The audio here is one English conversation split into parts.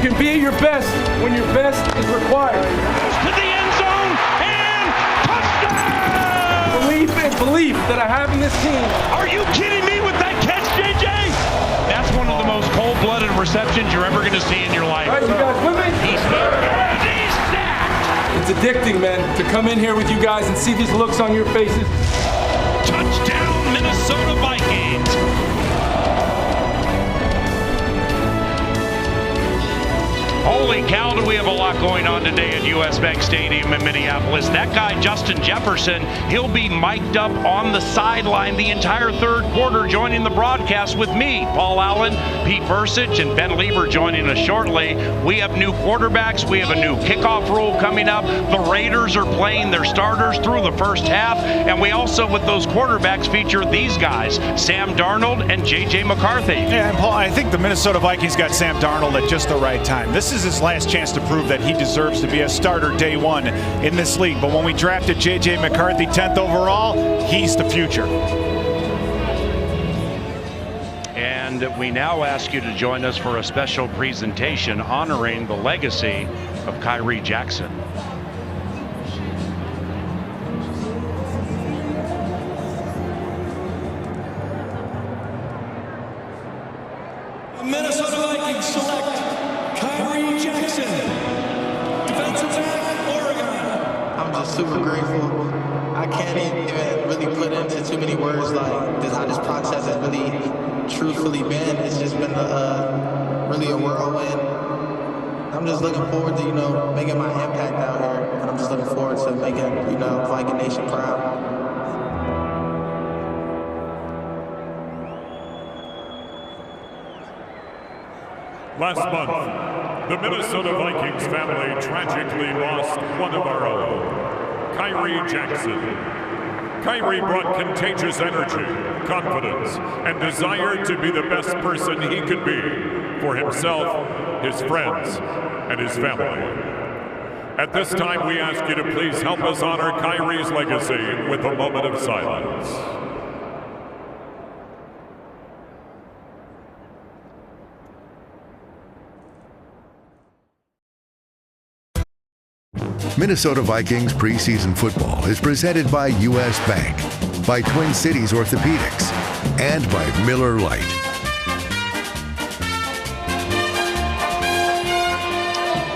can be at your best when your best is required. To the end zone and touchdown! Belief and belief that I have in this team. Are you kidding me with that catch, JJ? That's one of the most cold-blooded receptions you're ever going to see in your life. All right, you guys with me? He's sacked! It's addicting, man, to come in here with you guys and see these looks on your faces. Touchdown, Minnesota Vikings. Holy cow, do we have a lot going on today at US Bank Stadium in Minneapolis. That guy, Justin Jefferson, he'll be mic'd up on the sideline the entire third quarter, joining the broadcast with me, Paul Allen, Pete Versich, and Ben Lieber joining us shortly. We have new quarterbacks. We have a new kickoff rule coming up. The Raiders are playing their starters through the first half. And we also, with those quarterbacks, feature these guys, Sam Darnold and J.J. McCarthy. Yeah, and Paul, I think the Minnesota Vikings got Sam Darnold at just the right time. This is his last chance to prove that he deserves to be a starter day one in this league. But when we drafted J.J. McCarthy 10th overall, he's the future. And we now ask you to join us for a special presentation honoring the legacy of Kyrie Jackson. The Minnesota Vikings select Kyrie Jackson, defensive back, Oregon. I'm just super grateful. I can't even really put into too many words like how this process has really truthfully been. It's just been really a whirlwind. I'm just looking forward to, making my impact out here. And I'm just looking forward to making, Viking Nation proud. Last month, the Minnesota Vikings family tragically lost one of our own, Kyrie Jackson. Kyrie brought contagious energy, confidence, and desire to be the best person he could be for himself, his friends, and his family. At this time, we ask you to please help us honor Kyrie's legacy with a moment of silence. Minnesota Vikings preseason football is presented by US Bank, by Twin Cities Orthopedics, and by Miller Lite.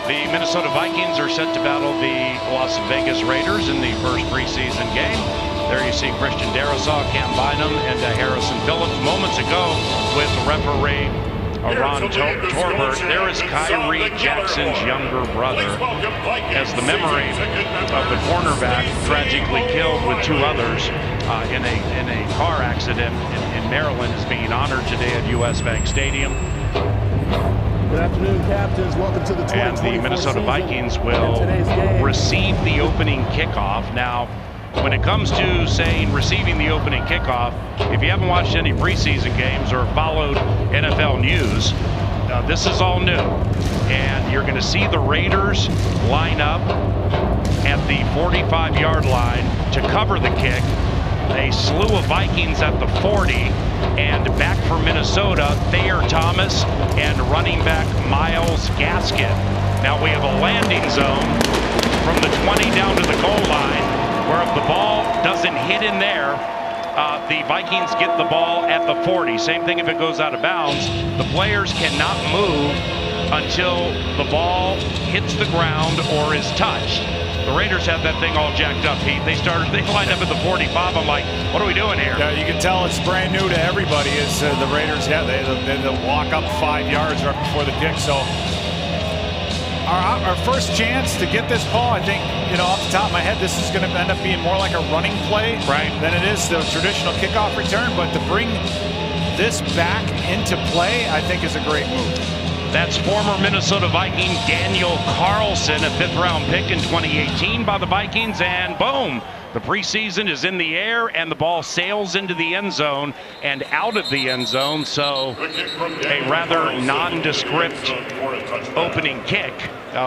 The Minnesota Vikings are set to battle the Las Vegas Raiders in the first preseason game. There you see Christian Darrisaw, Cam Bynum, and Harrison Phillips. Moments ago with referee Ron Torbert, there is Kyrie Jackson's younger brother, as the memory of the cornerback tragically killed with two others in a car accident in Maryland is being honored today at US Bank Stadium. Good afternoon, captains. Welcome to the 2024 And the Minnesota Vikings will receive the opening kickoff. Now, when it comes to saying receiving the opening kickoff, if you haven't watched any preseason games or followed NFL news, this is all new. And you're going to see the Raiders line up at the 45-yard line to cover the kick. A slew of Vikings at the 40, and back for Minnesota, Thayer Thomas and running back Myles Gaskin. Now we have a landing zone from the 20 down to the goal line, where if the ball doesn't hit in there, the Vikings get the ball at the 40. Same thing if it goes out of bounds. The players cannot move until the ball hits the ground or is touched. The Raiders have that thing all jacked up, Pete. They lined up at the 45. I'm like, what are we doing here? Yeah, you can tell it's brand new to everybody. Is the Raiders, they'll walk up 5 yards right before the kick. So our first chance to get this ball, I think, off the top of my head, this is going to end up being more like a running play than it is the traditional kickoff return. But to bring this back into play, I think is a great move. That's former Minnesota Viking Daniel Carlson, a fifth-round pick in 2018 by the Vikings, and boom, the preseason is in the air, and the ball sails into the end zone and out of the end zone, so a rather nondescript opening kick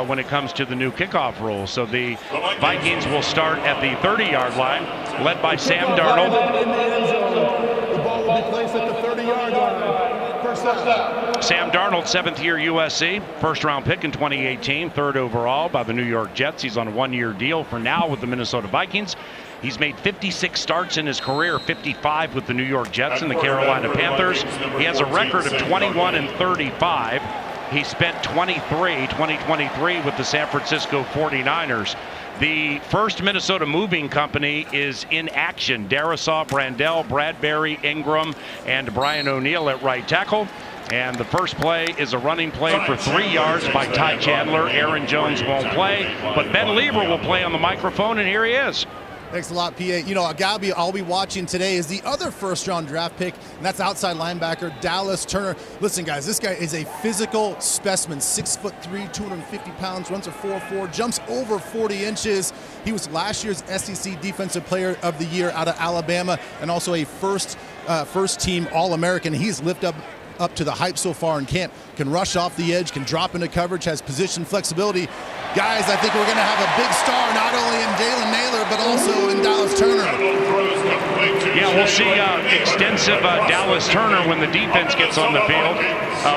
when it comes to the new kickoff rule. So the Vikings will start at the 30-yard line, led by Sam Darnold. In the end zone. The ball will be placed at the 30-yard line. First down. Sam Darnold, 7th-year USC, first-round pick in 2018, 3rd overall by the New York Jets. He's on a 1-year deal for now with the Minnesota Vikings. He's made 56 starts in his career, 55 with the New York Jets and the Carolina Panthers. He has a record of 21-35. He spent 2023 with the San Francisco 49ers. The first Minnesota moving company is in action. Darisaw, Brandell, Bradbury, Ingram, and Brian O'Neill at right tackle. And the first play is a running play for 3 yards by Ty Chandler. Aaron Jones won't play, but Ben Lieber will play on the microphone, and here he is. Thanks a lot, PA. You know, a guy I'll be watching today is the other first-round draft pick, and that's outside linebacker Dallas Turner. Listen, guys, this guy is a physical specimen, 6'3", 250 pounds, runs a 4.4, jumps over 40 inches. He was last year's SEC Defensive Player of the Year out of Alabama, and also a first-team All-American. He's lifted up to the hype so far in camp. Can rush off the edge, can drop into coverage, has position flexibility. Guys, I think we're going to have a big star not only in Jalen Nailor but also in Dallas Turner. Yeah, we'll see extensive Dallas Turner when the defense gets on the field.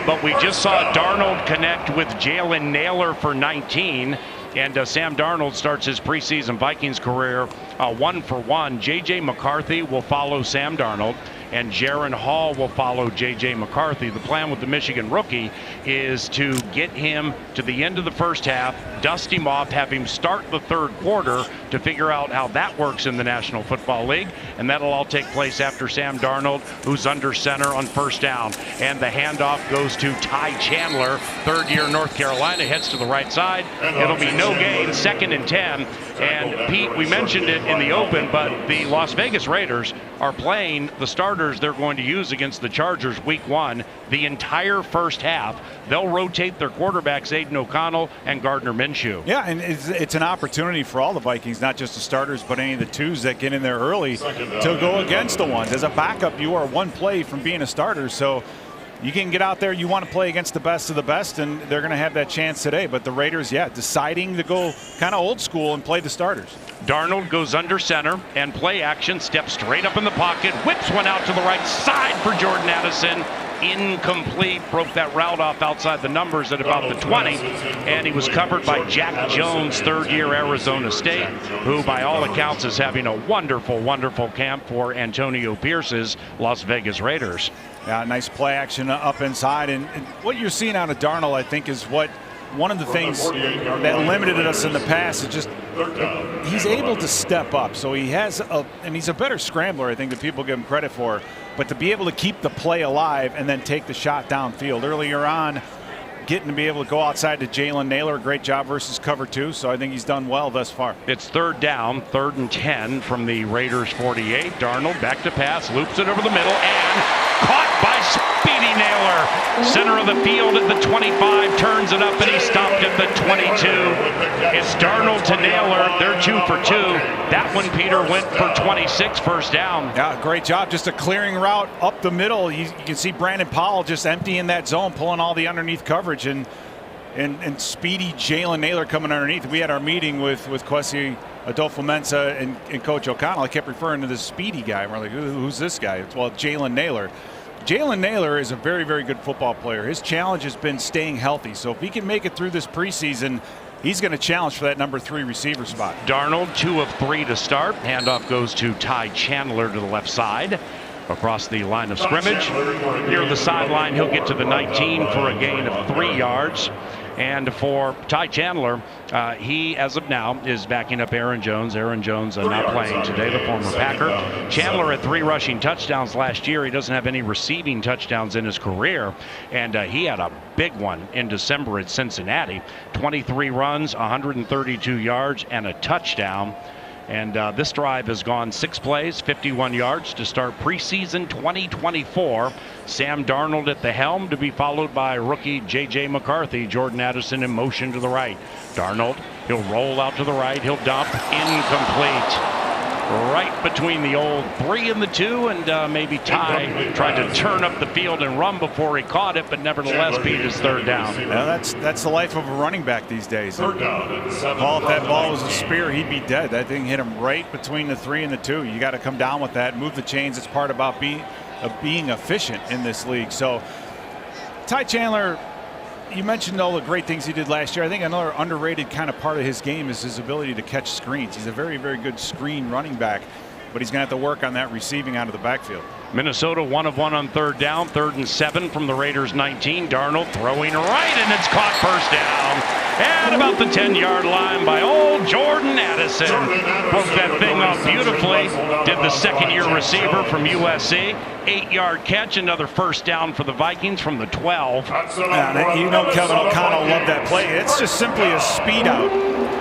But we just saw Darnold connect with Jalen Nailor for 19. And Sam Darnold starts his preseason Vikings career 1-for-1. J.J. McCarthy will follow Sam Darnold, and Jaron Hall will follow J.J. McCarthy. The plan with the Michigan rookie is to get him to the end of the first half, dust him off, have him start the third quarter to figure out how that works in the National Football League. And that'll all take place after Sam Darnold, who's under center on first down. And the handoff goes to Ty Chandler, 3rd-year North Carolina, heads to the right side. It'll be no gain, 2nd and 10. And Pete, we mentioned it in the open, but the Las Vegas Raiders are playing the starters they're going to use against the Chargers week 1 the entire first half. They'll rotate their quarterbacks, Aiden O'Connell and Gardner Minshew. Yeah, and it's an opportunity for all the Vikings, not just the starters, but any of the twos that get in there early to go against the ones. As a backup, you are one play from being a starter, so you can get out there, you want to play against the best of the best, and they're going to have that chance today. But the Raiders, yeah, deciding to go kind of old school and play the starters. Darnold goes under center and play action, steps straight up in the pocket, whips one out to the right side for Jordan Addison. Incomplete, broke that route off outside the numbers at about the 20, and he was covered by Jack Jones, 3rd-year Arizona State, who by all accounts is having a wonderful, wonderful camp for Antonio Pierce's Las Vegas Raiders. Yeah, nice play action up inside, and what you're seeing out of Darnold, I think, is what one of the things that limited us in the past is just he's able to step up. So he has and he's a better scrambler, I think, than people give him credit for. But to be able to keep the play alive and then take the shot downfield earlier on, getting to be able to go outside to Jalen Nailor, great job versus cover 2. So I think he's done well thus far. It's 3rd down, 3rd and 10 from the Raiders 48. Darnold back to pass, loops it over the middle, and caught by Speedy Nailor. Center of the field at the 25, turns it up, and he stopped at the 22. It's Darnold to Nailor. They're 2 for 2. That one, Peter, went for 26, first down. Yeah, great job. Just a clearing route up the middle. You can see Brandon Powell just emptying that zone, pulling all the underneath coverage, and speedy Jalen Nailor coming underneath. We had our meeting with Kwesi Adolfo-Mensah and Coach O'Connell. I kept referring to this speedy guy. And we're like, who's this guy? It's, well, Jalen Nailor. Jalen Nailor is a very, very good football player. His challenge has been staying healthy. So if he can make it through this preseason, he's going to challenge for that number 3 receiver spot. Darnold, 2 of 3 to start. Handoff goes to Ty Chandler to the left side. Across the line of scrimmage. Near the sideline, he'll get to the 19 for a gain of 3 yards. And for Ty Chandler, he, as of now, is backing up Aaron Jones. Aaron Jones not playing today, the former Packer. Chandler had 3 rushing touchdowns last year. He doesn't have any receiving touchdowns in his career. And he had a big one in December at Cincinnati. 23 runs, 132 yards, and a touchdown. And this drive has gone 6 plays, 51 yards to start preseason 2024. Sam Darnold at the helm, to be followed by rookie J.J. McCarthy. Jordan Addison in motion to the right. Darnold, he'll roll out to the right. He'll dump, incomplete. Right between the old 3 and the 2, and maybe Ty tried to turn up the field and run before he caught it, but nevertheless beat his 3rd down. Yeah, that's the life of a running back these days. Paul, if that ball was a spear, he'd be dead. That thing hit him right between the 3 and the 2. You got to come down with that, move the chains. It's part about being efficient in this league. So Ty Chandler, you mentioned all the great things he did last year. I think another underrated kind of part of his game is his ability to catch screens. He's a very, very good screen running back, but he's going to have to work on that receiving out of the backfield. Minnesota 1 of 1 on 3rd down, 3rd and 7 from the Raiders 19. Darnold throwing right, and it's caught first down. And about the 10-yard line by old Jordan Addison. Broke that thing off beautifully. Did the second-year receiver from USC. 8-yard catch, another first down for the Vikings from the 12. You know Kevin O'Connell loved that play. It's just simply a speed out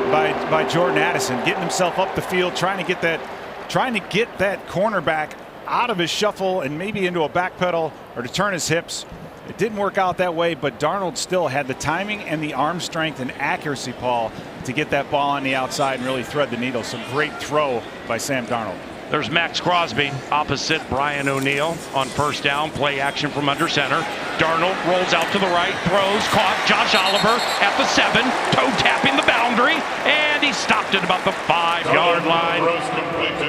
by Jordan Addison, getting himself up the field, trying to get that cornerback out of his shuffle and maybe into a back pedal or to turn his hips. It didn't work out that way, but Darnold still had the timing and the arm strength and accuracy, Paul, to get that ball on the outside and really thread the needle. So great throw by Sam Darnold. There's Max Crosby opposite Brian O'Neill on first down. Play action from under center. Darnold rolls out to the right, throws, caught. Josh Oliver at the 7, toe tapping the boundary, and he stopped at about the 5-yard line.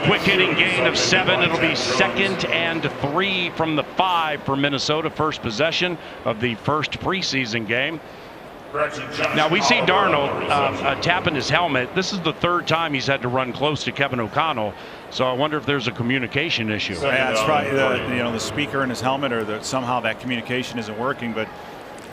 Quick hitting gain of 7. It'll be 2nd and 3 from the 5 for Minnesota. First possession of the first preseason game. Now we see Darnold tapping his helmet. This is the 3rd time he's had to run close to Kevin O'Connell. So I wonder if there's a communication issue. Yeah, it's probably the speaker in his helmet, or somehow that communication isn't working. But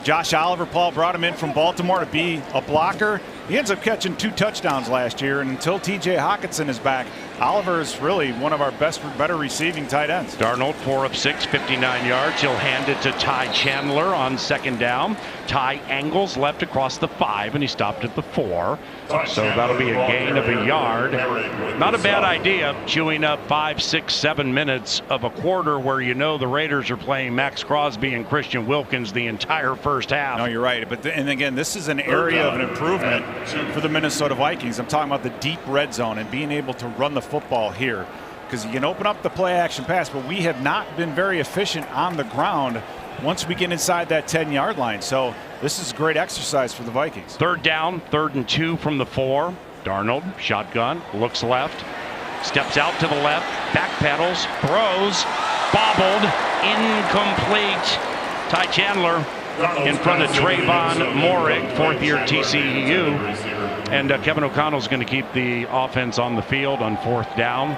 Josh Oliver, Paul, brought him in from Baltimore to be a blocker. He ends up catching 2 touchdowns last year, and until T.J. Hockenson is back, Oliver is really one of our better receiving tight ends. Darnold 4 of 6, 59 yards. He'll hand it to Ty Chandler on 2nd down. Ty angles left across the 5, and he stopped at the 4. So that'll be a gain of a yard. Not a bad idea, chewing up 5, 6, 7 minutes of a quarter where you know the Raiders are playing Max Crosby and Christian Wilkins the entire first half. No, you're right. But and again, this is an area of an improvement for the Minnesota Vikings. I'm talking about the deep red zone and being able to run the football here, because you can open up the play action pass, but we have not been very efficient on the ground once we get inside that 10-yard line. So this is a great exercise for the Vikings. 3rd down, 3rd and 2 from the 4. Darnold, shotgun, looks left, steps out to the left, back pedals, throws, bobbled, incomplete. Ty Chandler in front of Trayvon Moehrig, 4th-year TCU. And Kevin O'Connell's going to keep the offense on the field on 4th down.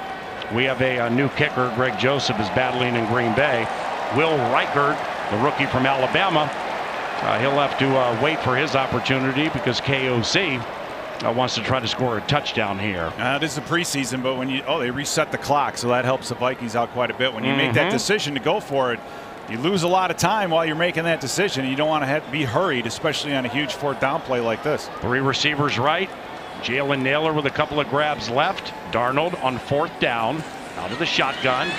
We have a new kicker. Greg Joseph is battling in Green Bay. Will Reichert, the rookie from Alabama, he'll have to wait for his opportunity because KOC wants to try to score a touchdown here. It is the preseason, but when they reset the clock, so that helps the Vikings out quite a bit. When you make that decision to go for it, you lose a lot of time while you're making that decision. You don't want to have to be hurried, especially on a huge 4th down play like this. 3 receivers right. Jalen Naylor with a couple of grabs left. Darnold on 4th down, out of the shotgun.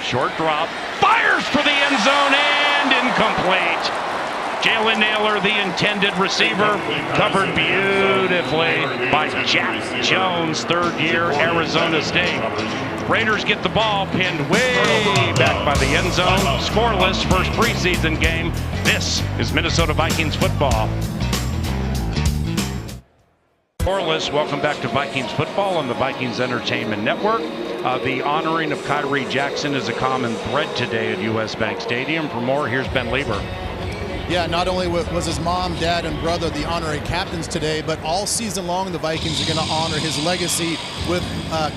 Short drop, fires for the end zone, and incomplete. Jalen Naylor, the intended receiver, covered beautifully by Jack Jones, 3rd year, Arizona State. Raiders get the ball pinned way back by the end zone. Scoreless, first preseason game. This is Minnesota Vikings football. Scoreless, welcome back to Vikings football on the Vikings Entertainment Network. The honoring of Kyrie Jackson is a common thread today at US Bank Stadium. For more, here's Ben Lieber. Yeah, not only was his mom, dad, and brother the honorary captains today, but all season long the Vikings are going to honor his legacy with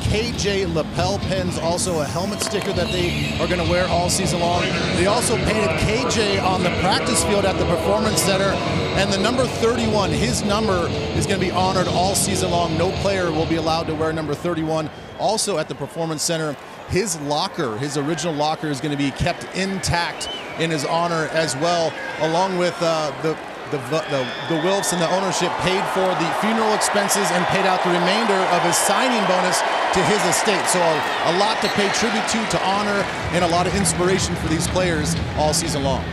KJ lapel pins, also a helmet sticker that they are going to wear all season long. They also painted KJ on the practice field at the Performance Center, and the number 31, his number, is going to be honored all season long. No player will be allowed to wear number 31. Also at the Performance Center, his locker, his original locker, is going to be kept intact in his honor as well, along with the Wilfs and the ownership paid for the funeral expenses and paid out the remainder of his signing bonus to his estate. So a lot to pay tribute to honor, and a lot of inspiration for these players all season long.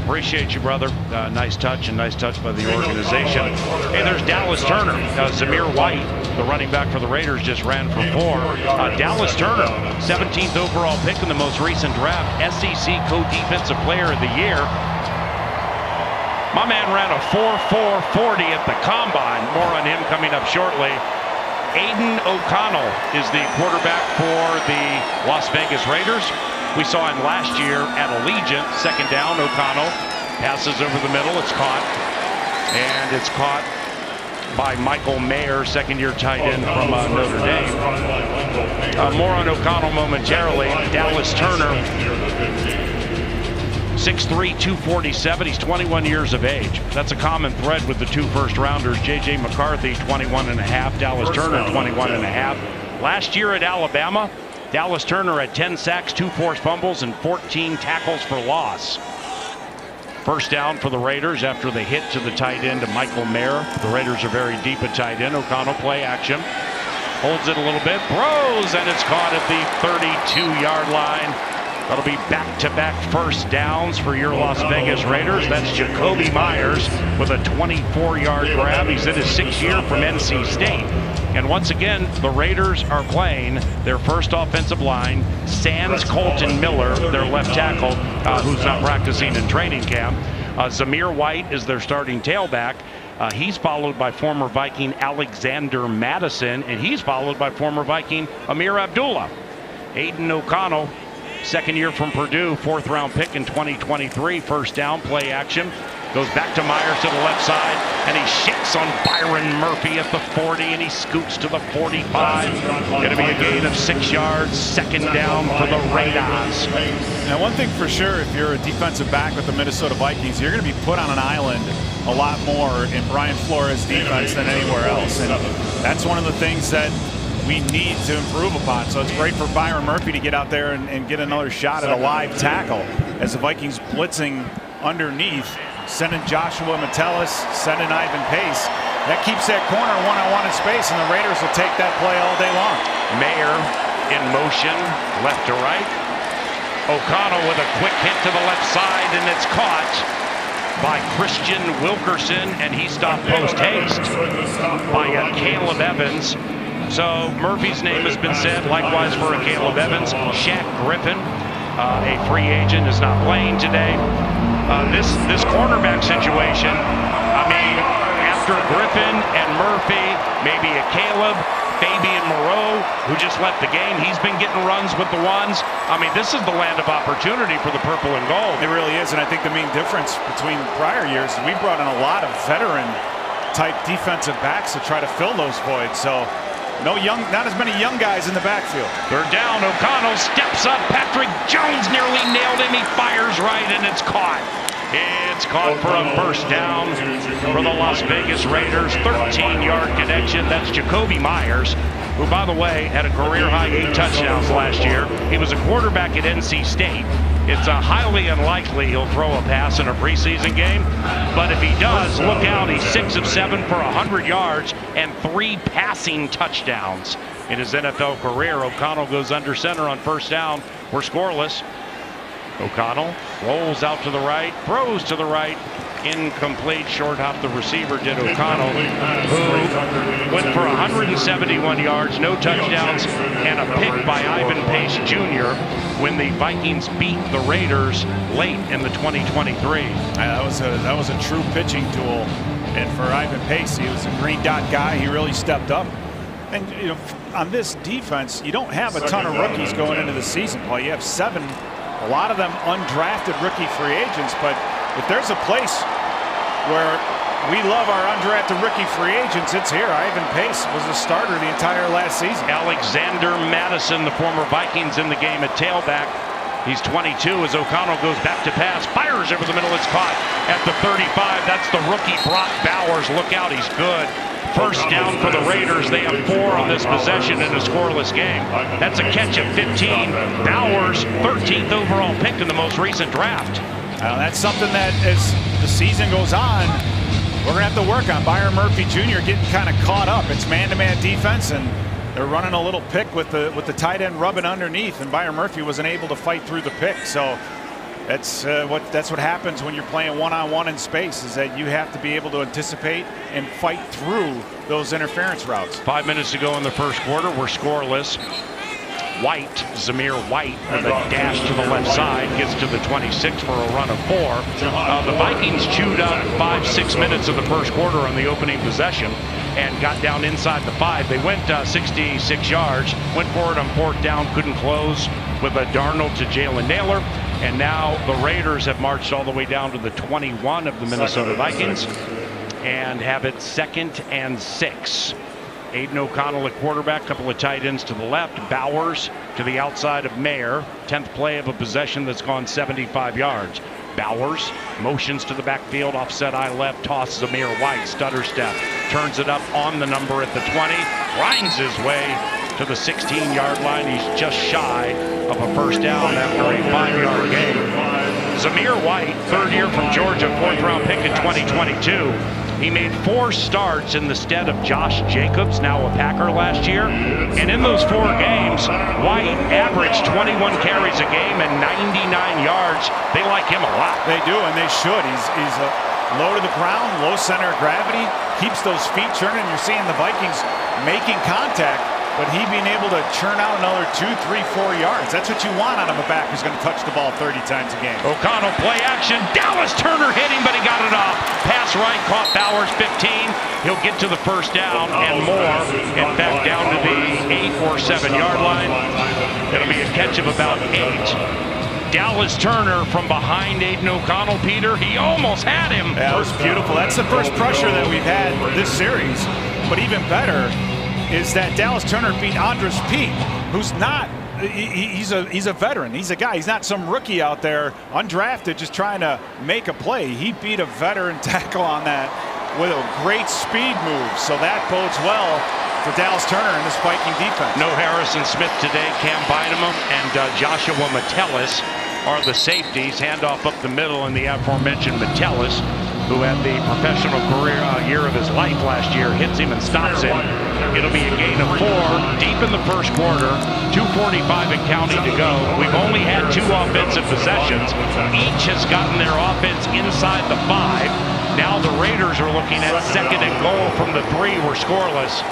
Appreciate you, brother. Nice touch, and nice touch by the organization. Hey, there's Dallas Turner. Zamir White, the running back for the Raiders, just ran for 4. Dallas Turner, 17th overall pick in the most recent draft, SEC Co-Defensive Player of the Year. My man ran a 4.440 at the Combine. More on him coming up shortly. Aiden O'Connell is the quarterback for the Las Vegas Raiders. We saw him last year at Allegiant. 2nd down, O'Connell Passes over the middle. It's caught. And it's caught by Michael Mayer, second-year tight end from Notre Dame. More on O'Connell momentarily. Dallas Turner, 6'3", 247. He's 21 years of age. That's a common thread with the two first-rounders. J.J. McCarthy, 21 and a half. Dallas Turner, 21 and a half. Last year at Alabama, Dallas Turner had 10 sacks, 2 forced fumbles, and 14 tackles for loss. First down for the Raiders after the hit to the tight end to Michael Mayer. The Raiders are very deep at tight end. O'Connell play action. Holds it a little bit, throws, and it's caught at the 32-yard line. That'll be back-to-back first downs for your Las Vegas Raiders. That's Jacoby Myers with a 24-yard grab. He's in his 6th year from NC State. And once again, the Raiders are playing their first offensive line, sans Colton Miller, their left tackle, who's not practicing in training camp. Zamir White is their starting tailback. He's followed by former Viking Alexander Madison, and he's followed by former Viking Amir Abdullah. Aiden O'Connell, second year from Purdue, 4th-round pick in 2023. First down, play action. Goes back to Myers to the left side, and he shakes on Byron Murphy at the 40, and he scoots to the 45. Going to be a gain of 6 yards, second down for the Raiders. Now, one thing for sure, if you're a defensive back with the Minnesota Vikings, you're going to be put on an island a lot more in Brian Flores' defense than anywhere else. And that's one of the things that we need to improve upon. So it's great for Byron Murphy to get out there and get another shot at a live tackle as the Vikings blitzing underneath, sending Joshua Metellus, sending Ivan Pace. That keeps that corner one-on-one in space, and the Raiders will take that play all day long. Mayer in motion, left to right. O'Connell with a quick hit to the left side, and it's caught by Christian Wilkerson, and he stopped post-haste by Caleb Evans. So Murphy's name has been said, likewise for Caleb Evans. Shaq Griffin, a free agent, is not playing today. This cornerback situation, I mean, after Griffin and Murphy, maybe a Caleb, Fabian Moreau, who just left the game, he's been getting runs with the ones. I mean, this is the land of opportunity for the purple and gold. It really is, and I think the main difference between prior years is we brought in a lot of veteran-type defensive backs to try to fill those voids. So not as many young guys in the backfield. They're down. O'Connell steps up. Patrick Jones nearly nailed him. He fires right, and it's caught. It's caught for a first down for the Las Vegas Raiders. 13-yard connection. That's Jacoby Myers, who, by the way, had a career-high 8 touchdowns last year. He was a quarterback at NC State. It's highly unlikely he'll throw a pass in a preseason game, but if he does, look out. He's 6 of 7 for 100 yards and 3 passing touchdowns in his NFL career. O'Connell goes under center on first down. We're scoreless. O'Connell rolls out to the right, throws to the right, incomplete. Short hop the receiver did O'Connell, who went for 171 yards, no touchdowns, and a pick by Ivan Pace Jr. when the Vikings beat the Raiders late in the 2023. That was a true pitching duel, and for Ivan Pace, he was a green dot guy. He really stepped up. And on this defense, you don't have a ton of rookies going into the season, Paul. You have 7. A lot of them undrafted rookie free agents, but if there's a place where we love our undrafted rookie free agents, it's here. Ivan Pace was the starter the entire last season. Alexander Madison, the former Vikings in the game at tailback. He's 22 as O'Connell goes back to pass, fires over the middle, it's caught at the 35. That's the rookie Brock Bowers. Look out, he's good. First down for the Raiders. They have 4 on this possession in a scoreless game. That's a catch of 15. Bowers, 13th overall pick in the most recent draft. That's something that as the season goes on, we're going to have to work on. Byron Murphy Jr. getting kind of caught up. It's man-to-man defense, and they're running a little pick with the tight end rubbing underneath, and Byron Murphy wasn't able to fight through the pick. So that's what happens when you're playing one-on-one in space, is that you have to be able to anticipate and fight through those interference routes. 5 minutes to go in the first quarter. We're scoreless. White, Zamir White, with a dash to the left side, gets to the 26 for a run of 4. The Vikings chewed up 5-6 minutes of the first quarter on the opening possession and got down inside the 5. They went 66 yards, went for it on 4th down, couldn't close with a Darnold to Jalen Naylor. And now the Raiders have marched all the way down to the 21 of the Minnesota Vikings and have it 2nd and 6. Aiden O'Connell at quarterback, couple of tight ends to the left, Bowers to the outside of Mayer. 10th play of a possession that's gone 75 yards. Bowers motions to the backfield, offset eye left, tosses Amir White, stutter step, turns it up on the number at the 20, grinds his way to the 16-yard line. He's just shy of a first down after a 5-yard gain. Zamir White, third year from Georgia, 4th round pick in 2022. He made 4 starts in the stead of Josh Jacobs, now a Packer last year. And in those 4 games, White averaged 21 carries a game and 99 yards. They like him a lot. They do, and they should. He's low to the ground, low center of gravity, keeps those feet churning. You're seeing the Vikings making contact, but he being able to churn out another 2, 3, 4 yards. That's what you want out of a back who's going to touch the ball 30 times a game. O'Connell play action. Dallas Turner hit him, but he got it off. Pass right, caught Bowers 15. He'll get to the first down and more. In fact, down to the 8 or 7-yard line. It'll be a catch of about 8. Dallas Turner from behind Aiden O'Connell, Peter. He almost had him. That was beautiful. That's the first pressure that we've had this series. But even better is that Dallas Turner beat Andres Pete, who's not, he's a veteran. He's a guy. He's not some rookie out there, undrafted, just trying to make a play. He beat a veteran tackle on that with a great speed move. So that bodes well for Dallas Turner and this Viking defense. No Harrison Smith today. Cam Bynum and Joshua Metellus are the safeties. Handoff up the middle, and the aforementioned Metellus, who had the professional career year of his life last year, hits him and stops him. It'll be a gain of 4 deep in the first quarter, 2:45 and counting to go. We've only had 2 offensive possessions. Each has gotten their offense inside the 5. Now the Raiders are looking at 2nd and goal from the 3. We're scoreless.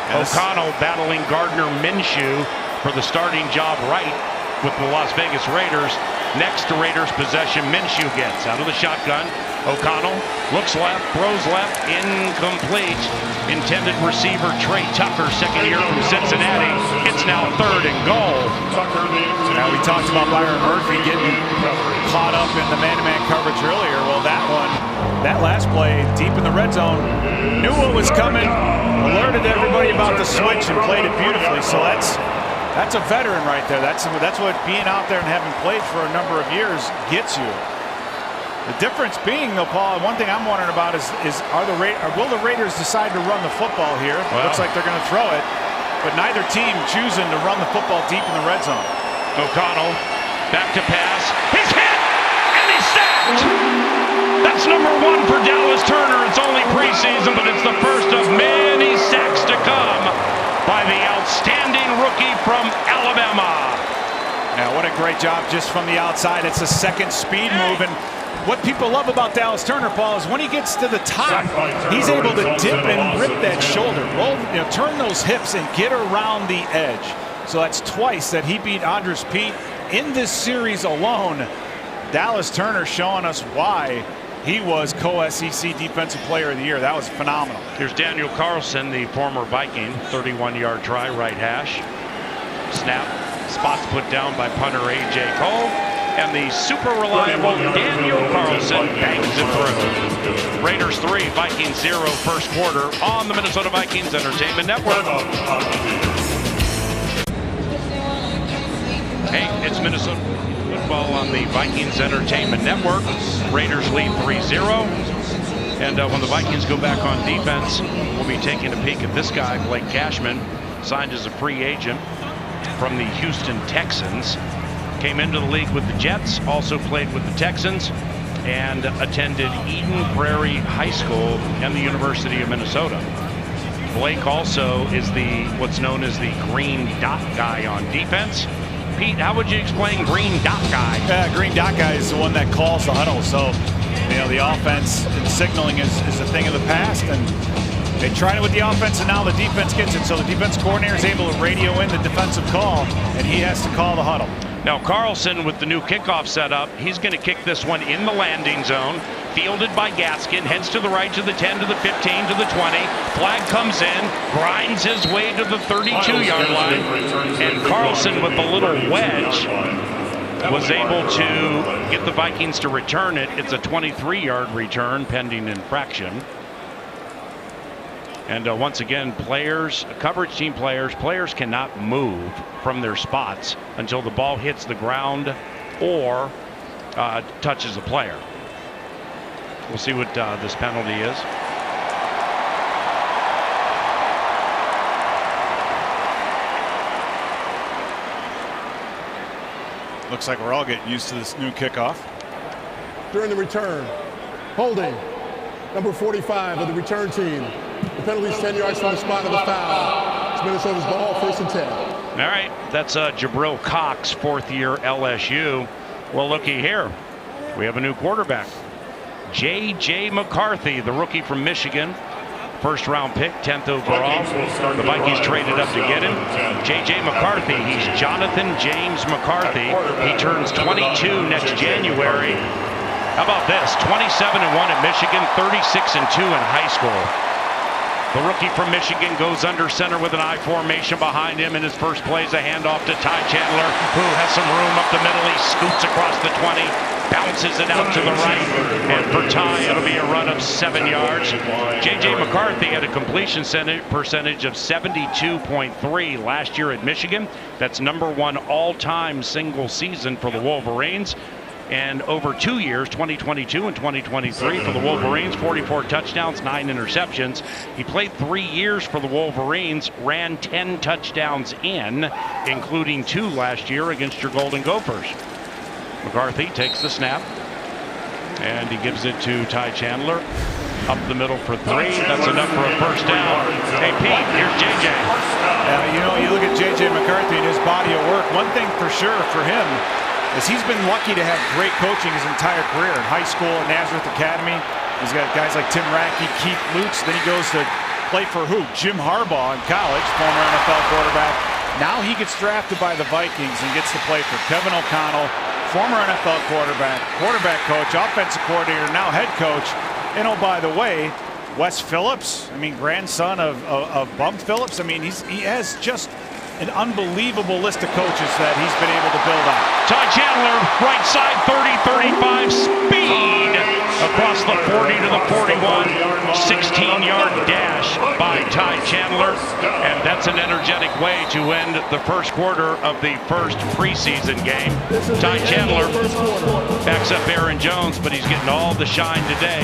Yes. O'Connell battling Gardner Minshew for the starting job right with the Las Vegas Raiders. Next to Raiders possession, Minshew gets out of the shotgun. O'Connell looks left, throws left, incomplete. Intended receiver Trey Tucker, 2nd year from Cincinnati. It's now 3rd and goal. Now we talked about Byron Murphy getting caught up in the man-to-man coverage earlier. Well, that last play deep in the red zone, knew what was coming, alerted everybody about the switch and played it beautifully. So that's a veteran right there. That's what being out there and having played for a number of years gets you. The difference being, though, Paul, one thing I'm wondering about is will the Raiders decide to run the football here? Well, looks like they're going to throw it, but neither team choosing to run the football deep in the red zone. O'Connell back to pass. He's hit, and he's sacked. That's number 1 for Dallas Turner. It's only preseason, but it's the first of many sacks to come by the outstanding rookie from Alabama. Now, what a great job just from the outside. It's a 2nd speed move, and what people love about Dallas Turner, Paul, is when he gets to the top, he's able to dip and rip that shoulder, turn those hips and get around the edge. So that's twice that he beat Andres Pete in this series alone. Dallas Turner showing us why he was co-SEC Defensive Player of the Year. That was phenomenal. Here's Daniel Carlson, the former Viking, 31-yard try, right hash. Snap, spots put down by punter A.J. Cole. And the super reliable Daniel Carlson bangs it through. Raiders 3, Vikings 0, first quarter on the Minnesota Vikings Entertainment Network. Hey, it's Minnesota football on the Vikings Entertainment Network. Raiders lead 3-0. And when the Vikings go back on defense, we'll be taking a peek at this guy, Blake Cashman, signed as a free agent from the Houston Texans. Came into the league with the Jets, also played with the Texans, and attended Eden Prairie High School and the University of Minnesota. Blake also is what's known as the green dot guy on defense. Pete, how would you explain green dot guy? Green dot guy is the one that calls the huddle. So, the offense and signaling is a thing of the past, and they tried it with the offense, and now the defense gets it. So the defense coordinator is able to radio in the defensive call, and he has to call the huddle. Now Carlson with the new kickoff setup, he's going to kick this one in the landing zone. Fielded by Gaskin, heads to the right to the 10, to the 15, to the 20. Flag comes in, grinds his way to the 32-yard line. And Carlson with a little wedge was able to get the Vikings to return it. It's a 23-yard return pending infraction. And once again, coverage team players cannot move from their spots until the ball hits the ground or touches a player. We'll see what this penalty is. Looks like we're all getting used to this new kickoff. During the return, holding number 45 of the return team. The penalty is 10 yards from the spot of the foul. It's Minnesota's ball, 1st and 10. All right, that's Jabril Cox, 4th-year LSU. Well, looky here. We have a new quarterback. J.J. McCarthy, the rookie from Michigan. 1st-round pick, 10th overall. The Vikings traded up to get him. J.J. McCarthy, he's Jonathan James McCarthy. He turns 22 next January. How about this? 27-1 at Michigan, 36-2 in high school. The rookie from Michigan goes under center with an I formation behind him. In his first play is a handoff to Ty Chandler, who has some room up the middle. He scoots across the 20, bounces it out to the right, and for Ty, it'll be a run of 7 yards. J.J. McCarthy had a completion percentage of 72.3 last year at Michigan. That's #1 all-time single season for the Wolverines. And over 2 years, 2022 and 2023 for the Wolverines, 44 touchdowns, 9 interceptions. He played 3 years for the Wolverines, ran 10 touchdowns including 2 last year against your Golden Gophers. McCarthy takes the snap, and he gives it to Ty Chandler. Up the middle for 3. That's enough for a 1st down. Hey, Pete, here's J.J. You look at J.J. McCarthy and his body of work. One thing for sure for him is he's been lucky to have great coaching his entire career. In high school at Nazareth Academy, he's got guys like Tim Rackey, Keith Lutz. Then he goes to play for who? Jim Harbaugh in college, former NFL quarterback. Now he gets drafted by the Vikings and gets to play for Kevin O'Connell, former NFL quarterback coach, offensive coordinator, now head coach. And oh, by the way, Wes Phillips, grandson of Bum Phillips. He has just an unbelievable list of coaches that he's been able to build on. Ty Chandler, right side, 30-35, speed across the 40 to the 41, 16-yard dash by Ty Chandler, and that's an energetic way to end the first quarter of the first preseason game. Ty Chandler backs up Aaron Jones, but he's getting all the shine today.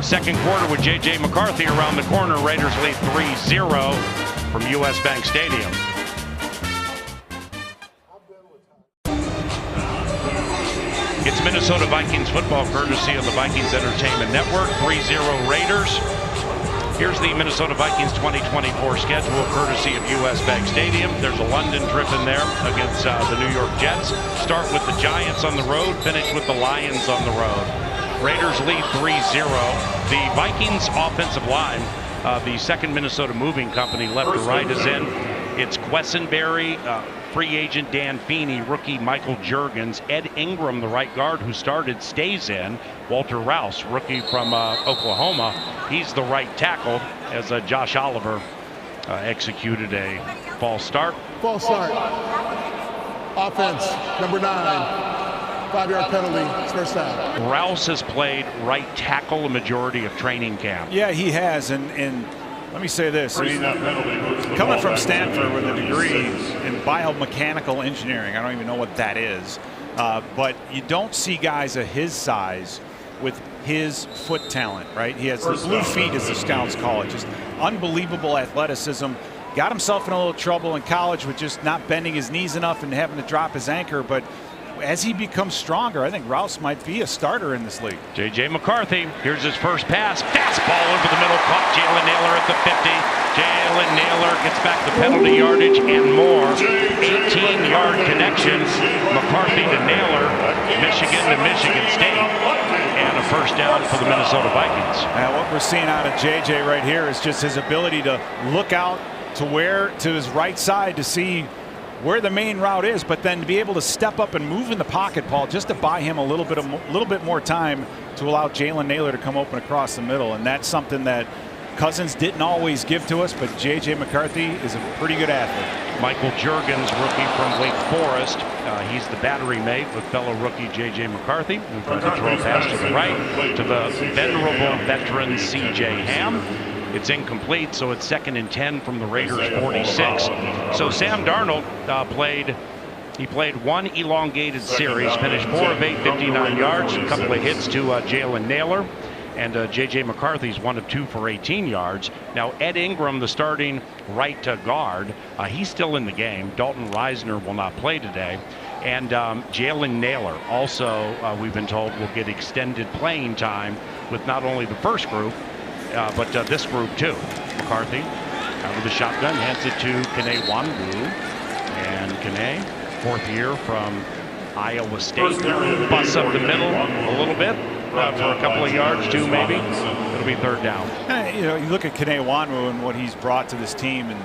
Second quarter with J.J. McCarthy around the corner. Raiders lead 3-0 from U.S. Bank Stadium. It's Minnesota Vikings football, courtesy of the Vikings Entertainment Network. 3-0 Raiders. Here's the Minnesota Vikings 2024 schedule, courtesy of U.S. Bank Stadium. There's a London trip in there against the New York Jets. Start with the Giants on the road, finish with the Lions on the road. Raiders lead 3-0. The Vikings offensive line, the second Minnesota moving company, left to right, is in. It's Quessenberry, free agent Dan Feeney, rookie Michael Juergens, Ed Ingram, the right guard who started, stays in. Walter Rouse, rookie from Oklahoma, he's the right tackle, as Josh Oliver executed a false start. False start. Offense, number 9. 5-yard penalty, it's 1st down. Rouse has played right tackle a majority of training camp. Yeah, he has, and let me say this. Coming from Stanford with a degree in biomechanical engineering, I don't even know what that is, but you don't see guys of his size with his foot talent, right? He has the blue feet, as the scouts call it, just unbelievable athleticism. Got himself in a little trouble in college with just not bending his knees enough and having to drop his anchor, but as he becomes stronger, I think Rouse might be a starter in this league. J.J. McCarthy, here's his first pass. Fastball over the middle, caught Jalen Naylor at the 50. Jalen Naylor gets back the penalty yardage and more. 18-yard connection. McCarthy to Naylor, Michigan to Michigan State. And a 1st down for the Minnesota Vikings. Now what we're seeing out of J.J. right here is just his ability to look out to his right side to see where the main route is, but then to be able to step up and move in the pocket, Paul, just to buy him a little bit more time to allow Jalen Naylor to come open across the middle. And that's something that Cousins didn't always give to us, but J.J. McCarthy is a pretty good athlete. Michael Juergens, rookie from Wake Forest. He's the battery mate with fellow rookie J.J. McCarthy, who tried to throw a pass to the right to the venerable veteran C.J. Ham. It's incomplete, so it's 2nd and 10 from the Raiders' 46. So Sam Darnold played one elongated series, finished 4 of 8, 59 yards, a couple of hits to Jalen Naylor. And J.J. McCarthy's 1 of 2 for 18 yards. Now Ed Ingram, the starting right guard, he's still in the game. Dalton Reisner will not play today. And Jalen Naylor also, we've been told, will get extended playing time with not only the first group, but this group too. McCarthy out of the shotgun, hands it to Kene Wanwu. And Kene, 4th year from Iowa State, busts up the middle a little bit. For a couple of yards, 2 maybe. It'll be 3rd down. You know, you look at Kene Wanwu and what he's brought to this team, and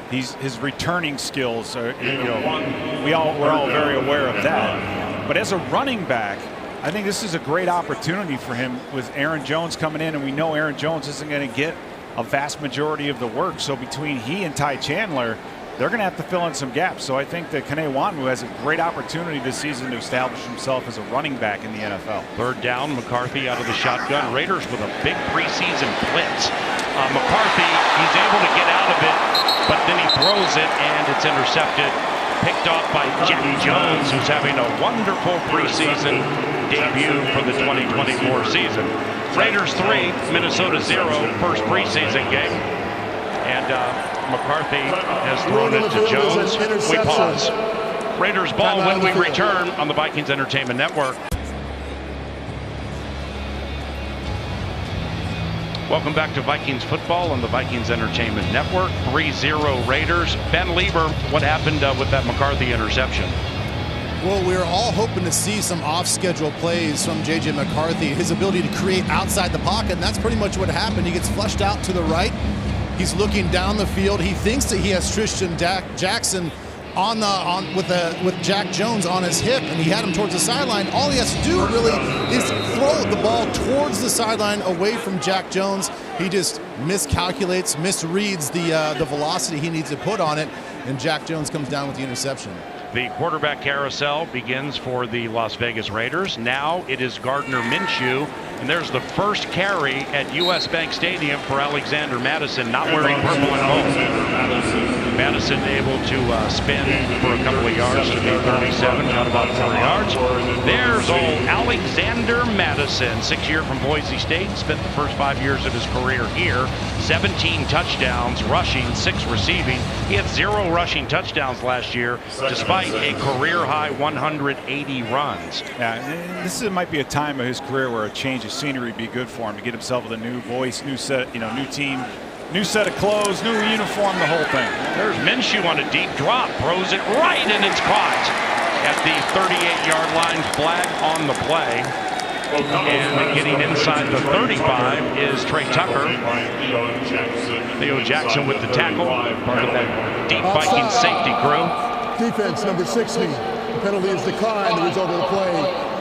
his returning skills are, you know, we're all very aware of that. But as a running back, I think this is a great opportunity for him with Aaron Jones coming in, and we know Aaron Jones isn't going to get a vast majority of the work. So between he and Ty Chandler, they're going to have to fill in some gaps. So I think that Kene Wanwu has a great opportunity this season to establish himself as a running back in the NFL. 3rd down, McCarthy out of the shotgun. Raiders with a big preseason blitz. McCarthy, he's able to get out of it, but then he throws it and it's intercepted. Picked off by Jack Jones, who's having a wonderful preseason debut for the 2024 season. Raiders 3, Minnesota 0, first preseason game. And McCarthy has thrown it to Jones. We pause. Raiders ball when we return on the Vikings Entertainment Network. Welcome back to Vikings football on the Vikings Entertainment Network. 3-0 Raiders. Ben Lieber, what happened with that McCarthy interception? Well, we were all hoping to see some off-schedule plays from J.J. McCarthy, his ability to create outside the pocket, and that's pretty much what happened. He gets flushed out to the right. He's looking down the field. He thinks that he has Tristan Jackson with Jack Jones on his hip, and he had him towards the sideline. All he has to do really is throw the ball towards the sideline away from Jack Jones. He just miscalculates, misreads the velocity he needs to put on it, and Jack Jones comes down with the interception. The quarterback carousel begins for the Las Vegas Raiders. Now it is Gardner Minshew, and there's the first carry at US Bank Stadium for Alexander Mattison, not wearing purple and gold. Madison able to spin for a couple of yards to be 37, got about 4 yards. There's old Alexander Mattison, 6-year from Boise State, spent the first 5 years of his career here. 17 touchdowns rushing, 6 receiving. He had 0 rushing touchdowns last year, despite a career-high 180 runs. Yeah, this might be a time of his career where a change of scenery would be good for him to get himself with a new voice, new set, new team, new set of clothes, new uniform, the whole thing. There's Minshew on a deep drop, throws it right, and it's caught at the 38-yard line. Flag on the play. And getting inside the 35 is Trey Tucker. Theo Jackson with the tackle, part of that deep Vikings safety crew. Defense number 60. The penalty is declined. The result of the play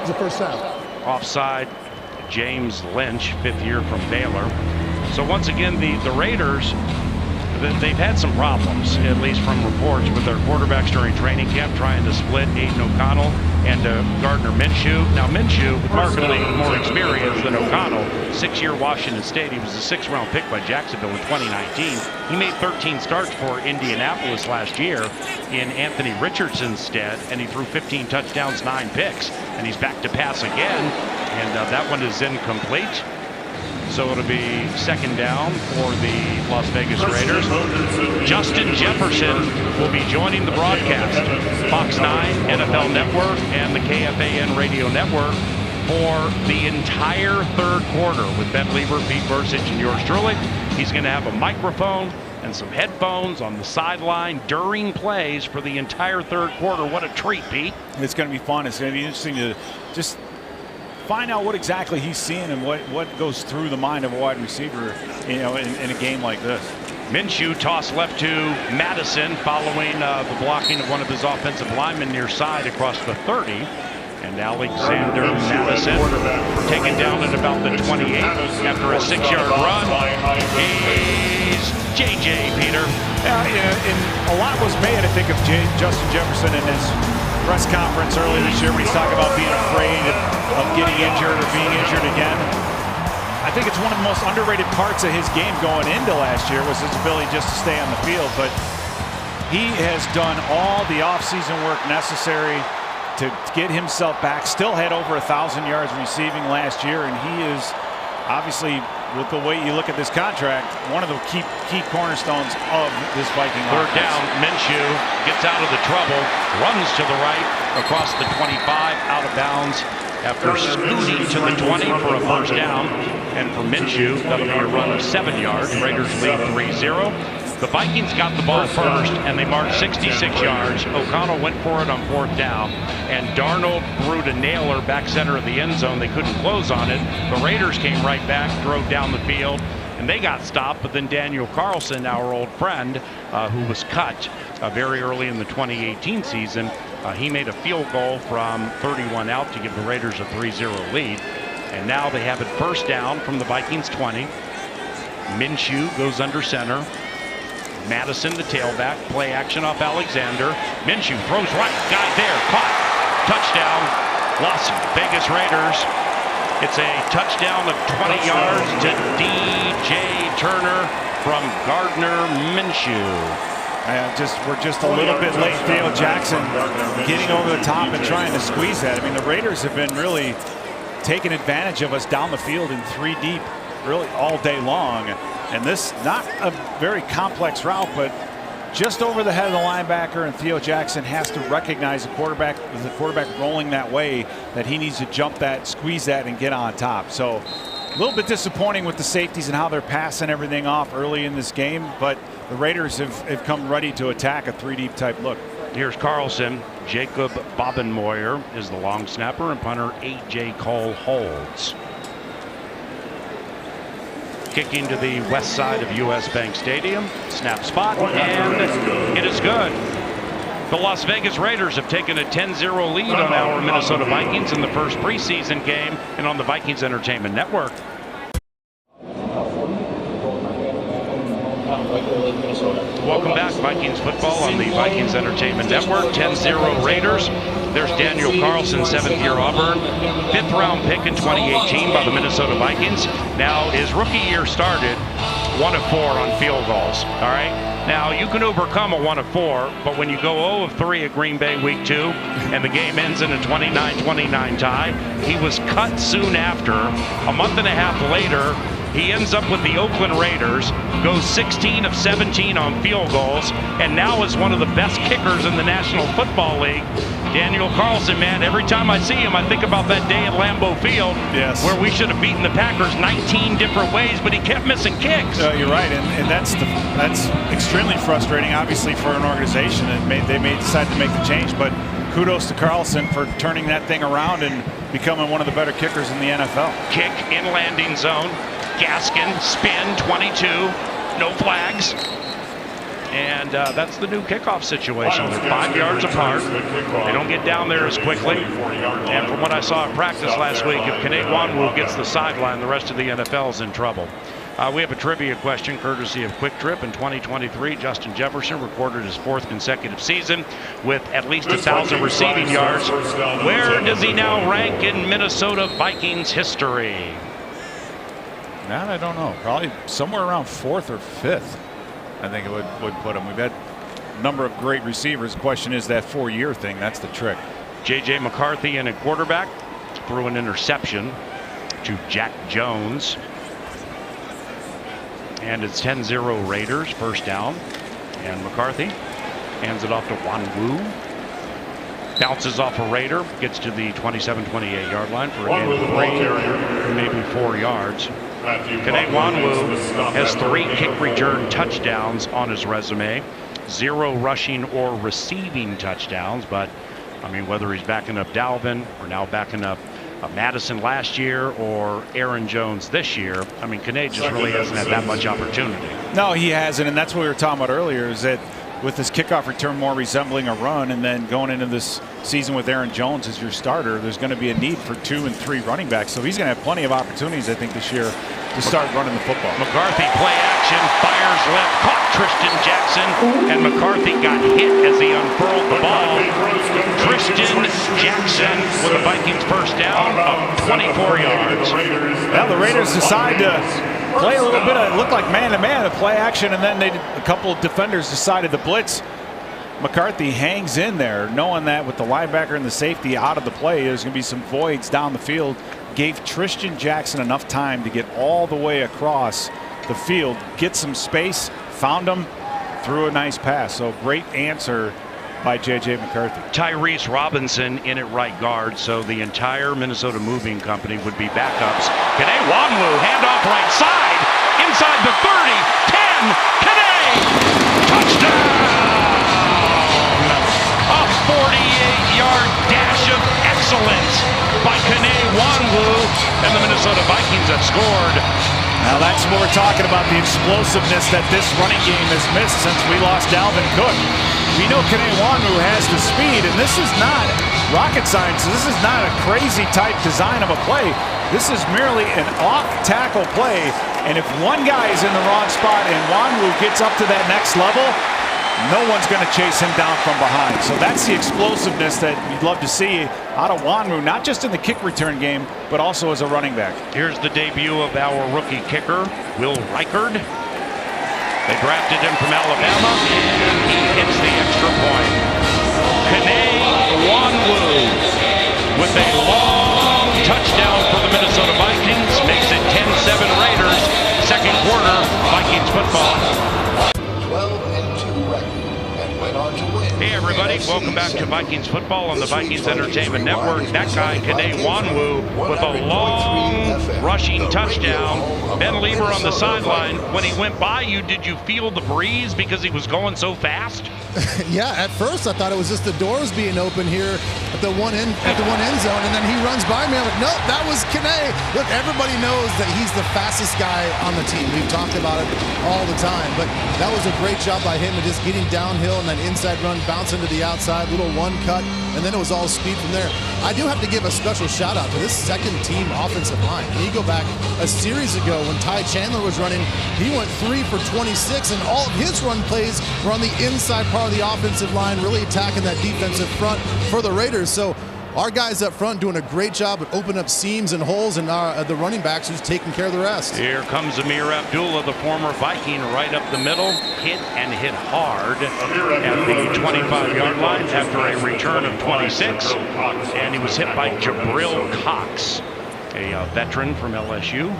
is a first down. Offside, James Lynch, 5th year from Baylor. So once again, the Raiders, they've had some problems, at least from reports, with their quarterbacks during training camp, trying to split Aiden O'Connell and Gardner Minshew. Now Minshew, with markedly more experience than O'Connell, 6-year Washington State. He was a 6th-round pick by Jacksonville in 2019. He made 13 starts for Indianapolis last year in Anthony Richardson's stead, and he threw 15 touchdowns, 9 picks. And he's back to pass again, and that one is incomplete. So it'll be 2nd down for the Las Vegas Raiders. Justin Jefferson will be joining the broadcast. Fox 9, NFL Network, and the KFAN Radio Network for the entire 3rd quarter with Ben Lieber, Pete Bursich, and yours truly. He's going to have a microphone and some headphones on the sideline during plays for the entire 3rd quarter. What a treat, Pete. It's going to be fun. It's going to be interesting to just find out what exactly he's seeing and what goes through the mind of a wide receiver, in a game like this. Minshew toss left to Madison following the blocking of one of his offensive linemen near side across the 30. And Alexander Madison taken down at about the 28 after a 6-yard run. He's J.J. Peter. And a lot was made, I think, of Justin Jefferson in his press conference earlier this year when he's talking about being afraid of getting injured or being injured again. I think it's one of the most underrated parts of his game going into last year was his ability just to stay on the field. But he has done all the offseason work necessary to get himself back. Still had over 1,000 yards receiving last year, and he is obviously, with the way you look at this contract, one of the key cornerstones of this Viking offense. Third down, Minshew gets out of the trouble, runs to the right across the 25, out of bounds after scooting to the 20 for a first down. And for Minshew, that'll be a run of 7 yards. Raiders lead 3-0. The Vikings got the ball first, and they marched 66 yards. O'Connell went for it on 4th down, and Darnold threw to Naylor back center of the end zone. They couldn't close on it. The Raiders came right back, drove down the field, and they got stopped. But then Daniel Carlson, our old friend, who was cut very early in the 2018 season, he made a field goal from 31 out to give the Raiders a 3-0 lead. And now they have it first down from the Vikings 20. Minshew goes under center. Madison, the tailback, play action off Alexander. Minshew throws right, guy there, caught, touchdown, Las Vegas Raiders. It's a touchdown of 20 yards to DJ Turner from Gardner Minshew. We're just a little bit late. Theo Jackson getting over the top and trying to squeeze that. I mean, the Raiders have been really taking advantage of us down the field in 3 deep, really all day long. And this, not a very complex route, but just over the head of the linebacker, and Theo Jackson has to recognize the quarterback, with the quarterback rolling that way, that he needs to jump that, squeeze that, and get on top. So a little bit disappointing with the safeties and how they're passing everything off early in this game, but the Raiders have come ready to attack a 3-deep type look. Here's Carlson. Jacob Bobenmoyer is the long snapper, and punter A.J. Cole holds. Kicking to the west side of U.S. Bank Stadium. Snap spot, and it is good. The Las Vegas Raiders have taken a 10-0 lead on our Minnesota Vikings in the first preseason game and on the Vikings Entertainment Network. Welcome back, Vikings football on the Vikings Entertainment Network. 10-0 Raiders. There's Daniel Carlson, 7th-year Auburn, 5th-round pick in 2018 by the Minnesota Vikings. Now, his rookie year started 1 of 4 on field goals. All right. Now, you can overcome a 1 of 4, but when you go 0 of 3 at Green Bay week 2 and the game ends in a 29-29 tie, he was cut soon after. A month and a half later, he ends up with the Oakland Raiders, goes 16 of 17 on field goals, and now is one of the best kickers in the National Football League. Daniel Carlson, man, every time I see him, I think about that day at Lambeau Field, where we should have beaten the Packers 19 different ways, but he kept missing kicks. You're right, and that's extremely frustrating, obviously, for an organization. They may decide to make the change, but kudos to Carlson for turning that thing around and becoming one of the better kickers in the NFL. Kick in landing zone. Gaskin, spin, 22, no flags. And that's the new kickoff situation. They're 5 yards apart. They don't get down there as quickly. And from what I saw at practice last week, if Kene Nwanwu gets the sideline, the rest of the NFL is in trouble. We have a trivia question courtesy of Quick Trip. In 2023, Justin Jefferson recorded his 4th consecutive season with at least 1,000 receiving yards. Where does he now rank in Minnesota Vikings history? That I don't know. Probably somewhere around 4th or 5th. I think it would put him. We've had a number of great receivers. The question is that 4-year thing. That's the trick. J.J. McCarthy in at quarterback threw an interception to Jack Jones. And it's 10-0 Raiders, first down. And McCarthy hands it off to Nwanwu. Bounces off a Raider, gets to the 27-28 yard line for a gain of 3, maybe 4 yards. Kene Nwanwu has 3 kick return touchdowns on his resume, 0 rushing or receiving touchdowns. But I mean, whether he's backing up Dalvin or now backing up Madison last year or Aaron Jones this year, I mean, Kene just really hasn't had that much opportunity. No, he hasn't, and that's what we were talking about earlier, is that with this kickoff return more resembling a run, and then going into this season with Aaron Jones as your starter, there's going to be a need for 2 and 3 running backs. So he's going to have plenty of opportunities, I think, this year to start running the football. McCarthy play action, fires left, caught Tristan Jackson, and McCarthy got hit as he unfurled the ball. Tristan Jackson with the Vikings first down of 24 yards. Well, the Raiders decide to play a little bit of, it looked like man-to-man, a play action, and then a couple of defenders decided to blitz. McCarthy hangs in there, knowing that with the linebacker and the safety out of the play, there's going to be some voids down the field. Gave Tristan Jackson enough time to get all the way across the field, get some space, found him, threw a nice pass. So great answer by J.J. McCarthy. Tyrese Robinson in at right guard, so the entire Minnesota Moving Company would be backups. Kene Wanwu, handoff right side, inside the 30, 10, Kene, touchdown! A 48-yard dash of excellence by Kene Wanwu, and the Minnesota Vikings have scored. Now that's what we're talking about, the explosiveness that this running game has missed since we lost Dalvin Cook. We know Kene Wanwu has the speed, and this is not rocket science. This is not a crazy type design of a play. This is merely an off-tackle play, and if one guy is in the wrong spot and Wanwu gets up to that next level, no one's going to chase him down from behind. So that's the explosiveness that you'd love to see out of Wanwu, not just in the kick return game, but also as a running back. Here's the debut of our rookie kicker, Will Reichard. They drafted him from Alabama, and he hits the extra point. Kene Wanwu with a long touchdown for the Minnesota Vikings, makes it 10-7 Raiders. Second quarter, Vikings football. 12-2 record and went on to win. Hey everybody, welcome back to Vikings football on the Vikings Entertainment Network. That guy, Kene Wanwu, with a long rushing touchdown. Ben Lieber on the sideline. When he went by you, did you feel the breeze because he was going so fast? Yeah, at first I thought it was just the doors being open here at the one end zone, and then he runs by me. I'm like, nope, that was Kene. Look, everybody knows that he's the fastest guy on the team. We've talked about it all the time, but that was a great job by him of just getting downhill and then inside run, bouncing to the outside, little one cut, and then it was all speed from there. I do have to give a special shout out to this second team offensive line. When you go back a series ago when Ty Chandler was running, he went 3 for 26, and all of his run plays were on the inside part of the offensive line, really attacking that defensive front for the Raiders. So our guys up front doing a great job at opening up seams and holes, and the running backs who's taking care of the rest. Here comes Amir Abdullah, the former Viking, right up the middle, hit hard at the 25-yard line after a return of 26, and he was hit by Jabril Cox, a veteran from LSU.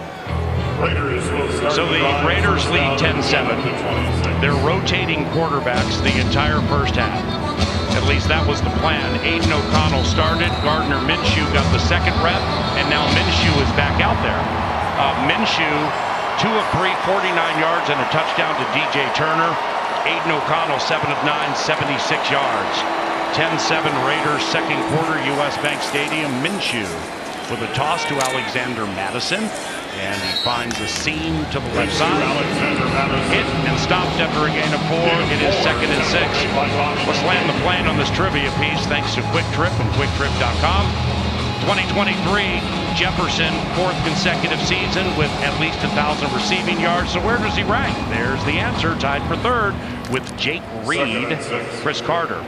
So the Raiders lead 10-7. They're rotating quarterbacks the entire first half. At least that was the plan. Aiden O'Connell started. Gardner Minshew got the second rep, and now Minshew is back out there. Minshew, 2 of 3, 49 yards and a touchdown to DJ Turner. Aiden O'Connell, 7 of 9, 76 yards. 10-7 Raiders, second quarter, US Bank Stadium. Minshew with a toss to Alexander Madison, and he finds a seam to the left side. Hit and stopped after a gain of 4. It is 2nd and 6. Let's land the plane on this trivia piece thanks to Quick Trip and QuickTrip.com. 2023, Jefferson, 4th consecutive season with at least 1,000 receiving yards. So where does he rank? There's the answer, tied for 3rd with Jake Reed. Chris Carter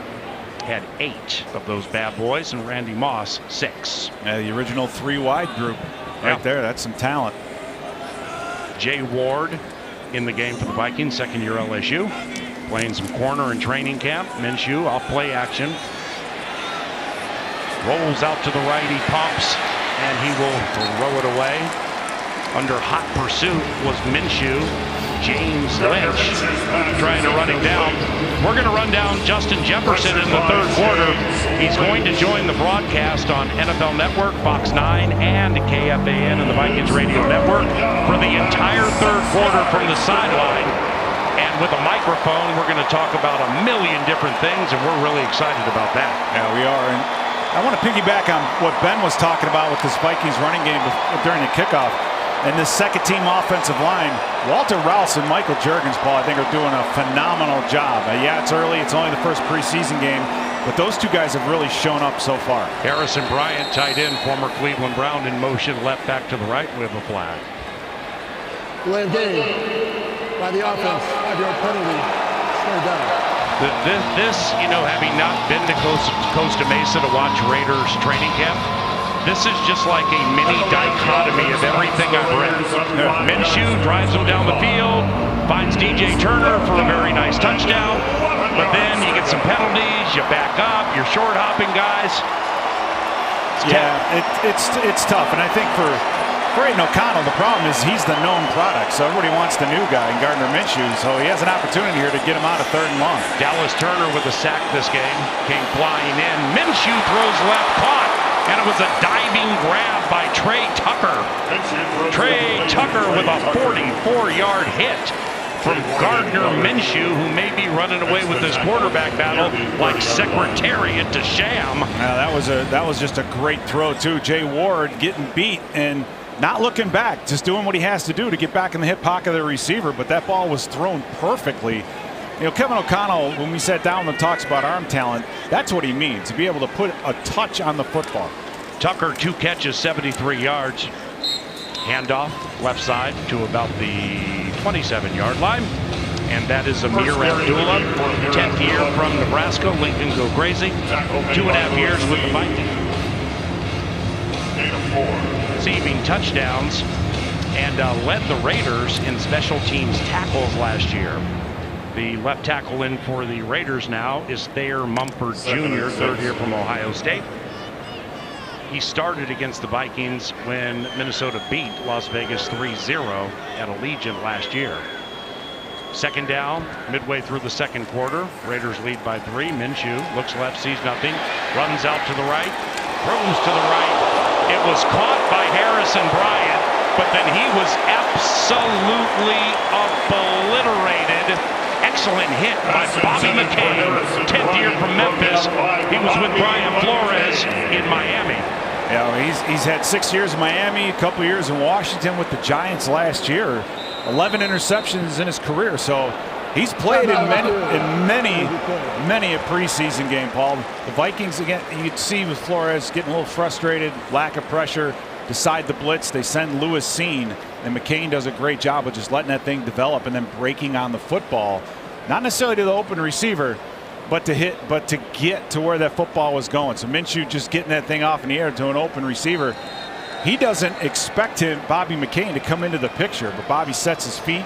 had 8 of those bad boys, and Randy Moss 6. The original 3 wide group right there. That's some talent. Jay Ward in the game for the Vikings, second-year LSU, playing some corner in training camp. Minshew off play action, rolls out to the right, he pumps, and he will throw it away. Under hot pursuit was Minshew. James Lynch trying to run him down. We're going to run down Justin Jefferson in the 3rd quarter. He's going to join the broadcast on NFL Network, Fox 9, and KFAN and the Vikings Radio Network for the entire 3rd quarter from the sideline. And with a microphone, we're going to talk about a million different things, and we're really excited about that. Yeah, we are. And I want to piggyback on what Ben was talking about with this Vikings running game during the kickoff. And this second-team offensive line, Walter Rouse and Michael Juergens, Paul, I think are doing a phenomenal job. Yeah, it's early. It's only the first preseason game. But those two guys have really shown up so far. Harrison Bryant, tight end, former Cleveland Brown, in motion, left back to the right. We have a flag. Delay of game by the offense. 5-yard penalty. Slow down. This, you know, having not been to Costa Mesa to watch Raiders training camp, this is just like a mini dichotomy of everything I've read. Minshew drives him down the field, finds DJ Turner for a very nice touchdown, but then you get some penalties, you back up, you're short hopping guys. It's tough, and I think for Aidan O'Connell, the problem is he's the known product, so everybody wants the new guy in Gardner Minshew, so he has an opportunity here to get him out of 3rd and long. Dallas Turner with a sack this game, came flying in. Minshew throws left, caught, and it was a diving grab by Trey Tucker. Trey Tucker with a 44-yard hit from Gardner Minshew, who may be running away with this quarterback battle like Secretariat to Sham. That was just a great throw too. Jay Ward getting beat and not looking back, just doing what he has to do to get back in the hip pocket of the receiver. But that ball was thrown perfectly. You know, Kevin O'Connell, when we sat down and talks about arm talent, that's what he means, to be able to put a touch on the football. Tucker, 2 catches, 73 yards. Handoff left side to about the 27-yard line. And that is Amir Abdullah, 10th year from Nebraska. Lincoln go crazy. 2.5 years with the Vikings. Receiving touchdowns and led the Raiders in special teams tackles last year. The left tackle in for the Raiders now is Thayer Mumford Jr., 3rd year from Ohio State. He started against the Vikings when Minnesota beat Las Vegas 3-0 at Allegiant last year. 2nd down, midway through the 2nd quarter. Raiders lead by 3. Minshew looks left, sees nothing, runs out to the right, throws to the right. It was caught by Harrison Bryant, but then he was absolutely obliterated. Excellent hit by Bobby McCain, 10th year from Memphis. He was with Brian Flores in Miami. Yeah, he's had 6 years in Miami, a couple years in Washington with the Giants last year. 11 interceptions in his career, so he's played in many a preseason game, Paul. The Vikings, again, you could see with Flores getting a little frustrated, lack of pressure, decide the blitz. They send Lewis Seen, and McCain does a great job of just letting that thing develop and then breaking on the football. Not necessarily to the open receiver, but to get to where that football was going. So Minshew just getting that thing off in the air to an open receiver. He doesn't expect Bobby McCain, to come into the picture, but Bobby sets his feet,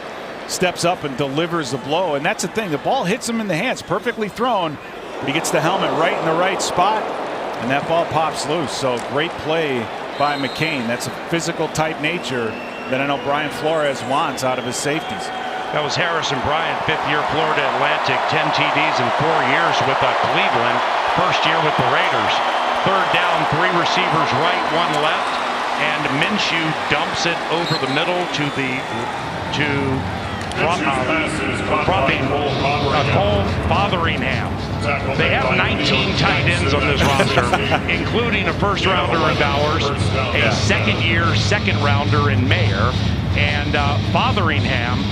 steps up and delivers the blow. And that's the thing, the ball hits him in the hands, perfectly thrown, but he gets the helmet right in the right spot, and that ball pops loose. So great play by McCain. That's a physical type nature that I know Brian Flores wants out of his safeties. That was Harrison Bryant, 5th year Florida Atlantic, 10 TDs in 4 years with Cleveland, 1st year with the Raiders. 3rd down, 3 receivers right, 1 left, and Minshew dumps it over the middle to Cole Fotheringham. They have 19 tight ends on this roster, including a 1st rounder in Bowers, a 2nd year 2nd rounder in Mayer, and Fotheringham.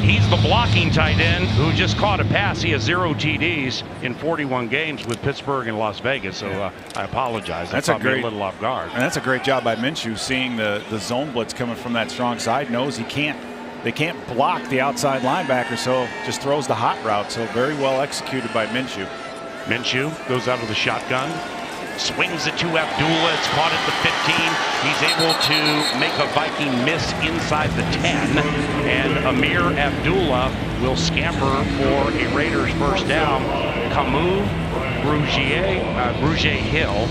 He's the blocking tight end who just caught a pass. He has 0 TDs in 41 games with Pittsburgh and Las Vegas. So I apologize. That's a little off guard. And that's a great job by Minshew, seeing the zone blitz coming from that strong side. Knows they can't block the outside linebacker, so just throws the hot route. So very well executed by Minshew. Minshew goes out of the shotgun. Swings it to Abdullah. It's caught at the 15. He's able to make a Viking miss inside the 10. And Amir Abdullah will scamper for a Raiders 1st down. Camus Brugier Hill,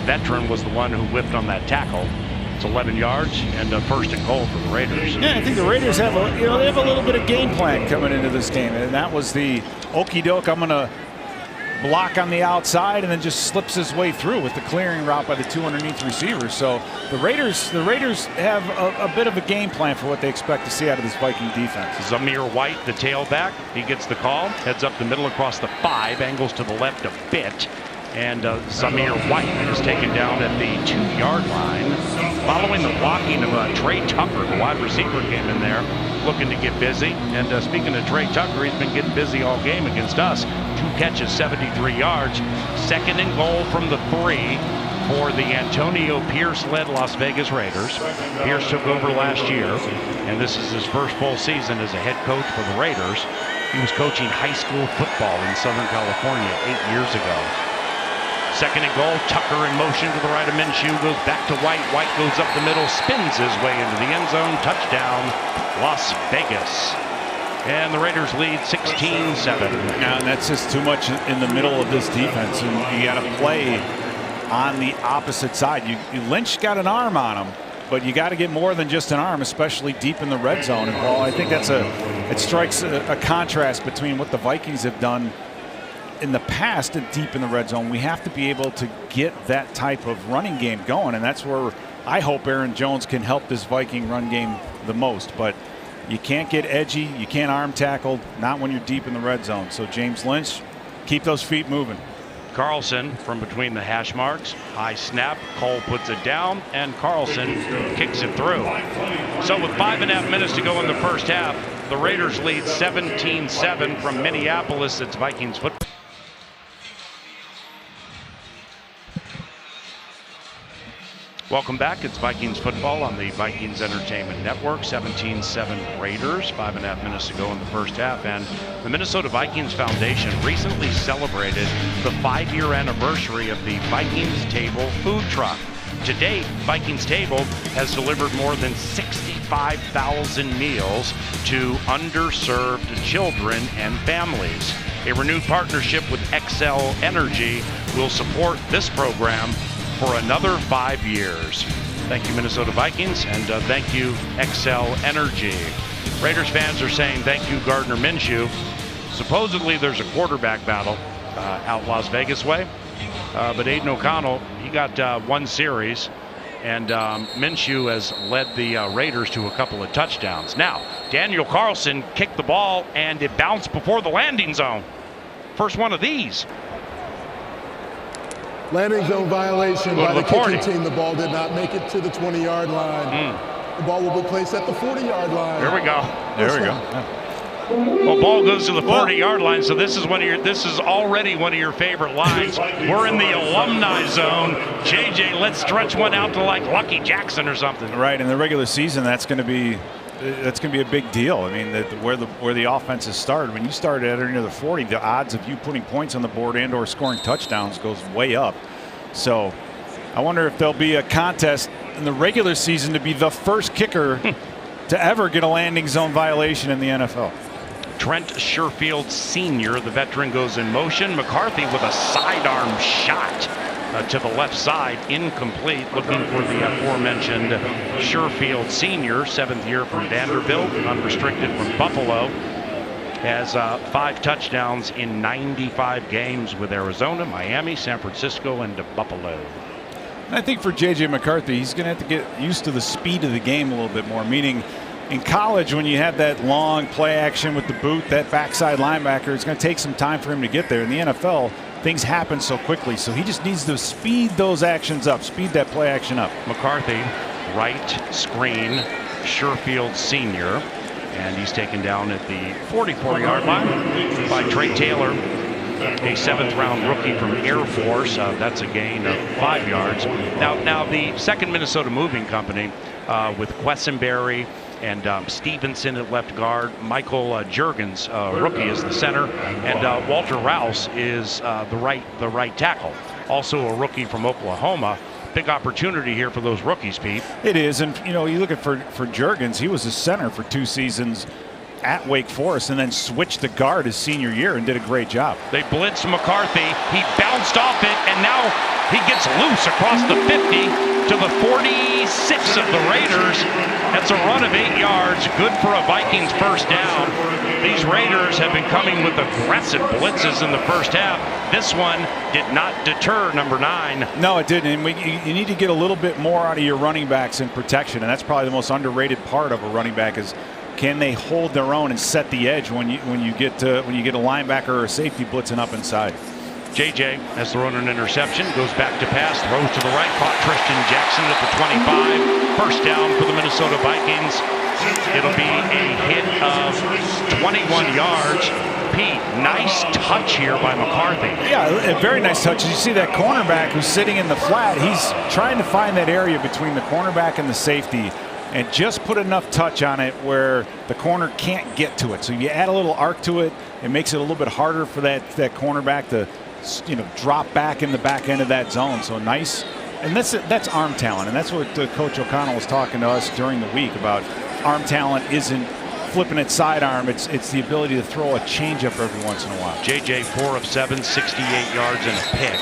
veteran, was the one who whipped on that tackle. It's 11 yards and a 1st and goal for the Raiders. Yeah, I think the Raiders have they have a little bit of game plan coming into this game, and that was the okey doke. I'm going to block on the outside, and then just slips his way through with the clearing route by the 2 underneath receivers. So the Raiders have a bit of a game plan for what they expect to see out of this Viking defense. Zamir White, the tailback, he gets the call, heads up the middle across the 5, angles to the left a bit, and Zamir White is taken down at the 2-yard line. following the blocking of Trey Tucker, the wide receiver, came in there looking to get busy. And speaking of Trey Tucker, he's been getting busy all game against us. 2 catches, 73 yards. 2nd and goal from the 3 for the Antonio Pierce-led Las Vegas Raiders. Pierce took over last year, and this is his first full season as a head coach for the Raiders. He was coaching high school football in Southern California 8 years ago. 2nd and goal, Tucker in motion to the right of Minshew, goes back to White. White goes up the middle, spins his way into the end zone. Touchdown, Las Vegas. And the Raiders lead 16-7. And that's just too much in the middle of this defense, and you got to play on the opposite side. Lynch got an arm on him, but you got to get more than just an arm, especially deep in the red zone. And Paul, I think it strikes a contrast between what the Vikings have done in the past deep in the red zone. We have to be able to get that type of running game going, and that's where I hope Aaron Jones can help this Viking run game the most. But you can't get edgy, you can't arm tackle, not when you're deep in the red zone. So James Lynch, keep those feet moving. Carlson from between the hash marks, high snap, Cole puts it down, and Carlson kicks it through. So with 5.5 minutes to go in the first half, the Raiders lead 17-7 from Minneapolis. It's Vikings football. Welcome back. It's Vikings football on the Vikings Entertainment Network. 17-7 Raiders. 5.5 minutes to go in the first half. And the Minnesota Vikings Foundation recently celebrated the 5-year anniversary of the Vikings Table food truck. To date, Vikings Table has delivered more than 65,000 meals to underserved children and families. A renewed partnership with Xcel Energy will support this program for another 5 years. Thank you, Minnesota Vikings, and thank you, Xcel Energy. Raiders fans are saying thank you, Gardner Minshew. Supposedly there's a quarterback battle out Las Vegas way, but Aiden O'Connell, he got 1 series, and Minshew has led the Raiders to a couple of touchdowns. Now, Daniel Carlson kicked the ball, and it bounced before the landing zone. First one of these. Landing zone violation by the kicking team. The ball did not make it to the 20-yard line. The ball will be placed at the 40-yard line. There we go. There we go. Well, ball goes to the 40-yard line, so this is already one of your favorite lines. We're in the alumni zone. JJ, let's stretch one out to like Lucky Jackson or something. Right, in the regular season, that's going to be a big deal. I mean, where the offense has started, when you start at near the 40, the odds of you putting points on the board and or scoring touchdowns goes way up. So I wonder if there'll be a contest in the regular season to be the first kicker to ever get a landing zone violation in the NFL. Trent Sherfield Sr., the veteran, goes in motion. McCarthy with a sidearm shot to the left side, incomplete, looking for the aforementioned Sherfield Sr., 7th year from Vanderbilt, unrestricted from Buffalo, has 5 touchdowns in 95 games with Arizona, Miami, San Francisco, and Buffalo. I think for J.J. McCarthy, he's going to have to get used to the speed of the game a little bit more, meaning in college, when you have that long play action with the boot, that backside linebacker, it's going to take some time for him to get there. In the NFL, things happen so quickly, so he just needs to speed those actions up, speed that play action up. McCarthy, right screen, Sherfield Sr., and he's taken down at the 44-yard line by Trey Taylor, a 7th-round rookie from Air Force. That's a gain of 5 yards. Now the second Minnesota moving company with Quessenberry and Stevenson at left guard, Michael Juergens, rookie, is the center, and Walter Rouse is the right tackle. Also a rookie from Oklahoma. Big opportunity here for those rookies, Pete. It is, and you look at for Juergens, he was a center for 2 seasons at Wake Forest and then switched to guard his senior year and did a great job. They blitzed McCarthy. He bounced off it, and now he gets loose across the 50 to the 46 of the Raiders. That's a run of 8 yards, good for a Vikings first down. These Raiders have been coming with aggressive blitzes in the first half. This one did not deter number 9. No, it didn't. And you need to get a little bit more out of your running backs in protection, and that's probably the most underrated part of a running back is can they hold their own and set the edge when you get a linebacker or a safety blitzing up inside. JJ has thrown an interception, goes back to pass, throws to the right, caught Tristan Jackson at the 25. First down for the Minnesota Vikings. It'll be a hit of 21 yards. Pete, nice touch here by McCarthy. Yeah, a very nice touch. You see that cornerback who's sitting in the flat. He's trying to find that area between the cornerback and the safety and just put enough touch on it where the corner can't get to it. So you add a little arc to it. It makes it a little bit harder for that cornerback to, drop back in the back end of that zone. So nice. And that's arm talent. And that's what Coach O'Connell was talking to us during the week about. Arm talent isn't flipping it sidearm. It's the ability to throw a changeup every once in a while. JJ 4 of 7, 68 yards and a pick.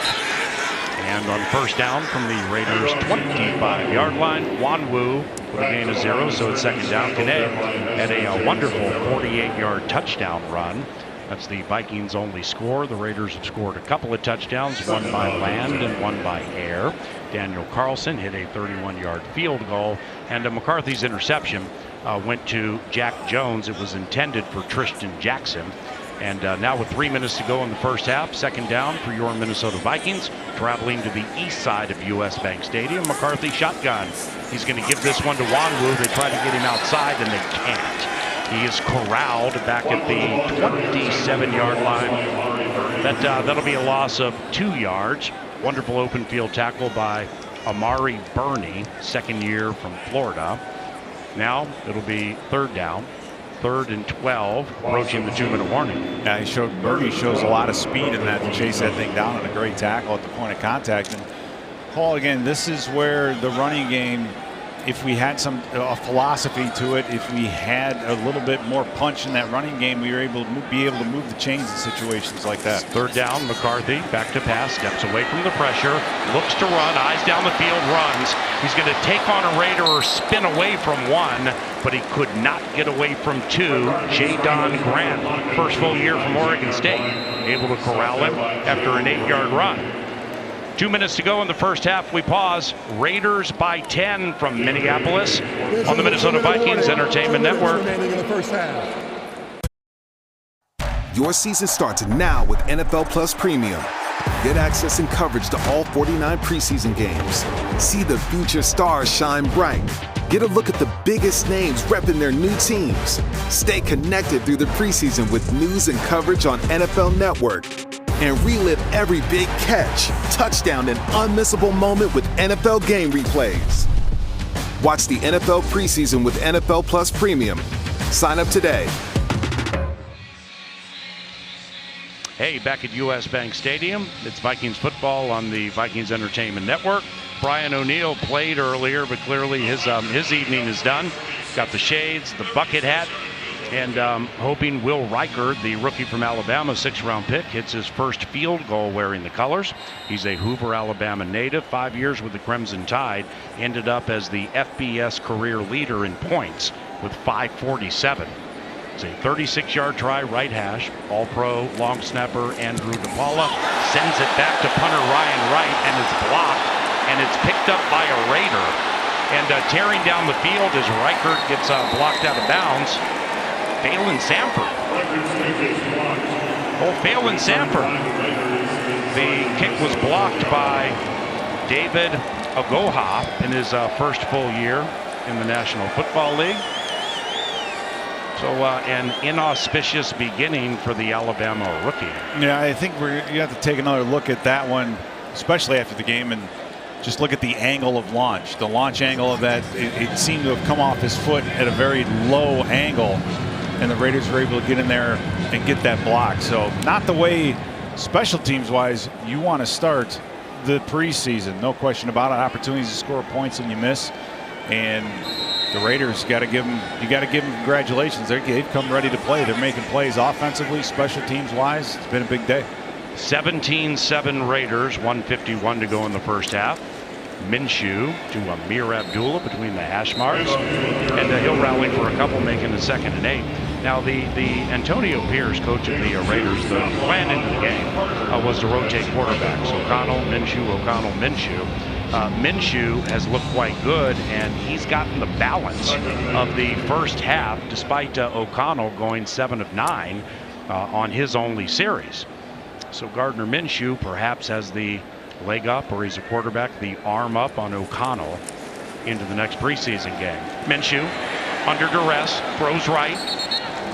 And on first down from the Raiders 25-yard line, Wanwu with a gain of 0, so it's second down. Kane had a wonderful 48-yard touchdown run. That's the Vikings' only score. The Raiders have scored a couple of touchdowns, one by land and one by air. Daniel Carlson hit a 31-yard field goal, and McCarthy's interception went to Jack Jones. It was intended for Tristan Jackson. And now with 3 minutes to go in the first half, second down for your Minnesota Vikings, traveling to the east side of US Bank Stadium. McCarthy shotgun. He's going to give this one to Wanwu. They try to get him outside, and they can't. He is corralled back at the 27-yard line. That'll be a loss of 2 yards. Wonderful open field tackle by Amari Burney, second year from Florida. Now it'll be third down. 3rd and 12, approaching the 2-minute warning. Yeah, Burney shows a lot of speed in that to chase that thing down, and a great tackle at the point of contact. And Paul, again, this is where the running game, if we had a philosophy to it, if we had a little bit more punch in that running game, we were able to move the chains in situations like that. Third down, McCarthy back to pass, steps away from the pressure, looks to run, eyes down the field, runs. He's going to take on a Raider or spin away from one, but he could not get away from 2. Jadon Grant, first full year from Oregon State, able to corral him after an 8-yard run. 2 minutes to go in the first half. We pause. Raiders by 10 from Minneapolis on the Minnesota Vikings Entertainment Network. Your season starts now with NFL Plus Premium. Get access and coverage to all 49 preseason games. See the future stars shine bright. Get a look at the biggest names repping their new teams. Stay connected through the preseason with news and coverage on NFL Network. And relive every big catch, touchdown, and unmissable moment with NFL game replays. Watch the NFL preseason with NFL Plus Premium. Sign up today. Hey, back at US Bank Stadium, it's Vikings football on the Vikings Entertainment Network. Brian O'Neill played earlier, but clearly his evening is done. Got the shades, the bucket hat, and hoping Will Riker, the rookie from Alabama, 6th-round pick, hits his first field goal wearing the colors. He's a Hoover, Alabama native, 5 years with the Crimson Tide, ended up as the FBS career leader in points with 547. It's a 36-yard try, right hash. All-pro long snapper Andrew DePaula sends it back to punter Ryan Wright, and it's blocked, and it's picked up by a Raider. And tearing down the field as Reichert gets blocked out of bounds. Phelan Sanford. Oh, Phelan Sanford. The kick was blocked by David Agoha in his first full year in the National Football League. So an inauspicious beginning for the Alabama rookie. Yeah, I think you have to take another look at that one, especially after the game, and just look at the angle of launch. The launch angle of that, it seemed to have come off his foot at a very low angle, and the Raiders were able to get in there and get that block. So not the way, special teams wise, you want to start the preseason. No question about it. Opportunities to score points and you miss. And the Raiders got to give them congratulations. They've come ready to play. They're making plays offensively, special teams wise. It's been a big day. 17-7 Raiders, 1:51 to go in the first half. Minshew to Amir Abdullah between the hash marks, and he'll rally for a couple, making the 2nd and 8. Now the Antonio Pierce, coach of the Raiders, the plan into the game was to rotate quarterbacks. O'Connell, Minshew, O'Connell, Minshew. Minshew has looked quite good, and he's gotten the balance of the first half, despite O'Connell going 7 of 9 on his only series. So Gardner Minshew perhaps has the leg up, or he's a quarterback, the arm up on O'Connell into the next preseason game. Minshew under duress, throws right,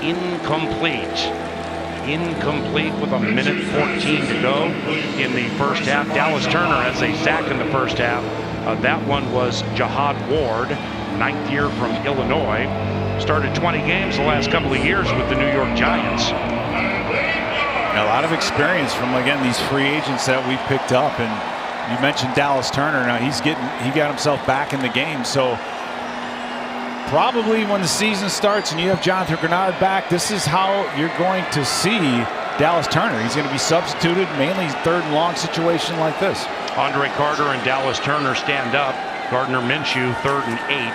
incomplete. Incomplete with 1:14 to go in the first half. Dallas Turner has a sack in the first half. That one was Jihad Ward, 9th year from Illinois. Started 20 games the last couple of years with the New York Giants. A lot of experience from, again, these free agents that we picked up. And you mentioned Dallas Turner. Now he got himself back in the game. So probably when the season starts and you have Jonathan Grenard back, this is how you're going to see Dallas Turner. He's going to be substituted, mainly third and long situation like this. Andre Carter and Dallas Turner stand up. Gardner Minshew, 3rd and 8,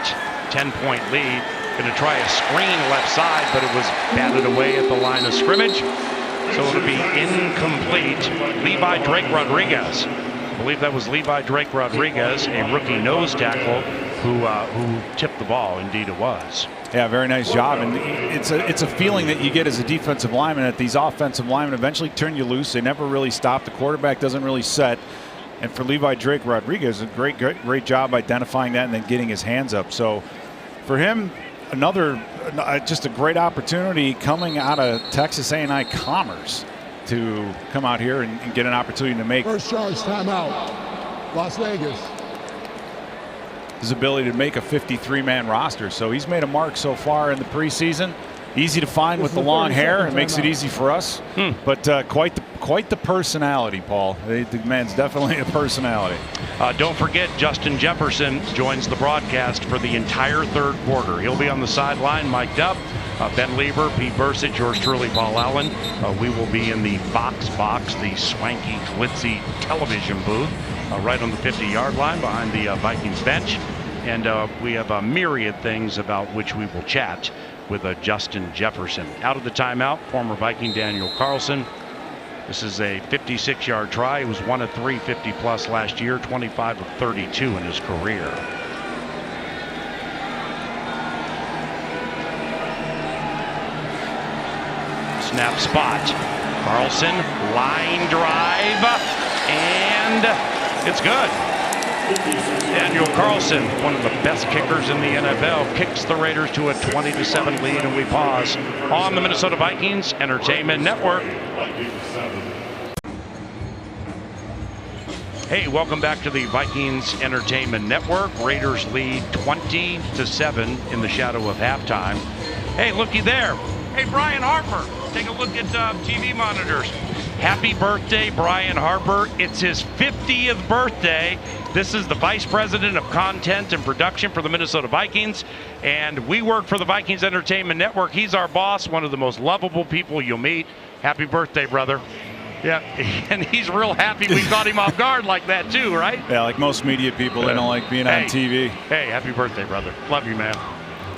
10-point lead. Going to try a screen left side, but it was batted away at the line of scrimmage. So it'll be incomplete. Levi Drake Rodriguez. I believe that was Levi Drake Rodriguez, a rookie nose tackle who tipped the ball. Indeed it was. Yeah, very nice job. And it's a feeling that you get as a defensive lineman that these offensive linemen eventually turn you loose. They never really stop. The quarterback doesn't really set. And for Levi Drake Rodriguez, a great job identifying that and then getting his hands up. So for him, just a great opportunity coming out of Texas A&I Commerce to come out here and get an opportunity to make first charge timeout, Las Vegas. His ability to make a 53-man roster. So he's made a mark so far in the preseason. Easy to find with the long hair. It makes it easy for us. But quite the personality, Paul. The man's definitely a personality. Don't forget, Justin Jefferson joins the broadcast for the entire third quarter. He'll be on the sideline, mic'd up. Ben Lieber, Pete Bursich, yours truly, Paul Allen. We will be in the Fox box, the swanky, glitzy television booth, right on the 50-yard line behind the Vikings bench. And we have a myriad things about which we will chat with Justin Jefferson. Out of the timeout, former Viking Daniel Carlson. This is a 56-yard try. He was 1 of 3 50-plus last year, 25 of 32 in his career. Snap spot. Carlson, line drive, and it's good. Daniel Carlson, one of the best kickers in the NFL, kicks the Raiders to a 20-7 lead, and we pause on the Minnesota Vikings Entertainment Network. Hey, welcome back to the Vikings Entertainment Network. Raiders lead 20-7 in the shadow of halftime. Hey, looky there. Hey, Brian Harper, take a look at TV monitors. Happy birthday, Brian Harper. It's his 50th birthday. This is the Vice President of Content and Production for the Minnesota Vikings, and we work for the Vikings Entertainment Network. He's our boss, one of the most lovable people you'll meet. Happy birthday, brother. Yeah, and he's real happy we caught him off guard like that too, right? Yeah, like most media people, they don't like being on TV. Hey, happy birthday, brother. Love you, man.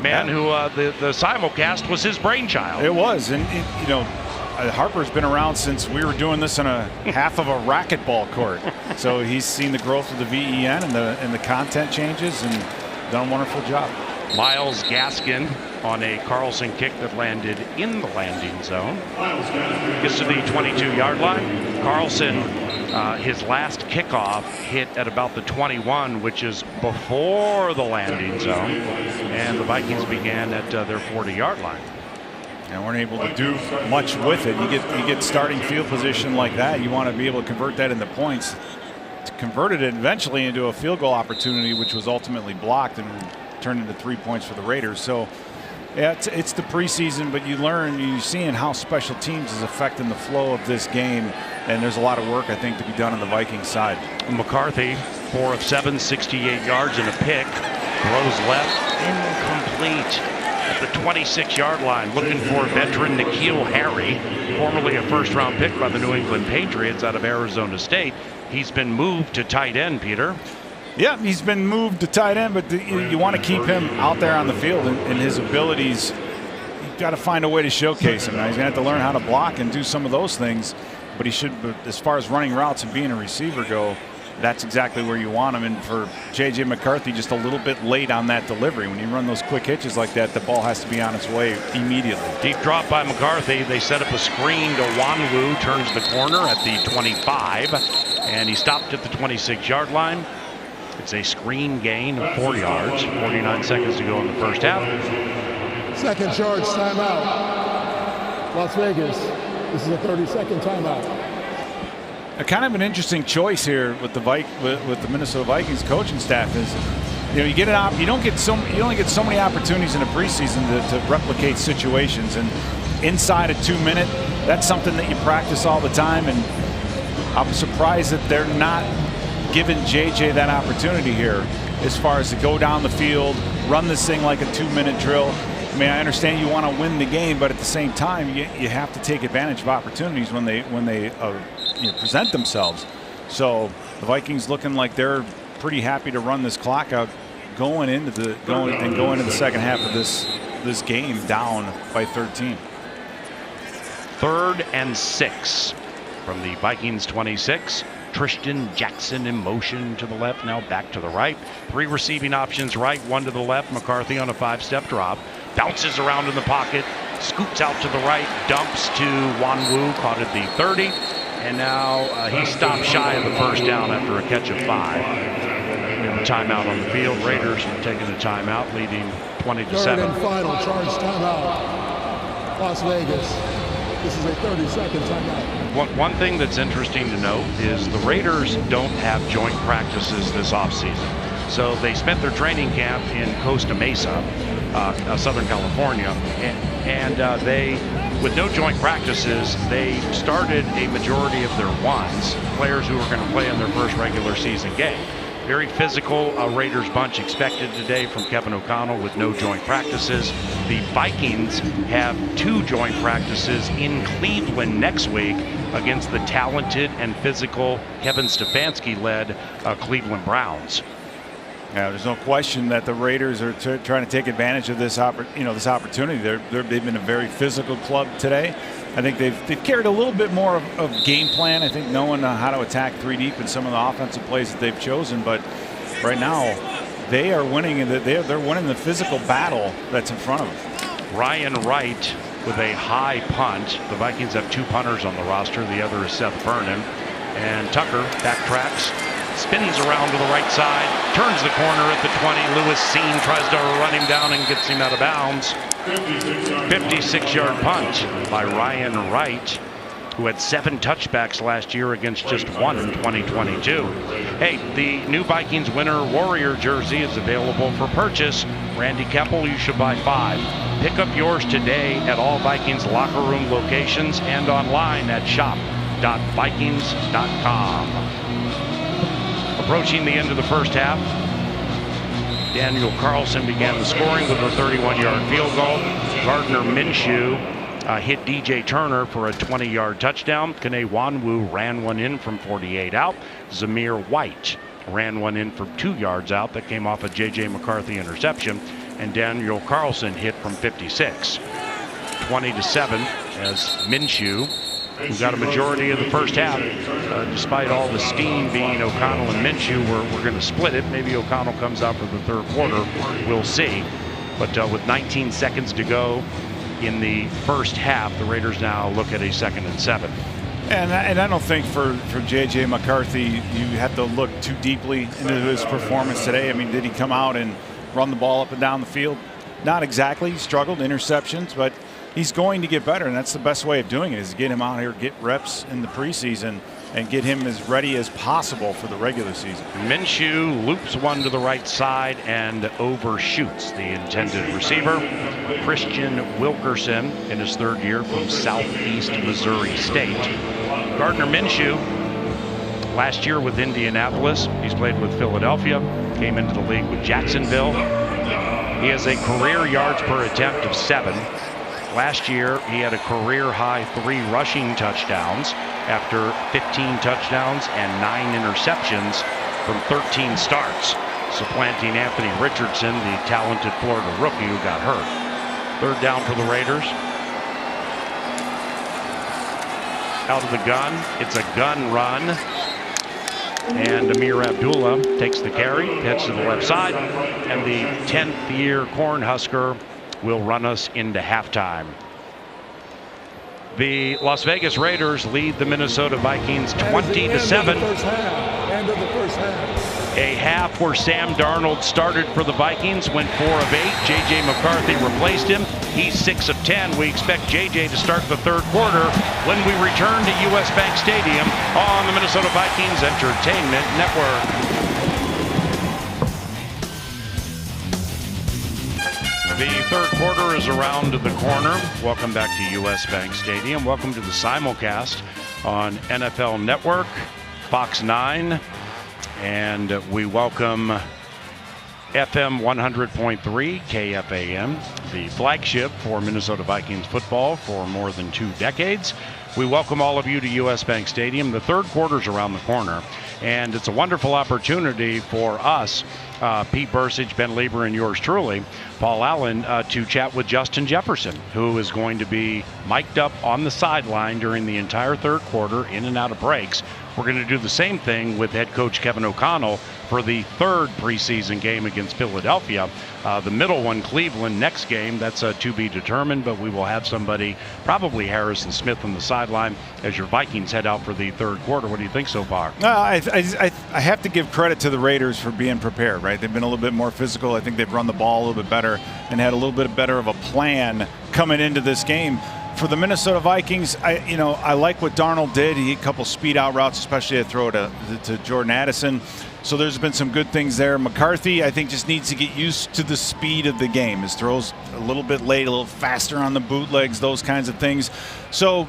Man, who the simulcast was his brainchild. It was, and you know, Harper's been around since we were doing this on a half of a racquetball court. So he's seen the growth of the VEN and the content changes and done a wonderful job. Myles Gaskin on a Carlson kick that landed in the landing zone. Gets to the 22-yard line. Carlson, his last kickoff hit at about the 21, which is before the landing zone. And the Vikings began at their 40-yard line. And weren't able to do much with it. You get starting field position like that, you want to be able to convert that into points. Converted it eventually into a field goal opportunity, which was ultimately blocked and turned into 3 points for the Raiders. So yeah, it's the preseason, but you're seeing how special teams is affecting the flow of this game, and there's a lot of work, I think, to be done on the Vikings side. McCarthy, 4 of 7, 68 yards and a pick. Throws left, incomplete. At the 26-yard line, looking for veteran N'Keal Harry, formerly a first-round pick by the New England Patriots out of Arizona State. He's been moved to tight end, Peter. Yeah, he's been moved to tight end, but you want to keep him out there on the field and his abilities. You've got to find a way to showcase him. Now, he's going to have to learn how to block and do some of those things, but he should, as far as running routes and being a receiver go, that's exactly where you want him. And for J.J. McCarthy, just a little bit late on that delivery. When you run those quick hitches like that, the ball has to be on its way immediately. Deep drop by McCarthy. They set up a screen to Wanwu, turns the corner at the 25, and he stopped at the 26-yard line. It's a screen gain of 4 yards. 49 seconds to go in the first half. Second charge timeout. Las Vegas. This is a 30-second timeout. Kind of an interesting choice here with the with the Minnesota Vikings coaching staff is, you get you only get so many opportunities in a preseason to replicate situations, and inside a 2-minute, that's something that you practice all the time. And I'm surprised that they're not giving JJ that opportunity here, as far as to go down the field, run this thing like a 2-minute drill. I mean, I understand you want to win the game, but at the same time, you have to take advantage of opportunities when they present themselves. So the Vikings looking like they're pretty happy to run this clock out, going into the second half of this game down by 13. 3rd and 6 from the Vikings 26. Tristan Jackson in motion to the left, now back to the right. 3 receiving options right, 1 to the left. McCarthy on a 5-step drop. Bounces around in the pocket, scoots out to the right, dumps to Wanwu, caught at the 30. And now he stopped shy of the first down after a catch of 5. We have a timeout on the field. Raiders are taking a timeout, leading 20-7. 3rd and final charge timeout. Las Vegas. This is a 30-second timeout. One thing that's interesting to note is the Raiders don't have joint practices this offseason. So they spent their training camp in Costa Mesa, Southern California, and they, with no joint practices, they started a majority of their ones, players who are going to play in their first regular season game. Very physical Raiders bunch expected today from Kevin O'Connell with no joint practices. The Vikings have 2 joint practices in Cleveland next week against the talented and physical Kevin Stefanski-led Cleveland Browns. Yeah, there's no question that the Raiders are trying to take advantage of this opportunity. They've been a very physical club today. I think they've carried a little bit more of game plan. I think knowing how to attack 3 deep in some of the offensive plays that they've chosen. But right now, they are winning. They're winning the physical battle that's in front of them. Ryan Wright with a high punt. The Vikings have 2 punters on the roster. The other is Seth Vernon. And Tucker backtracks, spins around to the right side, turns the corner at the 20. Lewis Seen tries to run him down and gets him out of bounds. 56-yard punt by Ryan Wright, who had 7 touchbacks last year against just 1 in 2022. Hey, the new Vikings winter Warrior jersey is available for purchase. Randy Keppel, you should buy 5. Pick up yours today at all Vikings locker room locations and online at shop.vikings.com. Approaching the end of the first half, Daniel Carlson began the scoring with a 31-yard field goal. Gardner Minshew hit DJ Turner for a 20-yard touchdown. Kene Wanwu ran one in from 48 out. Zamir White ran one in from 2 yards out that came off a J.J. McCarthy interception. And Daniel Carlson hit from 56. 20-7 as Minshew, who got a majority of the first half, despite all the steam being O'Connell and Minshew, we're going to split it. Maybe O'Connell comes out for the 3rd quarter. We'll see. But with 19 seconds to go in the first half, the Raiders now look at a 2nd and 7. And I don't think for J.J. McCarthy, you have to look too deeply into his performance today. I mean, did he come out and run the ball up and down the field? Not exactly. He struggled, interceptions, but he's going to get better, and that's the best way of doing it, is get him out here, get reps in the preseason, and get him as ready as possible for the regular season. Minshew loops one to the right side and overshoots the intended receiver. Christian Wilkerson in his 3rd year from Southeast Missouri State. Gardner Minshew, last year with Indianapolis. He's played with Philadelphia, came into the league with Jacksonville. He has a career yards per attempt of 7. Last year, he had a career-high 3 rushing touchdowns after 15 touchdowns and 9 interceptions from 13 starts, supplanting Anthony Richardson, the talented Florida rookie who got hurt. 3rd down for the Raiders. Out of the gun. It's a gun run. And Amir Abdullah takes the carry, heads to the left side, and the 10th-year Cornhusker will run us into halftime. The Las Vegas Raiders lead the Minnesota Vikings 20-7. End of the first half. A half where Sam Darnold started for the Vikings, went 4 of 8. J.J. McCarthy replaced him. He's 6 of 10. We expect J.J. to start the third quarter when we return to U.S. Bank Stadium on the Minnesota Vikings Entertainment Network. The third quarter is around the corner. Welcome back to U.S. Bank Stadium. Welcome to the simulcast on NFL Network, Fox 9. And we welcome FM 100.3 KFAN, the flagship for Minnesota Vikings football for more than 2 decades. We welcome all of you to U.S. Bank Stadium. The third quarter's around the corner, and it's a wonderful opportunity for us, Pete Bursage, Ben Lieber, and yours truly, Paul Allen, to chat with Justin Jefferson, who is going to be mic'd up on the sideline during the entire third quarter, in and out of breaks. We're going to do the same thing with head coach Kevin O'Connell for the third preseason game against Philadelphia. The middle one, Cleveland, next game, that's to be determined, but we will have somebody, probably Harrison Smith, on the sideline as your Vikings head out for the third quarter. What do you think so far? I have to give credit to the Raiders for being prepared, right? They've been a little bit more physical. I think they've run the ball a little bit better and had a little bit better of a plan coming into this game. For the Minnesota Vikings, I like what Darnold did. He had a couple speed out routes, especially a throw to Jordan Addison. So there's been some good things there. McCarthy, I think, just needs to get used to the speed of the game. His throws a little bit late, a little faster on the bootlegs, those kinds of things. So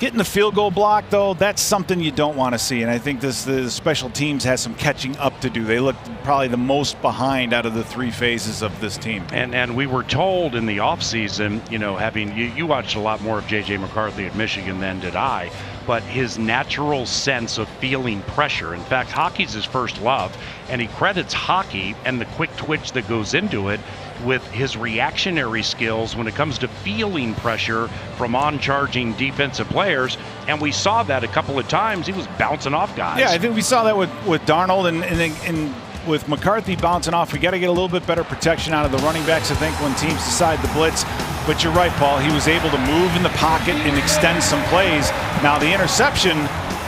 getting the field goal block, though, that's something you don't want to see. And I think the special teams has some catching up to do. They look probably the most behind out of the 3 phases of this team. And we were told in the offseason, having you watched a lot more of J.J. McCarthy at Michigan than did I, but his natural sense of feeling pressure. In fact, hockey's his first love, and he credits hockey and the quick twitch that goes into it with his reactionary skills when it comes to feeling pressure from on-charging defensive players. And we saw that a couple of times. He was bouncing off guys. Yeah, I think we saw that with Darnold and with McCarthy bouncing off. We got to get a little bit better protection out of the running backs, I think, when teams decide to blitz. But you're right, Paul. He was able to move in the pocket and extend some plays. Now, the interception,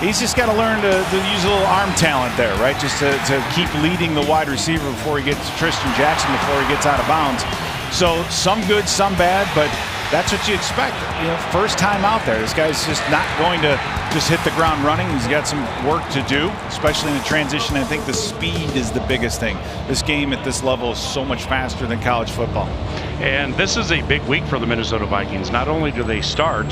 he's just got to learn to use a little arm talent there, right? Just to keep leading the wide receiver before he gets to Tristan Jackson, before he gets out of bounds. So some good, some bad, but that's what you expect. First time out there. This guy's just not going to just hit the ground running. He's got some work to do, especially in the transition. I think the speed is the biggest thing. This game at this level is so much faster than college football. And this is a big week for the Minnesota Vikings. Not only do they start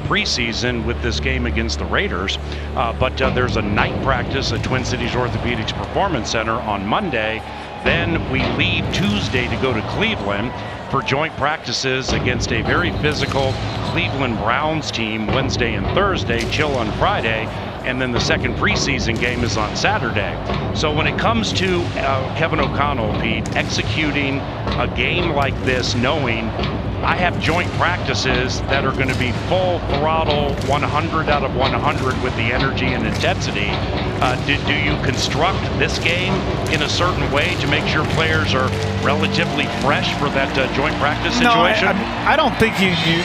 preseason with this game against the Raiders, but there's a night practice at Twin Cities Orthopedics Performance Center on Monday. Then we leave Tuesday to go to Cleveland for joint practices against a very physical Cleveland Browns team Wednesday and Thursday, chill on Friday, and then the second preseason game is on Saturday. So when it comes to Kevin O'Connell, Pete, executing a game like this, knowing I have joint practices that are going to be full throttle, 100 out of 100 with the energy and intensity, do you construct this game in a certain way to make sure players are relatively fresh for that joint practice situation? No, I don't think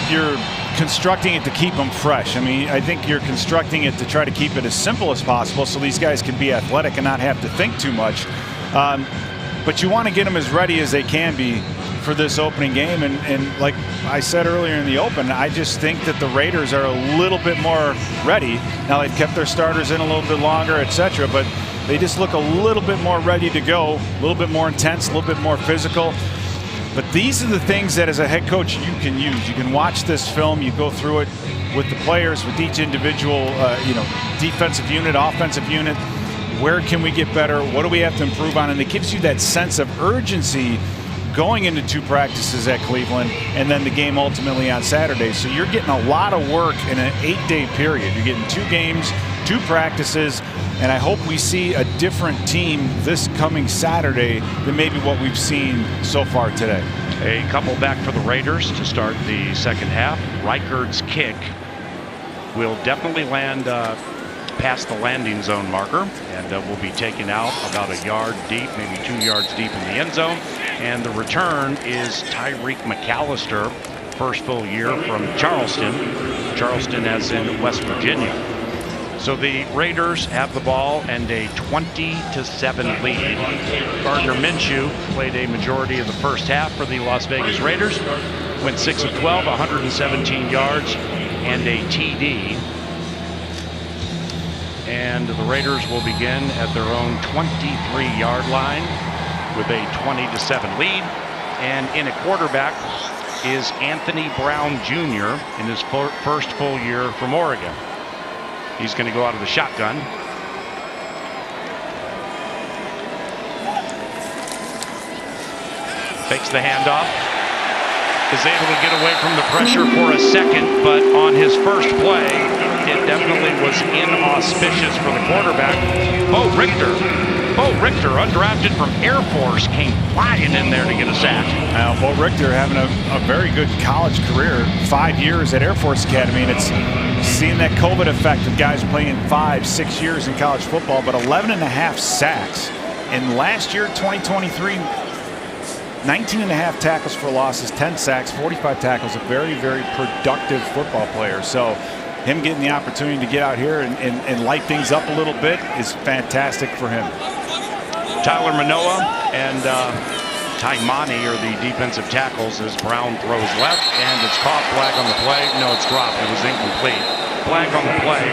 you're constructing it to keep them fresh. I mean, I think you're constructing it to try to keep it as simple as possible so these guys can be athletic and not have to think too much. But you want to get them as ready as they can be for this opening game. And like I said earlier in the open, I just think that the Raiders are a little bit more ready. Now, they've kept their starters in a little bit longer, etc., but they just look a little bit more ready to go, a little bit more intense, a little bit more physical. But these are the things that as a head coach you can use. You can watch this film, you go through it with the players, with each individual defensive unit, offensive unit. Where can we get better? What do we have to improve on? And it gives you that sense of urgency going into 2 practices at Cleveland and then the game ultimately on Saturday. So you're getting a lot of work in an 8-day period. You're getting 2 games, 2 practices, and I hope we see a different team this coming Saturday than maybe what we've seen so far today. A couple back for the Raiders to start the second half. Reichard's kick will definitely land past the landing zone marker and will be taken out about a yard deep, maybe 2 yards deep in the end zone. And the return is Tyreek McAllister, first full year from Charleston. Charleston as in West Virginia. So the Raiders have the ball and a 20-7 lead. Gardner Minshew played a majority of the first half for the Las Vegas Raiders. Went 6 of 12, 117 yards and a TD. And the Raiders will begin at their own 23-yard line with a 20-7 lead. And in at quarterback is Anthony Brown Jr. in his first full year from Oregon. He's going to go out of the shotgun. Fakes the handoff. Is able to get away from the pressure for a second, but on his first play, it definitely was inauspicious for the quarterback. Bo Richter, undrafted from Air Force, came flying in there to get a sack. Now, Bo Richter having a very good college career, 5 years at Air Force Academy, and it's seeing that COVID effect of guys playing 5-6 years in college football, but 11.5 sacks. And last year, 2023, 19.5 tackles for losses, 10 sacks, 45 tackles, a very, very productive football player. So him getting the opportunity to get out here and light things up a little bit is fantastic for him. Tyler Manoa and Taimani are the defensive tackles as Brown throws left, and it's caught. Flag on the play. No, it's dropped. It was incomplete. Flag on the play.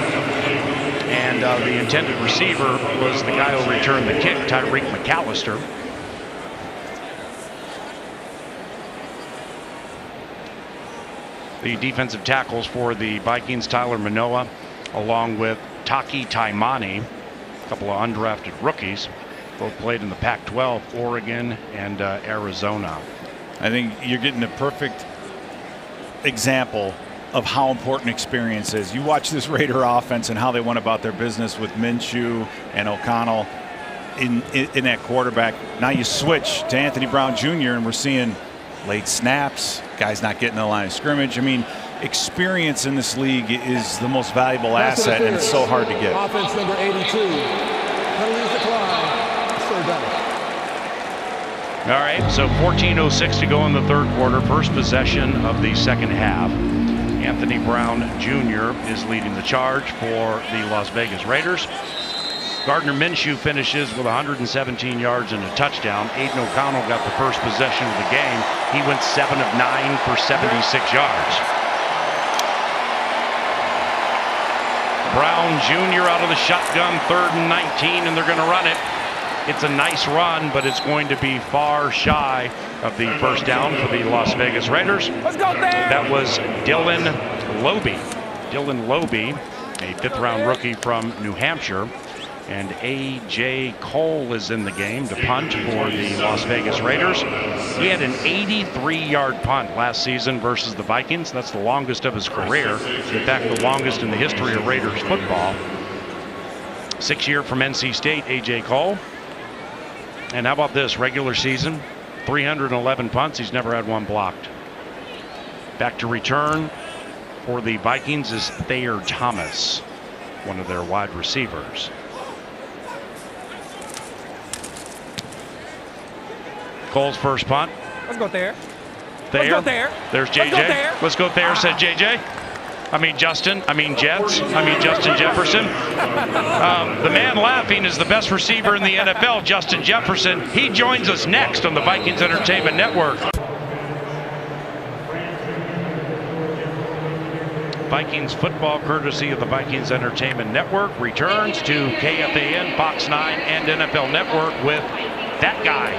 And the intended receiver was the guy who returned the kick, Tyreek McAllister. The defensive tackles for the Vikings, Tyler Manoa, along with Taki Taimani, a couple of undrafted rookies. Both played in the Pac-12, Oregon and Arizona. I think you're getting a perfect example of how important experience is. You watch this Raider offense and how they went about their business with Minshew and O'Connell in that quarterback. Now you switch to Anthony Brown Jr. and we're seeing late snaps, guys not getting the line of scrimmage. I mean, experience in this league is the most valuable asset, and it's so hard to get. Offense number 82. Penalties decline. Third down. All right, so 14:06 to go in the third quarter. First possession of the second half. Anthony Brown Jr. is leading the charge for the Las Vegas Raiders. Gardner Minshew finishes with 117 yards and a touchdown. Aiden O'Connell got the first possession of the game. He went 7 of 9 for 76 yards. Brown Jr. out of the shotgun, 3rd and 19, and they're going to run it. It's a nice run, but it's going to be far shy of the first down for the Las Vegas Raiders. Let's go there. That was Dylan Lobe. Dylan Lobe, a 5th-round rookie from New Hampshire. And A.J. Cole is in the game to punt for the Las Vegas Raiders. He had an 83-yard punt last season versus the Vikings. That's the longest of his career. In fact, the longest in the history of Raiders football. 6-year from NC State, A.J. Cole. And how about this? Regular season, 311 punts. He's never had one blocked. Back to return for the Vikings is Thayer Thomas, one of their wide receivers. Cole's first punt. Let's go there. Thayer. Let's go there. There's JJ. Let's go there, said JJ. I mean Justin. I mean Jets. I mean Justin Jefferson. The man laughing is the best receiver in the NFL, Justin Jefferson. He joins us next on the Vikings Entertainment Network. Vikings football, courtesy of the Vikings Entertainment Network, returns to KFAN, Fox 9, and NFL Network with that guy,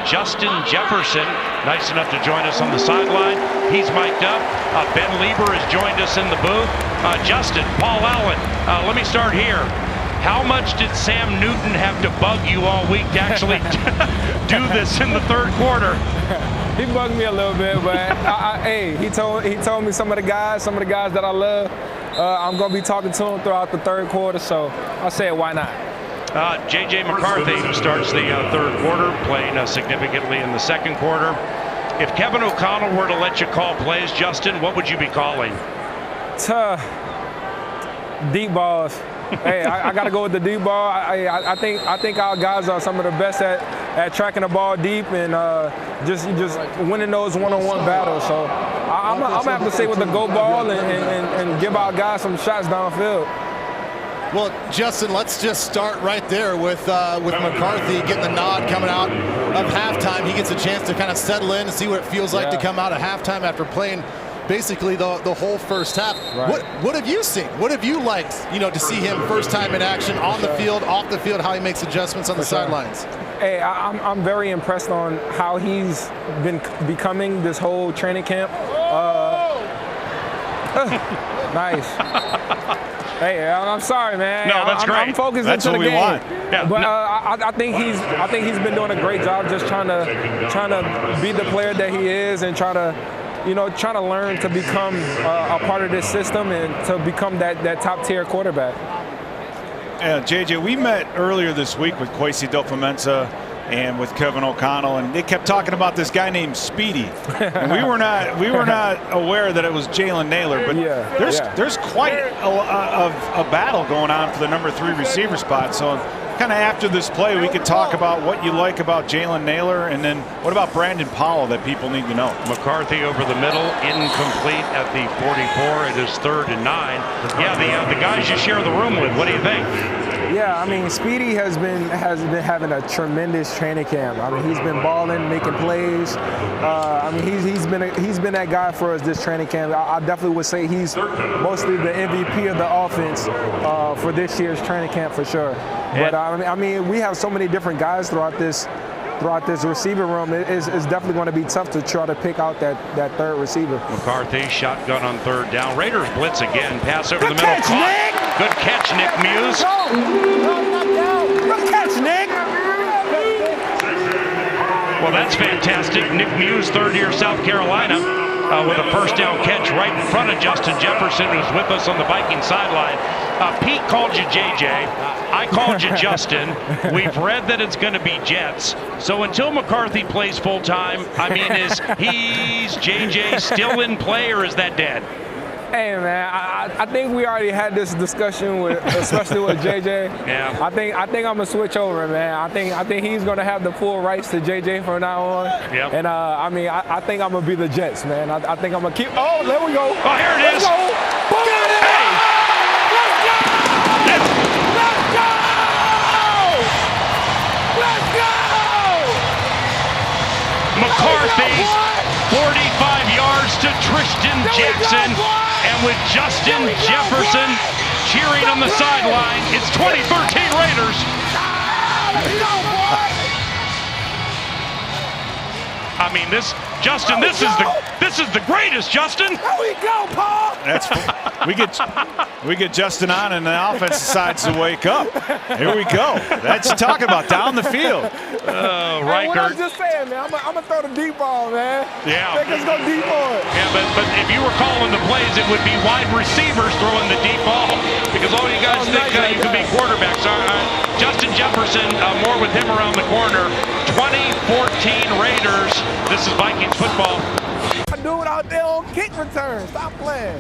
Justin Jefferson, nice enough to join us on the sideline. He's mic'd up. Ben Lieber has joined us in the booth. Justin, Paul Allen, let me start here. How much did Sam Newton have to bug you all week to actually do this in the third quarter? He bugged me a little bit, but hey, he told me some of the guys that I love, I'm gonna be talking to him throughout the third quarter. So I said, why not? J.J. McCarthy starts the third quarter, playing significantly in the second quarter. If Kevin O'Connell were to let you call plays, Justin, what would you be calling? Deep balls. Hey, I got to go with the deep ball. I think our guys are some of the best at tracking the ball deep and just winning those one-on-one battles. So I'm gonna have to stay with the go ball and give our guys some shots downfield. Well, Justin, let's just start right there with McCarthy getting the nod coming out of halftime. He gets a chance to kind of settle in and see what it feels like to come out of halftime after playing basically the whole first half. Right. What have you seen? What have you liked, to see him first time in action on the field, off the field, how he makes adjustments on the sidelines? Hey, I'm very impressed on how he's been becoming this whole training camp. Nice. Hey, I'm sorry, man. No, that's great. I'm focused that's into what the we game. want. Yeah. But I think he's been doing a great job just trying to be the player that he is and trying to learn to become a part of this system and to become that top tier quarterback. Yeah, JJ, we met earlier this week with Kwesi Dofamensa and with Kevin O'Connell, and they kept talking about this guy named Speedy. And we were not aware that it was Jalen Naylor, but there's quite a battle going on for the number 3 receiver spot. So kind of after this play, we could talk about what you like about Jalen Naylor, and then what about Brandon Powell that people need to know. McCarthy over the middle, incomplete at the 44. It is 3rd and 9. Yeah, the guys you share the room with. What do you think? Yeah, I mean, Speedy has been having a tremendous training camp. I mean, he's been balling, making plays. I mean, he's been that guy for us this training camp. I definitely would say he's mostly the MVP of the offense for this year's training camp for sure. But I mean, we have so many different guys throughout this receiver room. It's definitely going to be tough to try to pick out that third receiver. McCarthy, shotgun on 3rd down. Raiders blitz again. Pass over the middle. Catch, Nick! Good catch, Nick Muse. Good catch, Nick! Well, that's fantastic. Nick Muse, 3rd-year South Carolina, with a first down catch right in front of Justin Jefferson, who's with us on the Viking sideline. Pete called you JJ. I called you Justin. We've read that it's going to be Jets. So until McCarthy plays full time, I mean, is JJ still in play, or is that dead? Hey man, I think we already had this discussion especially with JJ. Yeah. I think I'm gonna switch over, man. I think he's gonna have the full rights to JJ from now on. Yep. And I mean, I think I'm gonna be the Jets, man. I think I'm gonna keep. Oh, there we go. Oh, here it is. Let's go. Boom. Hey. Let's go. Let's go. McCarthy's 45 yards to Tristan Jackson. And with Justin Jefferson cheering on the sideline, it's 2013 Raiders. I mean, this is the greatest, Justin. There we go, Paul. We get Justin on, and the offense decides to wake up. Here we go. That's talking about down the field. Hey, what I was just saying, man. I'm gonna throw the deep ball, man. Yeah. Make us go deep on it. Yeah, but if you were calling the plays, it would be wide receivers throwing the deep ball, because all you guys think you can be quarterbacks. Justin Jefferson, more with him around the corner. 2014 Raiders. This is Vikings football. I do it out there on kick return. Stop playing.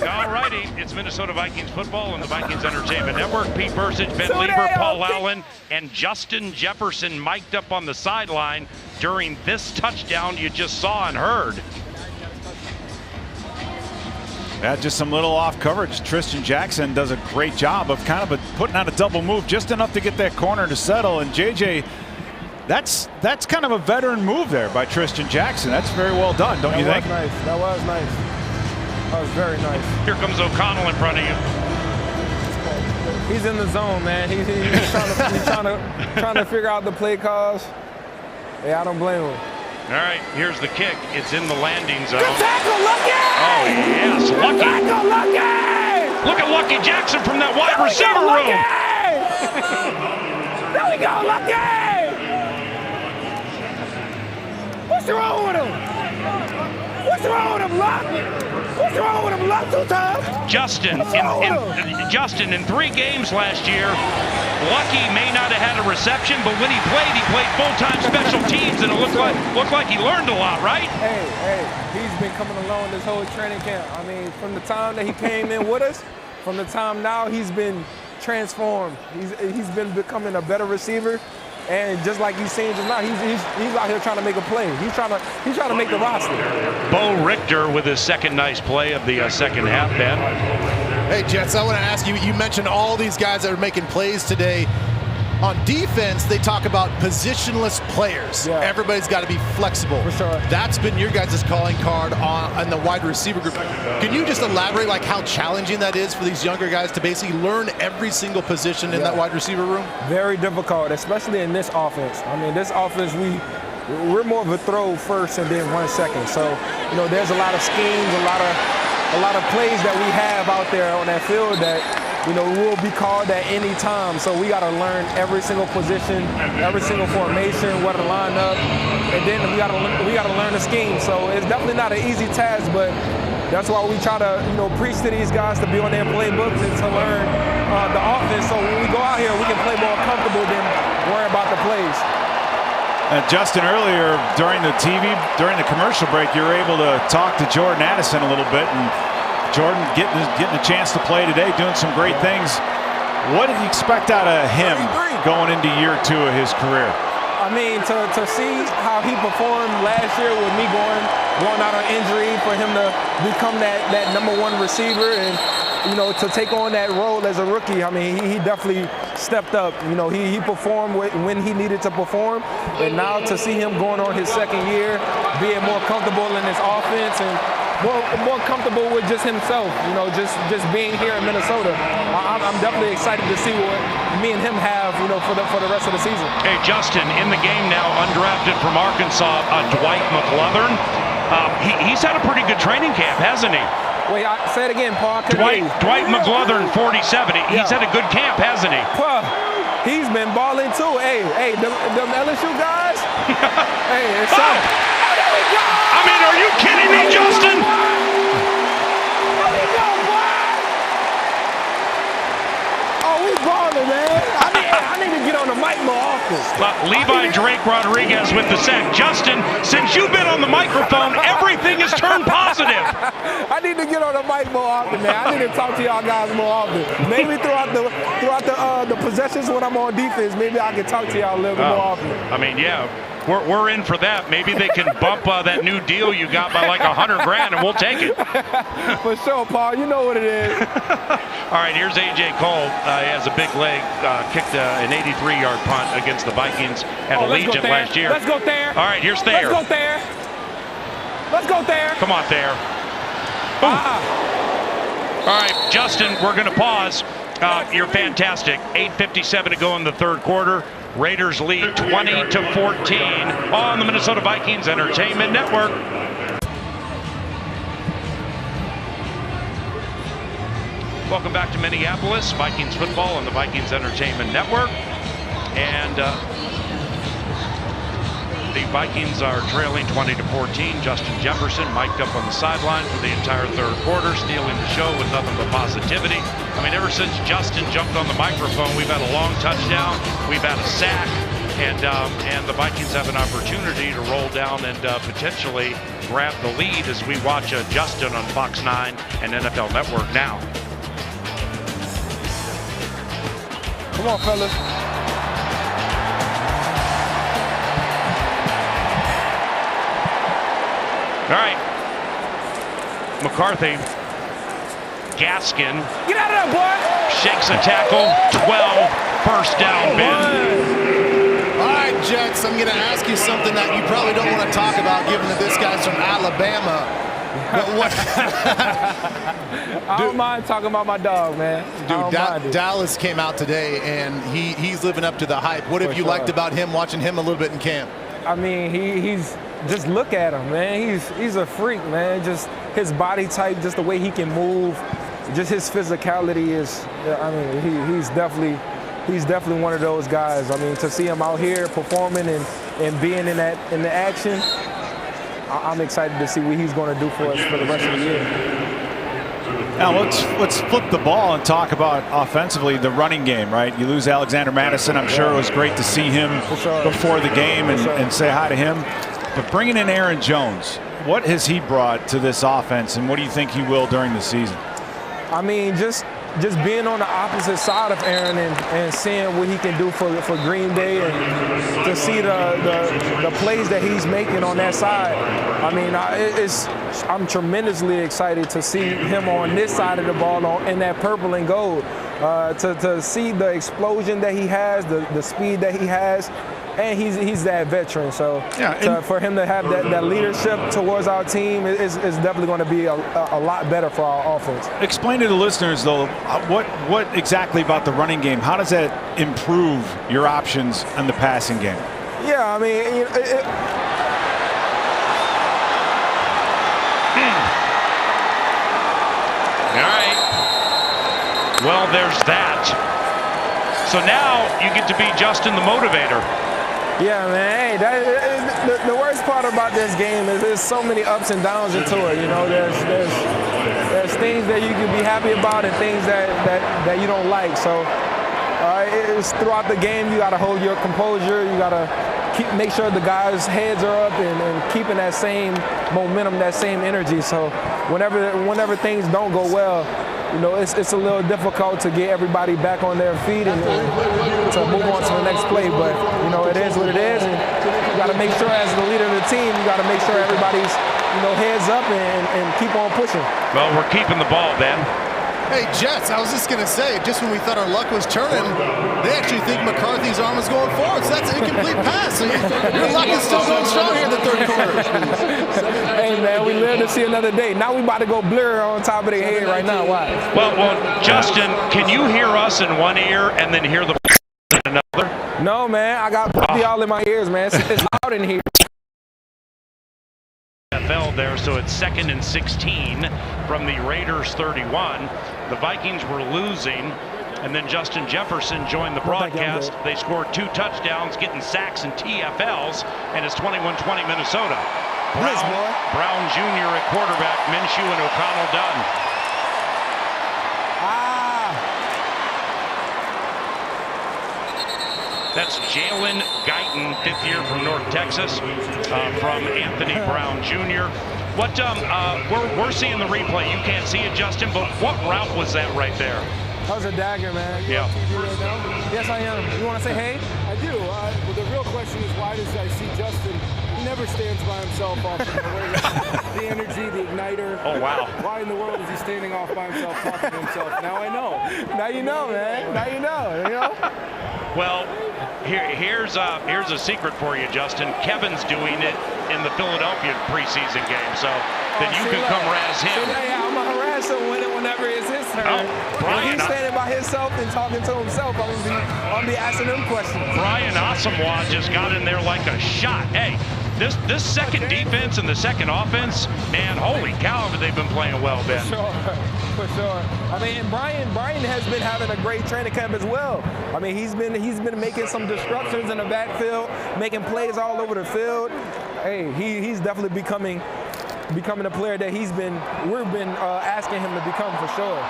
All righty, it's Minnesota Vikings football on the Vikings Entertainment Network. Pete Bursich, Ben Lieber, Paul Allen, and Justin Jefferson mic'd up on the sideline during this touchdown you just saw and heard. Yeah, just some little off coverage. Tristan Jackson does a great job of kind of putting out a double move just enough to get that corner to settle. And JJ, that's kind of a veteran move there by Tristan Jackson. That's very well done, don't you think? That was nice. That was very nice. Here comes O'Connell in front of you. He's in the zone, man. He's trying to figure out the play calls. Yeah, I don't blame him. All right, here's the kick. It's in the landing zone. Good tackle, Lucky! Oh, yes, Lucky. Good tackle, Lucky! Look at Lucky Jackson from that wide receiver room. There we go, Lucky! What's wrong with him? What's wrong with him, Luck? What's wrong with him, Luck, 2 times? Justin, in 3 games last year, Lucky may not have had a reception, but when he played full-time special teams, and it looked like he learned a lot, right? Hey, he's been coming along this whole training camp. I mean, from the time that he came in with us, From the time now, he's been transformed. He's been becoming a better receiver. And just like you've seen just now, he's out here trying to make a play. He's trying to make the roster. Bo Richter with his second nice play of the second half, Ben. Hey, Jets, I want to ask you, you mentioned all these guys that are making plays today. On defense, they talk about positionless players. Yeah. Everybody's got to be flexible. For sure. That's been your guys' calling card on the wide receiver group. Can you just elaborate like how challenging that is for these younger guys to basically learn every single position in that wide receiver room? Very difficult, especially in this offense. I mean, this offense, we're more of a throw first and then run second. So, you know, there's a lot of schemes, a lot of plays that we have out there on that field that, you know, will be called at any time. So we got to learn every single position, every single formation, where to line up, and then we got to learn the scheme. So it's definitely not an easy task, but that's why we try to, you know, preach to these guys to be on their playbooks and to learn the offense. So when we go out here, we can play more comfortable than worry about the plays. Justin, earlier during the commercial break, you were able to talk to Jordan Addison a little bit, and Jordan getting a chance to play today, doing some great things. What did you expect out of him going into year 2 of his career? I mean, to see how he performed last year with me going out on injury, for him to become that #1 receiver and, you know, to take on that role as a rookie. I mean, he definitely stepped up. You know, he performed when he needed to perform. And now to see him going on his second year, being more comfortable in his offense and more comfortable with just himself, you know, just being here in Minnesota. I'm definitely excited to see what me and him have, you know, for the rest of the season. Hey, Justin, in the game now, undrafted from Arkansas, Dwight McLeathern. He's had a pretty good training camp, hasn't he? Wait, say it again, Paul. Dwight McLeathern, 47. He's had a good camp, hasn't he? He's been balling too. Hey, them LSU guys. Hey, it's up. I mean, are you kidding me, Justin? Oh, we balling, man. I need to get on the mic more often. Levi Drake Rodriguez with the sack. Justin, since you've been on the microphone, everything has turned positive. I need to get on the mic more often, man. I need to talk to y'all guys more often. Maybe throughout the possessions when I'm on defense, maybe I can talk to y'all a little bit more often. I mean, yeah. We're in for that. Maybe they can bump that new deal you got by like $100 grand, and we'll take it. For sure, Paul. You know what it is. All right, here's A.J. Cole. He has a big leg, kicked an 83-yard punt against the Vikings at Allegiant last year. Let's go there. All right, here's Thayer. Let's go there. Let's go there. Come on, Thayer. All right, Justin, we're going to pause. You're fantastic. 8:57 to go in the third quarter. Raiders lead 20-14 on the Minnesota Vikings Entertainment Network. Welcome back to Minneapolis, Vikings football on the Vikings Entertainment Network. And the Vikings are trailing 20-14. Justin Jefferson mic'd up on the sideline for the entire third quarter, stealing the show with nothing but positivity. I mean, ever since Justin jumped on the microphone, we've had a long touchdown, we've had a sack, and the Vikings have an opportunity to roll down and potentially grab the lead as we watch Justin on Fox 9 and NFL Network now. Come on, fellas. All right, McCarthy, Gaskin. Get out of there, boy. Shakes a tackle, 12, first down, Ben. All right, Jets, I'm going to ask you something that you probably don't want to talk about, given that this guy's from Alabama. I don't mind talking about my dog, man. Dude, Dallas came out today, and he's living up to the hype. What have you liked about him, watching him a little bit in camp? I mean, he's just look at him, man. He's a freak, man. Just his body type, just the way he can move, just his physicality is. I mean, he's definitely one of those guys. I mean, to see him out here performing and being in the action, I'm excited to see what he's going to do for us for the rest of the year. Now let's flip the ball and talk about offensively the running game, right? You lose Alexander Madison. I'm sure it was great to see him before the game and say hi to him. But bringing in Aaron Jones, what has he brought to this offense, and what do you think he will during the season? I mean, just just being on the opposite side of Aaron and seeing what he can do for Green Bay, and to see the plays that he's making on that side. I mean, I'm tremendously excited to see him on this side of the ball in that purple and gold. To see the explosion that he has, the speed that he has, and he's that veteran. So for him to have that leadership towards our team is definitely going to be a lot better for our offense. Explain to the listeners, though, what exactly about the running game? How does that improve your options in the passing game? Yeah, I mean, All right. Well, there's that. So now you get to be Justin the motivator. Yeah, man. Hey, the worst part about this game is there's so many ups and downs into it. You know, there's things that you can be happy about and things that you don't like. So it's throughout the game you got to hold your composure. You got to make sure the guys' heads are up and keeping that same momentum, that same energy. So whenever things don't go well, you know, it's a little difficult to get everybody back on their feet and to move on to the next play. But, you know, it is what it is. And you got to make sure, as the leader of the team, you got to make sure everybody's, you know, heads up and keep on pushing. Well, we're keeping the ball, Ben. Hey, Jets, I was just going to say, just when we thought our luck was turning, they actually think McCarthy's arm is going forward. So that's an incomplete pass. So your luck is still going strong here in the third quarter. Hey, man, we live to see another day. Now we about to go blur on top of their head right now. Why? Well, Justin, can you hear us in one ear and then hear the in another? No, man. I got puppy all in my ears, man. It's loud in here. NFL there, so it's 2nd and 16 from the Raiders 31. The Vikings were losing, and then Justin Jefferson joined the broadcast. They scored 2 touchdowns, getting sacks and TFLs, and it's 21-20 Minnesota. Brown Jr. at quarterback, Minshew and O'Connell done. That's Jalen Guyton, 5th year from North Texas, from Anthony Brown Jr. What we're seeing the replay. You can't see it, Justin, but what route was that right there? That was a dagger, man. Yeah. Right now? Yes, I am. You want to say hey? I do. Well, the real question is, why does I see Justin? He never stands by himself off the energy, the igniter. Oh, wow. Why in the world is he standing off by himself, talking to himself? Now I know. Now you know, man. Now you know. You know. Well, here's a secret for you, Justin. Kevin's doing it in the Philadelphia preseason game, so then you can come razz him. Yeah, I'm gonna harass him whenever it's his turn. When he's standing by himself and talking to himself, I'm gonna be asking him questions. Brian Asamoah just got in there like a shot. Hey, this second defense and the second offense, man, holy cow, have they been playing well, Ben? For sure. I mean, and Brian has been having a great training camp as well. I mean, he's been making some disruptions in the backfield, making plays all over the field. Hey, he's definitely becoming a player that we've been asking him to become for sure.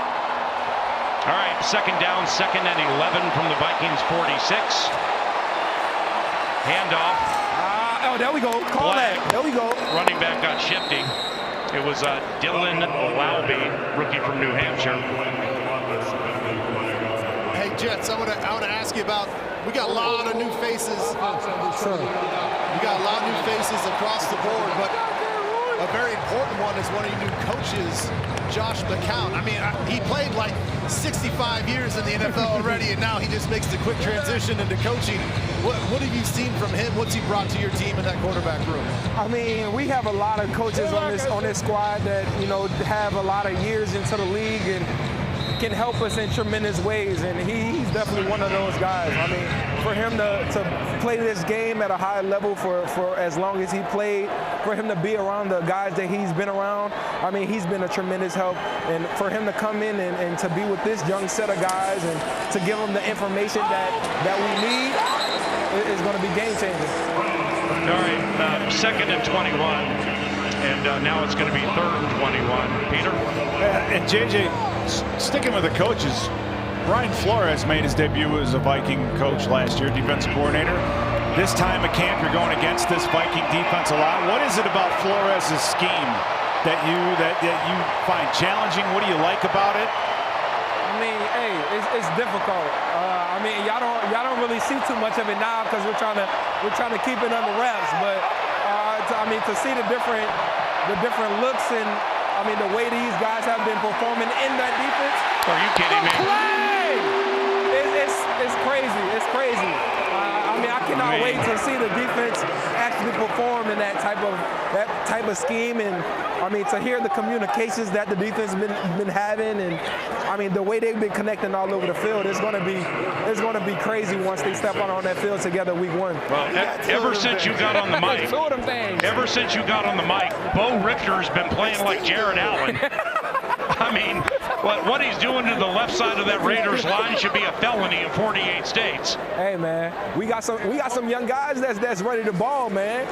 All right, 2nd down, 2nd and 11 from the Vikings 46. Handoff. Oh, there we go. Call that. There we go. Running back got shifty. It was Dylan Lowby, rookie from New Hampshire. Hey, Jets, I want to ask you about, we got a lot of new faces. We got a lot of new faces across the board, but a very important one is one of your new coaches, Josh McCown. I mean, he played like 65 years in the NFL already, and now he just makes the quick transition into coaching. What have you seen from him? What's he brought to your team in that quarterback room? I mean, we have a lot of coaches on this squad that, you know, have a lot of years into the league and can help us in tremendous ways, and he's definitely one of those guys. I mean, for him to play this game at a high level for as long as he played, for him to be around the guys that he's been around, I mean, he's been a tremendous help. And for him to come in and to be with this young set of guys and to give them the information that we need is going to be game-changing. All right, 2nd and 21, and now it's going to be 3rd and 21. Peter? And JJ, sticking with the coaches, Brian Flores made his debut as a Viking coach last year, defensive coordinator. This time at camp, you're going against this Viking defense a lot. What is it about Flores' scheme that you find challenging? What do you like about it? mean, hey, it's difficult. I mean, y'all don't really see too much of it now because we're trying to keep it under wraps. But I mean, to see the different looks and I mean the way these guys have been performing in that defense. Are you kidding me? It's crazy. It's crazy. I mean, I cannot wait to see the defense actually perform in that type of scheme, and I mean to hear the communications that the defense been having, and I mean the way they've been connecting all over the field. It's going to be crazy once they step out on that field together week one. Well, ever since you got on the mic, Bo Richter's been playing like Jared Allen. I mean, what he's doing to the left side of that Raiders line should be a felony in 48 states. Hey man, we got some young guys that's ready to ball, man.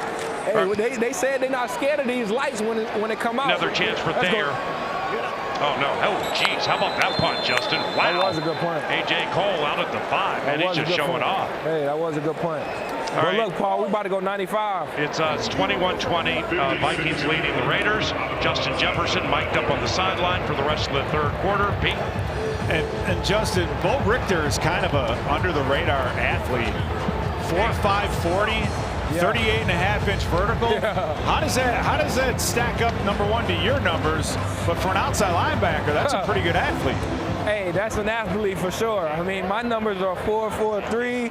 Hey, they said they're not scared of these lights when it come out. Another chance for Thayer. Oh no! Oh geez, how about that punt, Justin? Wow, that was a good punt. A.J. Cole out at the 5, and he's just showing off. Hey, that was a good punt. All but right. Look, Paul, we about to go 95. It's 21-20. Vikings leading the Raiders. Justin Jefferson mic'd up on the sideline for the rest of the third quarter. Pete. And Justin, Bo Richter is kind of a under-the-radar athlete. 4'5", 40, 38.5-inch vertical. Yeah. How does that stack up, number one, to your numbers? But for an outside linebacker, that's a pretty good athlete. Hey, that's an athlete for sure. I mean, my numbers are 4'3"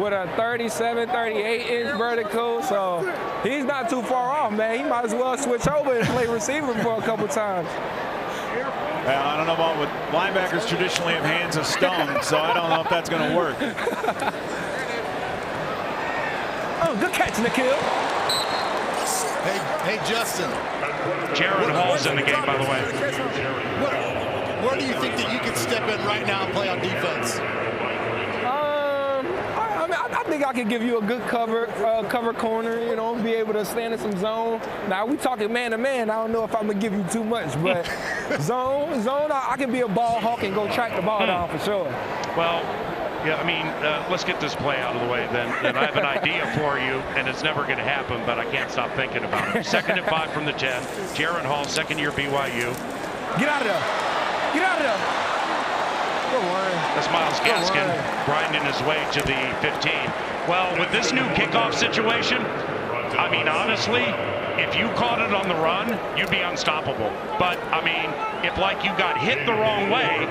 with a 37, 38-inch vertical. So he's not too far off, man. He might as well switch over and play receiver for a couple times. Well, I don't know about what linebackers traditionally have hands of stone, so I don't know if that's going to work. Oh, good catch, Nikhil. Hey, Justin. Jared Hall's in the game, by the way. Where do you think that you could step in right now and play on defense? I think I could give you a good cover corner, you know, be able to stand in some zone. Now, we talking man-to-man. I don't know if I'm going to give you too much, but zone, I can be a ball hawk and go track the ball down for sure. Well, yeah, I mean, let's get this play out of the way then. And I have an idea for you, and it's never going to happen, but I can't stop thinking about it. 2nd and 5 from the 10. Jared Hall, second-year BYU. Get out of there. Get out of there. That's Myles Gaskin grinding his way to the 15. Well, with this new kickoff situation, I mean, honestly, if you caught it on the run, you'd be unstoppable. But, I mean, if, like, you got hit the wrong way,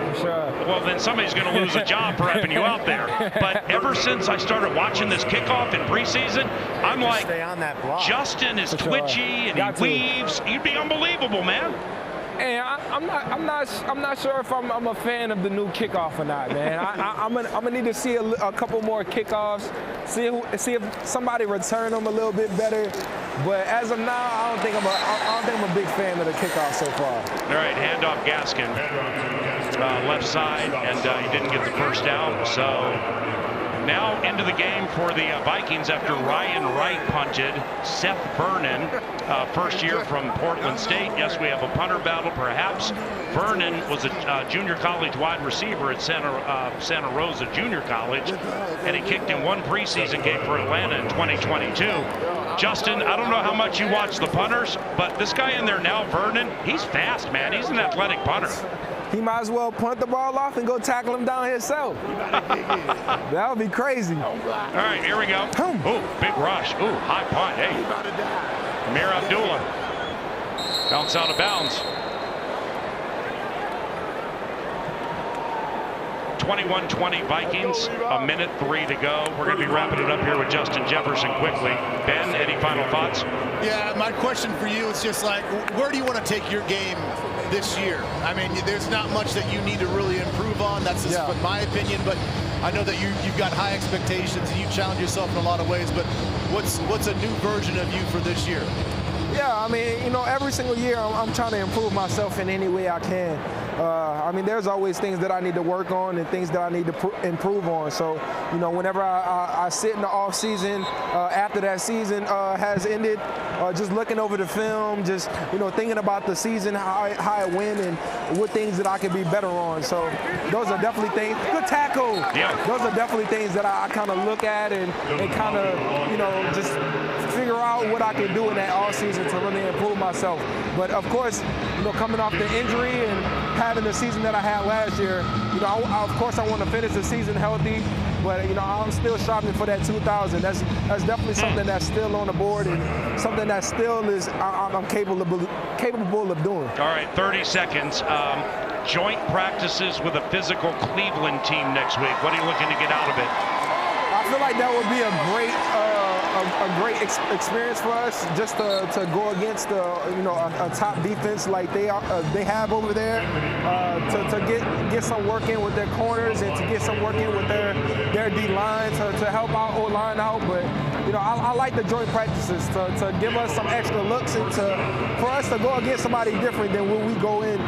well, then somebody's going to lose a job for having you out there. But ever since I started watching this kickoff in preseason, I'm like, Justin is twitchy and he weaves. You'd be unbelievable, man. Hey, I'm not sure if I'm a fan of the new kickoff or not, man. I'm gonna need to see a couple more kickoffs, see if somebody return them a little bit better. But as of now, I don't think I'm a big fan of the kickoff so far. All right, handoff Gaskin, left side, and he didn't get the first down. So now into the game for the Vikings after Ryan Wright punted. Seth Vernon, first year from Portland State. Yes, we have a punter battle, perhaps. Vernon was a junior college wide receiver at Santa Rosa Junior College, and he kicked in one preseason game for Atlanta in 2022. Justin, I don't know how much you watch the punters, but this guy in there now, Vernon, he's fast, man. He's an athletic punter. He might as well punt the ball off and go tackle him down himself. That would be crazy. All right, here we go. Oh, big rush. Oh, high punt. Hey, Amir Abdullah. Bounce out of bounds. 21-20 Vikings, a minute 3 to go. We're going to be wrapping it up here with Justin Jefferson quickly. Ben, any final thoughts? Yeah, my question for you is just like, where do you want to take your game this year? I mean, there's not much that you need to really improve on. That's just my opinion, but I know that you've got high expectations and you challenge yourself in a lot of ways, but what's a new version of you for this year? Yeah, I mean, you know, every single year I'm trying to improve myself in any way I can. I mean, there's always things that I need to work on and things that I need to improve on. So, you know, whenever I sit in the off season, after that season has ended, just looking over the film, just, you know, thinking about the season, how it went, and what things that I can be better on. So those are definitely things. Good tackle. Yeah. Those are definitely things that I kind of look at and kind of, you know, just figure out what I can do in that offseason to really improve myself. But of course, coming off the injury and having the season that I had last year, of course I want to finish the season healthy. But I'm still striving for that 2,000. That's definitely something that's still on the board and something that still is I'm capable of doing. All right, 30 seconds. Joint practices with a physical Cleveland team next week. What are you looking to get out of it? I feel like that would be a great experience for us, just to go against a top defense like they have over there, to get some work in with their corners and to get some work in with their D line to help our O line out. But I like the joint practices to give us some extra looks and for us to go against somebody different than when we go in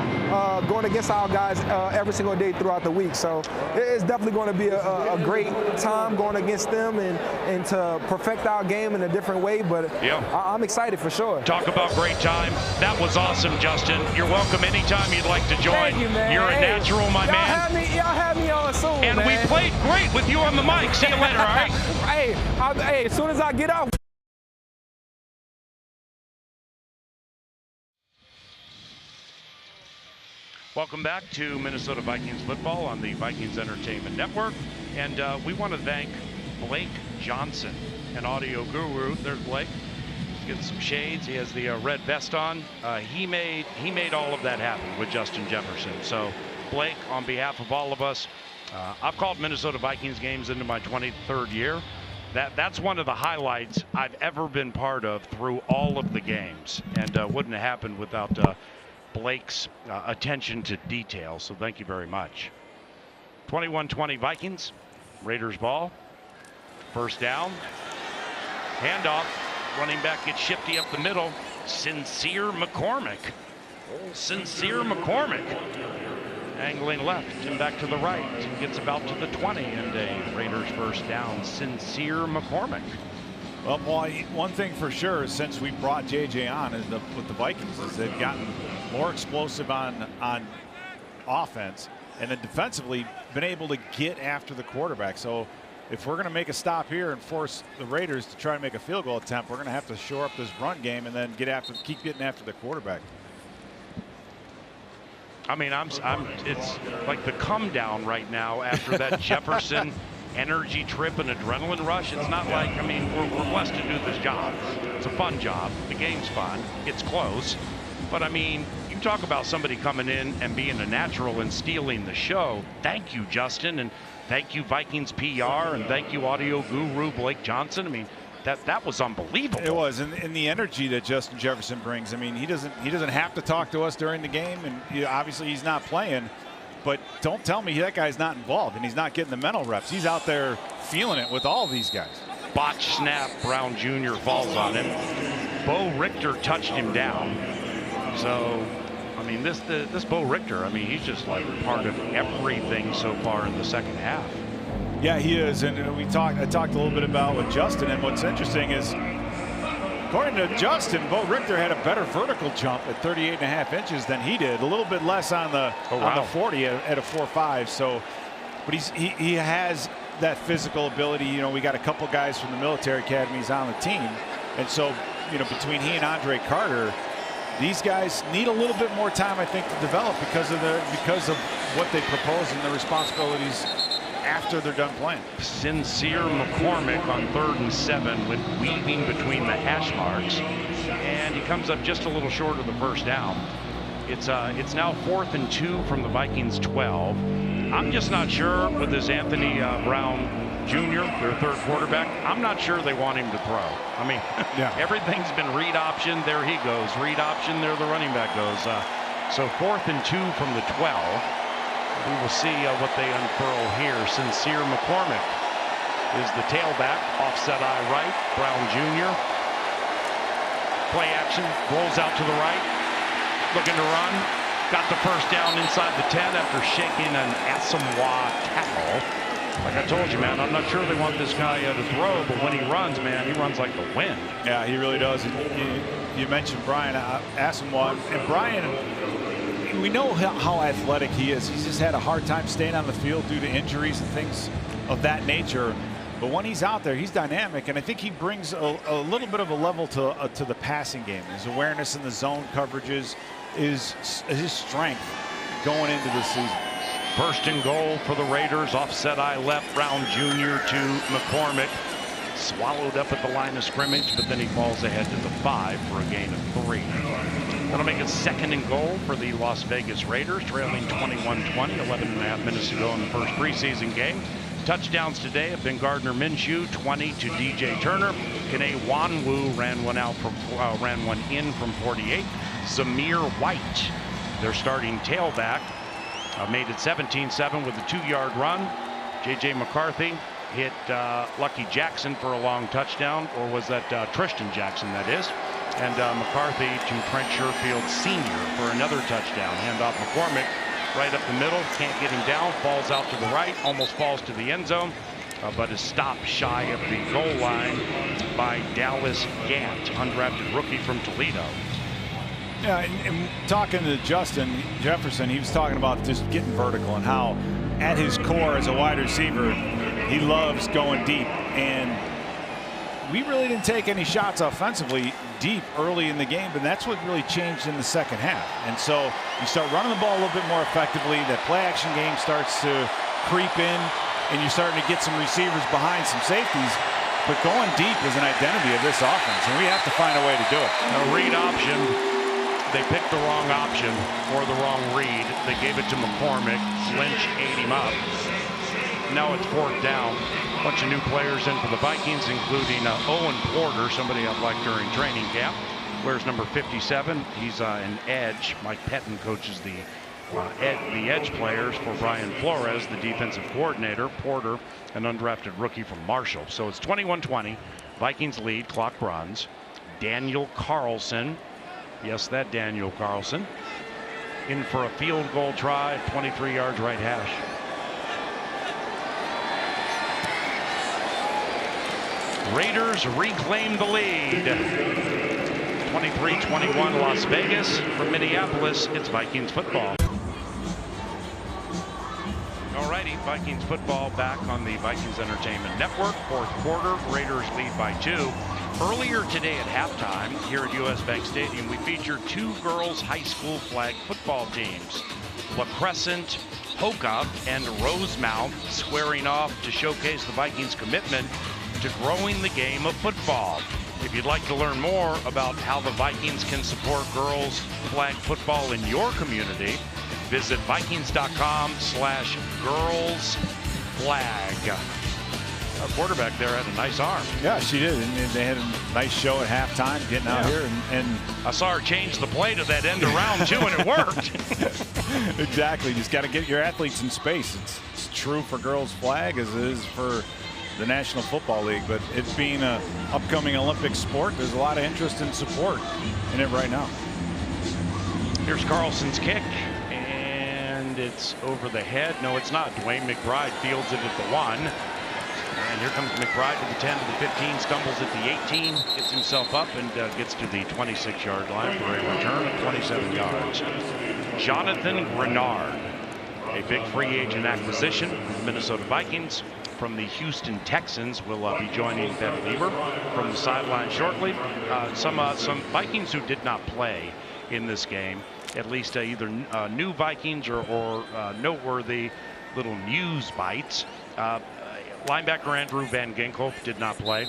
going against our guys every single day throughout the week. So it's definitely going to be a great time going against them and to perfect our game in a different way. But I'm excited for sure. Talk about great time. That was awesome, Justin. You're welcome anytime you'd like to join. Thank you, man. You're a natural, my man. Y'all have me on soon, and man. we played great with you on the mic. See you later, all right? Hey, as soon as I get off. Welcome back to Minnesota Vikings football on the Vikings Entertainment Network. And we want to thank Blake Johnson, an audio guru. There's Blake. He's getting some shades. He has the red vest on. He made all of that happen with Justin Jefferson. So, Blake, on behalf of all of us, I've called Minnesota Vikings games into my 23rd year. That's one of the highlights I've ever been part of through all of the games, and wouldn't have happened without Blake's attention to detail. So thank you very much. 21-20 Vikings. Raiders ball. First down. Handoff. Running back gets shifty up the middle. Sincere McCormick. Angling left and back to the right. Gets about to the 20 and a Raiders first down. Sincere McCormick. Well, boy, one thing for sure since we brought JJ on with the Vikings is they've gotten more explosive on offense, and then defensively been able to get after the quarterback. So if we're going to make a stop here and force the Raiders to try and make a field goal attempt, we're going to have to shore up this run game and then keep getting after the quarterback. I mean, it's like the come down right now after that Jefferson energy trip and adrenaline rush. It's not like, I mean, we're blessed to do this job. It's a fun job. The game's fun. It's close. But I mean, you talk about somebody coming in and being a natural and stealing the show. Thank you, Justin, and thank you, Vikings PR, and thank you, audio guru Blake Johnson. I mean, that was unbelievable. It was, and the energy that Justin Jefferson brings. I mean, he doesn't have to talk to us during the game, and obviously he's not playing. But don't tell me that guy's not involved and he's not getting the mental reps. He's out there feeling it with all these guys. Botch snap. Brown Jr. falls on him. Bo Richter touched him down. So, I mean, this Bo Richter, I mean, he's just like part of everything so far in the second half. Yeah, he is, and I talked a little bit about with Justin, and what's interesting is, according to Justin, Bo Richter had a better vertical jump at 38.5 inches than he did, a little bit less on the 40 at a 4.5. So, but he has that physical ability. You know, we got a couple guys from the military academies on the team, and so between he and Andre Carter, these guys need a little bit more time, I think, to develop because of what they propose and the responsibilities after they're done playing. Sincere McCormick on 3rd and 7 with weaving between the hash marks, and he comes up just a little short of the first down. It's now 4th and 2 from the Vikings 12. I'm just not sure with this Anthony Brown Jr., their third quarterback. I'm not sure they want him to throw. I mean, everything's been read option. There he goes. Read option. There the running back goes. So 4th and 2 from the 12. We will see what they unfurl here. Sincere McCormick is the tailback. Offset eye right. Brown Jr. Play action. Rolls out to the right. Looking to run. Got the first down inside the 10 after shaking an Asamoah tackle. Like I told you, man, I'm not sure they want this guy to throw, but when he runs, man, he runs like the wind. Yeah, he really does. You mentioned Brian Asamoah, and Brian, we know how athletic he is. He's just had a hard time staying on the field due to injuries and things of that nature. But when he's out there, he's dynamic, and I think he brings a little bit of a level to the passing game. His awareness in the zone coverages is his strength going into this season. First and goal for the Raiders. Offset eye left, Brown Jr. to McCormick. Swallowed up at the line of scrimmage, but then he falls ahead to the 5 for a gain of 3. That'll make it second and goal for the Las Vegas Raiders, trailing 21-20, 11.5 minutes to go in the first preseason game. Touchdowns today have been Gardner Minshew, 20 to DJ Turner. Kene Wanwu ran one in from 48. Zamir White, their starting tailback, made it 17-7 with a 2-yard run. J.J. McCarthy hit Lucky Jackson for a long touchdown, or was that Tristan Jackson, that is. And McCarthy to Trent Sherfield Sr. for another touchdown. Handoff McCormick right up the middle, can't get him down, falls out to the right, almost falls to the end zone, but is stopped shy of the goal line by Dallas Gant, undrafted rookie from Toledo. Yeah, and talking to Justin Jefferson, he was talking about just getting vertical and how at his core as a wide receiver, he loves going deep. And we really didn't take any shots offensively deep early in the game, but that's what really changed in the second half. And so you start running the ball a little bit more effectively, that play action game starts to creep in, and you're starting to get some receivers behind some safeties. But going deep is an identity of this offense, and we have to find a way to do it. A read option. They picked the wrong option or the wrong read. They gave it to McCormick. Lynch ate him up. Now it's 4th down. A bunch of new players in for the Vikings, including Owen Porter, somebody I've liked during training camp. Wears number 57. He's an edge. Mike Pettin coaches the edge players for Brian Flores, the defensive coordinator. Porter, an undrafted rookie from Marshall. So it's 21-20. Vikings lead. Clock runs. Daniel Carlson. Yes, that Daniel Carlson. In for a field goal try, 23 yards right hash. Raiders reclaim the lead. 23-21 Las Vegas. From Minneapolis, it's Vikings football. Alrighty, Vikings football back on the Vikings Entertainment Network. 4th quarter, Raiders lead by 2. Earlier today at halftime here at US Bank Stadium, we featured 2 girls high school flag football teams. La Crescent, Hoka, and Rosemount squaring off to showcase the Vikings' commitment to growing the game of football. If you'd like to learn more about how the Vikings can support girls flag football in your community, visit Vikings.com/girlsflag. Our quarterback there had a nice arm. Yeah, she did, and they had a nice show at halftime getting out here. And I saw her change the play to that end around too, and it worked. Exactly. Just got to get your athletes in space. It's true for girls flag as it is for the National Football League, but it being an upcoming Olympic sport, there's a lot of interest and support in it right now. Here's Carlson's kick, and it's over the head. No, it's not. Dwayne McBride fields it at the 1. And here comes McBride to the 10 to the 15, stumbles at the 18, gets himself up and gets to the 26-yard line for a return of 27 yards. Jonathan Grenard, a big free agent acquisition from the Minnesota Vikings from the Houston Texans, will be joining Ben Lieber from the sideline shortly. Some Vikings who did not play in this game, at least either new Vikings or noteworthy little news bites. Linebacker Andrew Van Ginkel did not play.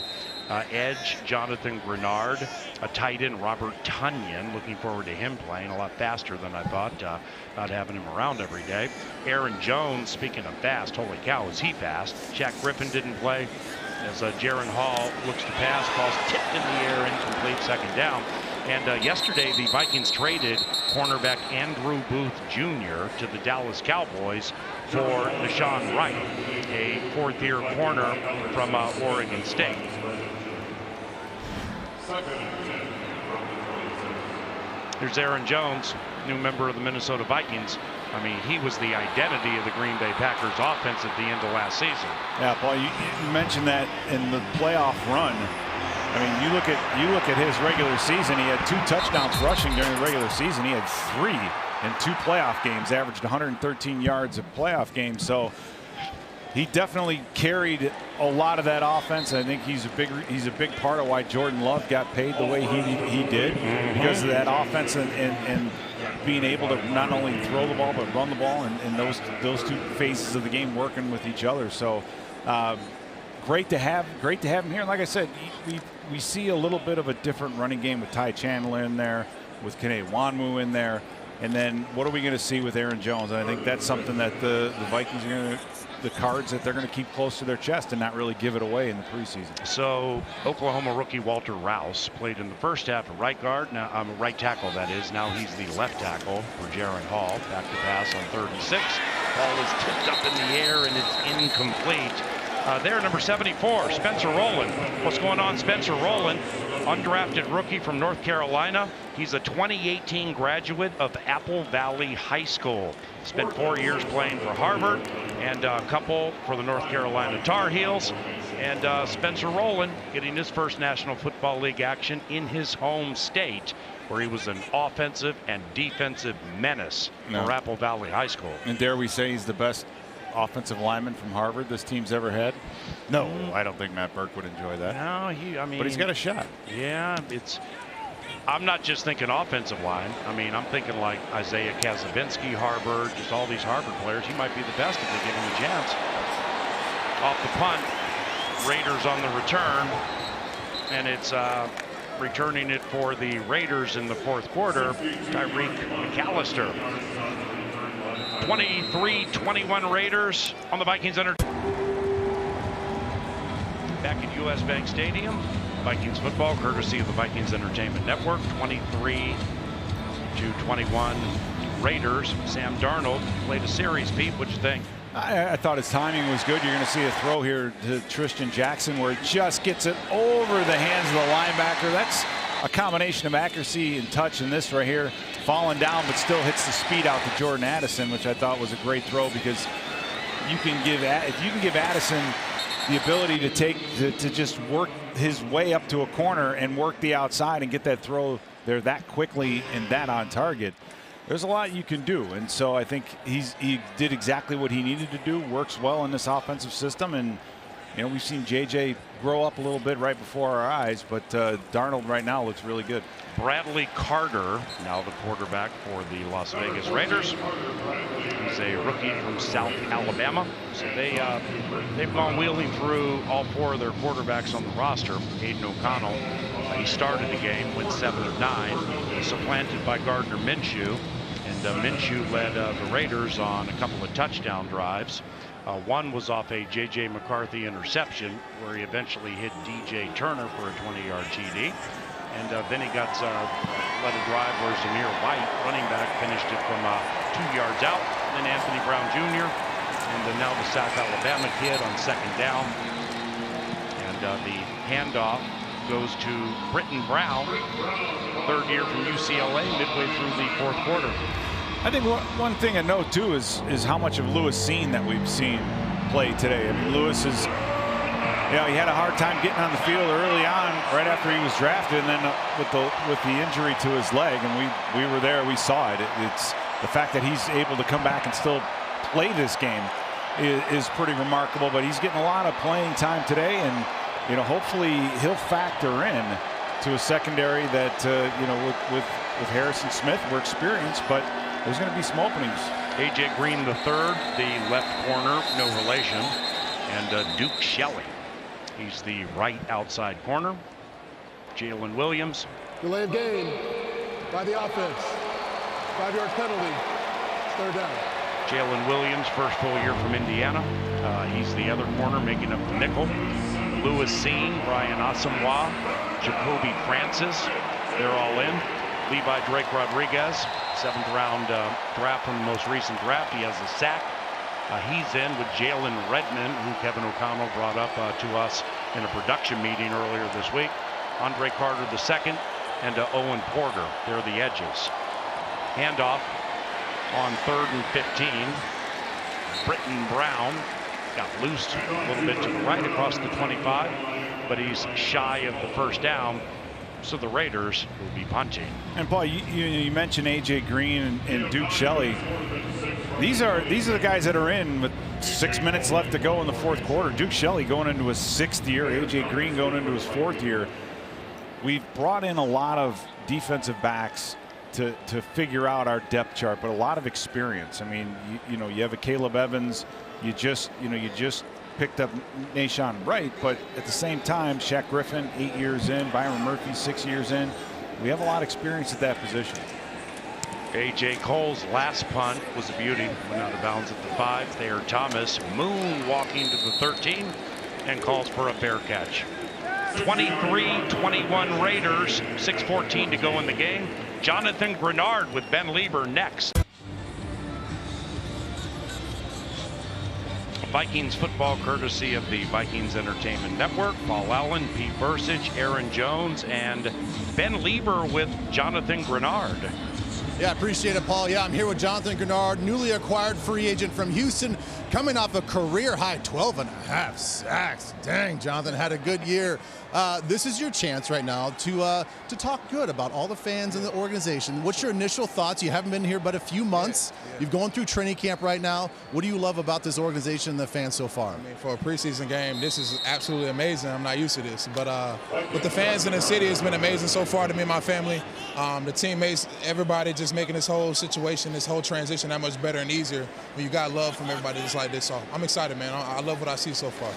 Edge Jonathan Grenard, a tight end Robert Tunyon, looking forward to him playing, a lot faster than I thought, not having him around every day. Aaron Jones, speaking of fast, holy cow, is he fast. Shaq Griffin didn't play as Jaron Hall looks to pass, ball's tipped in the air, incomplete, second down. And yesterday the Vikings traded cornerback Andrew Booth Jr. to the Dallas Cowboys for Deshaun Wright, a 4th-year corner from Oregon State. Here's Aaron Jones, new member of the Minnesota Vikings. I mean, he was the identity of the Green Bay Packers offense at the end of last season. Yeah, Paul, you mentioned that in the playoff run. I mean, you look at his regular season, he had 2 touchdowns rushing during the regular season. He had 3 in 2 playoff games, averaged 113 yards a playoff game. So he definitely carried a lot of that offense. I think he's a big part of why Jordan Love got paid the way he did, because of that offense and being able to not only throw the ball but run the ball, and those two phases of the game working with each other. So great to have him here. And like I said, we see a little bit of a different running game with Ty Chandler in there, with Kene Nwanwu in there, and then what are we going to see with Aaron Jones? And I think that's something that the Vikings are going to, the cards that they're going to keep close to their chest and not really give it away in the preseason. So Oklahoma rookie Walter Rouse played in the first half at right guard, now right tackle that is. Now he's the left tackle for Jaron Hall. Back to pass on 3rd and 6. Ball is tipped up in the air and it's incomplete. There, number 74, Spencer Rowland. What's going on, Spencer Rowland? Undrafted rookie from North Carolina. He's a 2018 graduate of Apple Valley High School. Spent 4 years playing for Harvard and a couple for the North Carolina Tar Heels. And Spencer Rowland getting his first National Football League action in his home state, where he was an offensive and defensive menace for Apple Valley High School. And dare we say he's the best offensive lineman from Harvard this team's ever had? No, I don't think Matt Burke would enjoy that. No, I mean, but he's got a shot. Yeah, I'm not just thinking offensive line. I mean, I'm thinking like Isaiah Kazabinsky, Harvard, just all these Harvard players. He might be the best if they give him a chance. Off the punt, Raiders on the return, and it's returning it for the Raiders in the 4th quarter, Tyreek McAllister. 23-21 Raiders on the Vikings Back at US Bank Stadium, Vikings football courtesy of the Vikings Entertainment Network. 23-21 Raiders. Sam Darnold played a series. Pete, what'd you think? I thought his timing was good. You're going to see a throw here to Tristan Jackson where he just gets it over the hands of the linebacker. That's a combination of accuracy and touch in this right here. Falling down, but still hits the speed out to Jordan Addison, which I thought was a great throw, because if you can give Addison the ability to just work his way up to a corner and work the outside and get that throw there that quickly and that on target, there's a lot you can do. And so I think he did exactly what he needed to do. Works well in this offensive system, and you know, we've seen JJ grow up a little bit right before our eyes, but Darnold right now looks really good. Bradley Carter, now the quarterback for the Las Vegas Raiders. He's a rookie from South Alabama. So they've gone wheeling through all 4 of their quarterbacks on the roster. Aiden O'Connell, he started the game, went 7 of 9, supplanted by Gardner Minshew. And Minshew led the Raiders on a couple of touchdown drives. One was off a J.J. McCarthy interception, where he eventually hit DJ Turner for a 20-yard TD. And then he got led a drive where Zamir White, running back, finished it from 2 yards out. Then Anthony Brown Jr. and then now the South Alabama kid on 2nd down. And the handoff goes to Britton Brown, 3rd year from UCLA, midway through the 4th quarter. I think one thing I know too is how much of Lewis Cine that we've seen play today. I mean, Lewis is, you know, he had a hard time getting on the field early on, right after he was drafted, and then with the injury to his leg, and we were there, we saw it. It's the fact that he's able to come back and still play this game is pretty remarkable. But he's getting a lot of playing time today, and you know, hopefully he'll factor in to a secondary that you know, with Harrison Smith, we're experienced, but there's going to be some openings. A.J. Green III, the left corner, no relation. And Duke Shelley, he's the right outside corner. Jalen Williams. Delay of game by the offense. 5-yard penalty. 3rd down. Jalen Williams, first full year from Indiana. He's the other corner, making up the nickel. Lewis Cine, Brian Asamoah, Jacoby Francis, they're all in. Levi Drake Rodriguez, 7th round draft from the most recent draft. He has a sack. He's in with Jalen Redmond, who Kevin O'Connell brought up to us in a production meeting earlier this week. Andre Carter II and Owen Porter. They're the edges. Handoff on 3rd and 15. Britton Brown got loose a little bit to the right across the 25, but he's shy of the 1st down. So the Raiders will be punting. And Paul, you mentioned A.J. Green and Duke Shelley. These are the guys that are in with 6 minutes left to go in the fourth quarter. Duke Shelley going into his 6th year, AJ Green going into his 4th year. We've brought in a lot of defensive backs to figure out our depth chart, but a lot of experience. I mean, you know, you have a Caleb Evans, you just picked up Nahshon Wright, but at the same time, Shaq Griffin, 8 years in, Byron Murphy, 6 years in. We have a lot of experience at that position. A.J. Cole's last punt was a beauty. Went out of bounds at the 5. Thayer Thomas moonwalking to the 13 and calls for a fair catch. 23-21 Raiders, 6:14 to go in the game. Jonathan Grenard with Ben Lieber next. Vikings football courtesy of the Vikings Entertainment Network. Paul Allen, Pete Bursich, Aaron Jones, and Ben Lieber with Jonathan Grenard. Yeah, appreciate it, Paul. Yeah, I'm here with Jonathan Grenard, newly acquired free agent from Houston, coming off a career-high 12.5 sacks. Dang, Jonathan had a good year. This is your chance right now to talk good about all the fans in the organization. What's your initial thoughts? You haven't been here but a few months. You've gone through training camp right now. What do you love about this organization and the fans so far? I mean, for a preseason game, this is absolutely amazing. I'm not used to this, but with the fans in the city, it's been amazing so far to me and my family. The teammates, everybody just making this whole situation, this whole transition that much better and easier when you got love from everybody just like this. So I'm excited, man. I love what I see so far.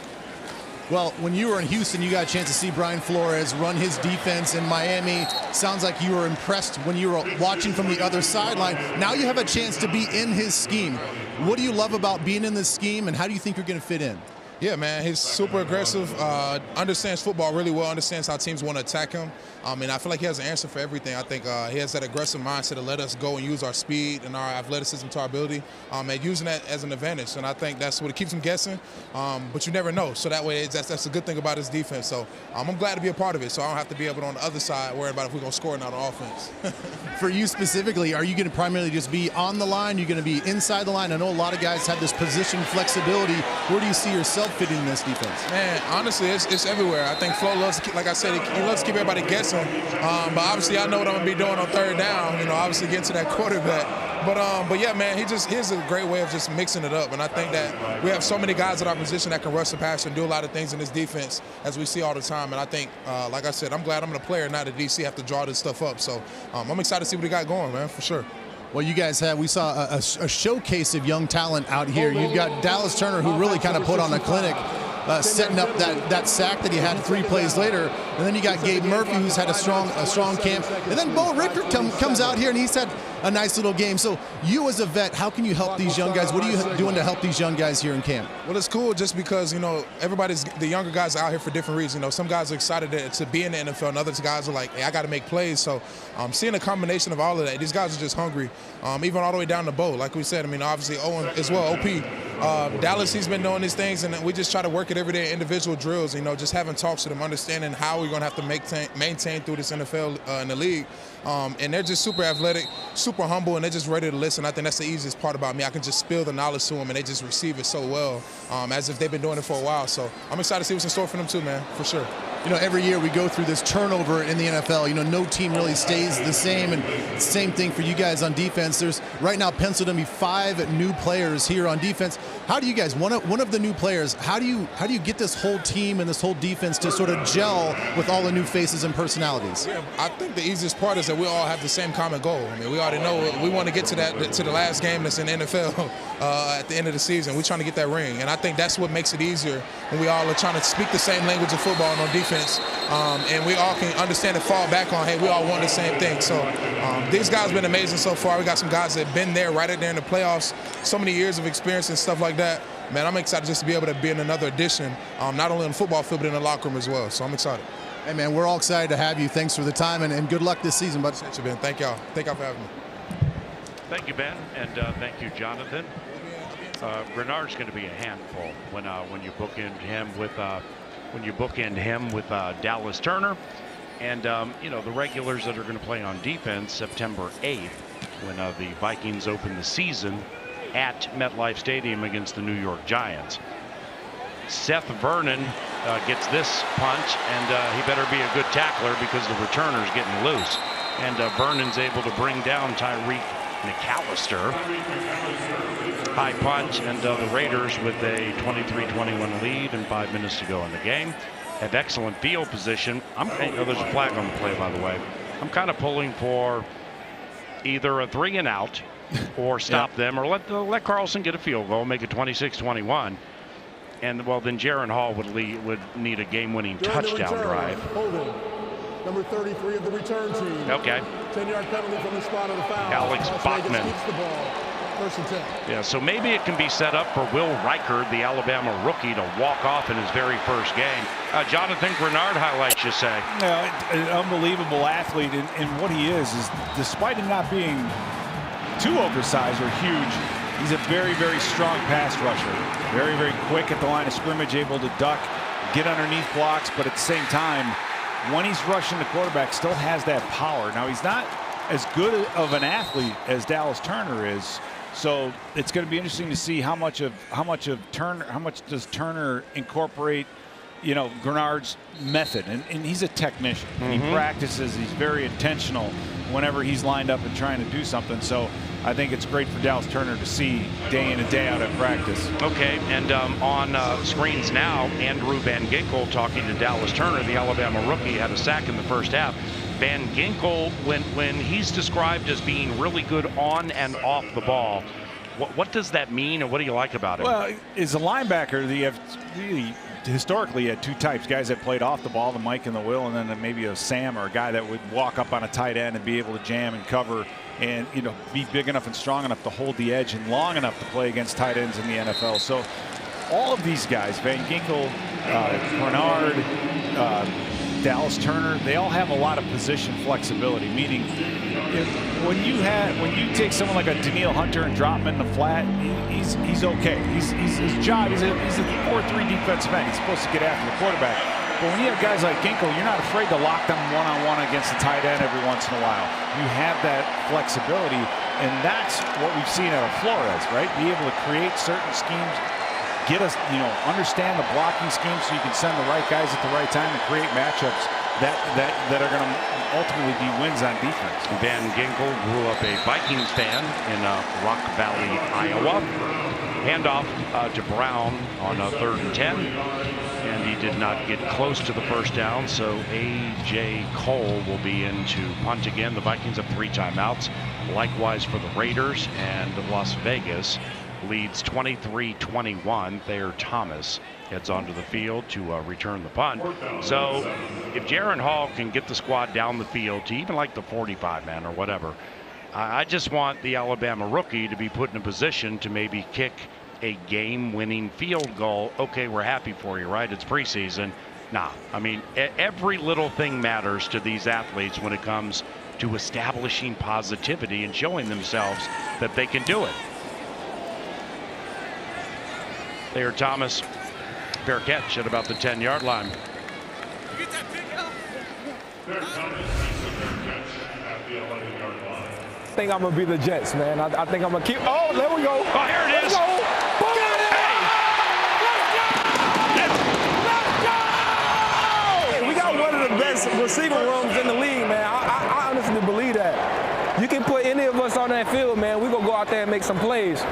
Well, when you were in Houston, you got a chance to see Brian Flores run his defense in Miami. Sounds like you were impressed when you were watching from the other sideline. Now you have a chance to be in his scheme. What do you love about being in this scheme, and how do you think you're going to fit in? Yeah, man, he's super aggressive, understands football really well, understands how teams want to attack him. And I feel like he has an answer for everything. I think he has that aggressive mindset to let us go and use our speed and our athleticism to our ability, and using that as an advantage. And I think that's what keeps him guessing, but you never know. So that way, that's a good thing about his defense. So I'm glad to be a part of it, so I don't have to be able to, on the other side, worry about if we're going to score or not on offense. For you specifically, are you going to primarily just be on the line? You're going to be inside the line? I know a lot of guys have this position flexibility. Where do you see yourself fitting in this defense? Man, honestly, it's everywhere. I think Flo loves to keep, like I said, he loves to keep everybody guessing. But obviously, I know what I'm going to be doing on third down, obviously getting to that quarterback. But yeah, man, he has a great way of just mixing it up. And I think that we have so many guys at our position that can rush the passer and do a lot of things in this defense, as we see all the time. And I think, like I said, I'm glad I'm the player, not the DC, have to draw this stuff up. So I'm excited to see what he got going, man, for sure. Well, you guys we saw a showcase of young talent out here. You've got Dallas Turner, who really kind of put on a clinic, setting up that sack that he had 3 plays later. And then you got Gabe Murphy, who's had a strong camp. And then Bo Rickert comes out here, and he's had a nice little game. So you as a vet, how can you help these young guys? What are you doing to help these young guys here in camp? Well, it's cool just because, the younger guys are out here for different reasons. Some guys are excited to be in the NFL, and other guys are like, hey, I got to make plays. So seeing a combination of all of that, these guys are just hungry, even all the way down to Bo. Like we said, obviously Owen as well, OP. Dallas, he's been doing these things, and we just try to work it every day, individual drills, just having talks to them, understanding how we're going to have to maintain through this NFL in the league. And they're just super athletic, super humble, and they're just ready to listen. I think that's the easiest part about me. I can just spill the knowledge to them, and they just receive it so well, as if they've been doing it for a while. So I'm excited to see what's in store for them too, man, for sure. Every year we go through this turnover in the NFL. No team really stays the same, and same thing for you guys on defense. There's right now penciled to be 5 new players here on defense. How do you guys, one of the new players, how do you get this whole team and this whole defense to sort of gel with all the new faces and personalities? Yeah, I think the easiest part is that we all have the same common goal. We already know we want to get to the last game that's in the NFL at the end of the season. We're trying to get that ring, and I think that's what makes it easier when we all are trying to speak the same language of football and on defense. And we all can understand and fall back on, hey, we all want the same thing. So these guys have been amazing so far. We got some guys that have been there right there in the playoffs, so many years of experience and stuff like that. Man, I'm excited just to be able to be in another edition, not only on the football field, but in the locker room as well. So I'm excited. Hey, man, we're all excited to have you. Thanks for the time, and good luck this season, bud. Thank you, Ben. Thank y'all. Thank y'all for having me. Thank you, Ben, and thank you, Jonathan. Grenard's going to be a handful when you bookend him with Dallas Turner, and the regulars that are going to play on defense September 8th when the Vikings open the season at MetLife Stadium against the New York Giants. Seth Vernon gets this punt, and he better be a good tackler because the returner's getting loose. And Vernon's able to bring down Tyreek McAllister. High punt, and the Raiders with a 23-21 lead and 5 minutes to go in the game. Have excellent field position. There's a flag on the play, by the way. I'm kind of pulling for either a 3 and out or stop them, or let Carlson get a field goal, make it 26-21. And, well, then Jaron Hall would need a game-winning touchdown drive. Holding. Number 33 of the return team. Okay. 10-yard penalty from the spot of the foul. Alex Bachman. Keeps the ball. First and 10. Yeah, so maybe it can be set up for Will Reichard, the Alabama rookie, to walk off in his very first game. Jonathan Grenard highlights, you say? An unbelievable athlete, and what he is despite him not being too oversized or huge, he's a very, very strong pass rusher. Very, very quick at the line of scrimmage, able to duck, get underneath blocks, but at the same time, when he's rushing the quarterback, still has that power. Now, he's not as good of an athlete as Dallas Turner is, so it's going to be interesting to see how much does Turner incorporate, Grenard's method, and he's a technician. He practices. He's very intentional whenever he's lined up and trying to do something. So I think it's great for Dallas Turner to see day in and day out at practice. Okay, and on screens now, Andrew Van Ginkel talking to Dallas Turner, the Alabama rookie, had a sack in the first half. Van Ginkel, when he's described as being really good on and off the ball, what does that mean, and what do you like about it? Well, as a linebacker, you have really historically had 2 types: guys that played off the ball, the Mike and the Will, and then maybe a Sam or a guy that would walk up on a tight end and be able to jam and cover and be big enough and strong enough to hold the edge and long enough to play against tight ends in the NFL. So all of these guys, Van Ginkel, Grenard, Dallas Turner, they all have a lot of position flexibility, meaning when you take someone like a Daniil Hunter and drop him in the flat, he's okay. His job, he's a 4-3 defensive end. He's supposed to get after the quarterback. But when you have guys like Ginkel, you're not afraid to lock them one-on-one against the tight end every once in a while. You have that flexibility, and that's what we've seen out of Flores, right? Be able to create certain schemes, get us, understand the blocking scheme so you can send the right guys at the right time and create matchups that are going to ultimately be wins on defense. Van Ginkel grew up a Vikings fan in Rock Valley, Iowa. Handoff to Brown on a 3rd and 10. And he did not get close to the first down, so A.J. Cole will be in to punt again. The Vikings have 3 timeouts. Likewise for the Raiders, and Las Vegas leads 23-21. Thayer Thomas heads onto the field to return the punt. So if Jaron Hall can get the squad down the field to even like the 45-man or whatever, I just want the Alabama rookie to be put in a position to maybe kick a game-winning field goal. Okay, we're happy for you, right? It's preseason. Nah, I mean, every little thing matters to these athletes when it comes to establishing positivity and showing themselves that they can do it. Thayer Thomas, fair catch at about the 10-yard line. Get that big help. I think I'm going to be the Jets, man. I think I'm going to keep. Oh, there we go. Oh, here it is. Let's go. Boom. Hey, we got one of the best receiver rooms in the league, man. I honestly believe that. You can put any of us on that field, man. We're going to go out there and make some plays.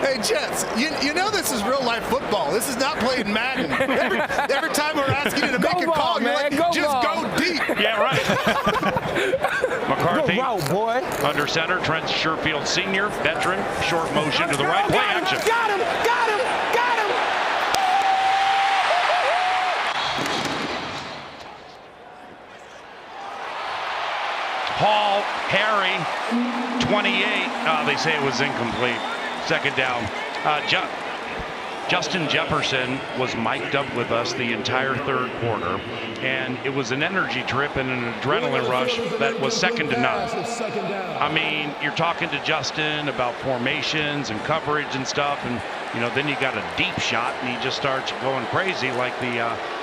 Hey, Jets, you know this is real-life football. This is not playing Madden. Every time we're asking you to make a call, you're like, just go deep. Yeah, right. McCarthy, go route, boy. Under center, Trent Sherfield Sr., veteran, short motion to the right, play action. Got him, got him, got him. Hall, Harry, 28. They say it was incomplete. 2nd down. Justin Jefferson was mic'd up with us the entire 3rd quarter, and it was an energy trip and an adrenaline rush that was second to none. I mean, you're talking to Justin about formations and coverage and stuff, and then you got a deep shot, and he just starts going crazy like the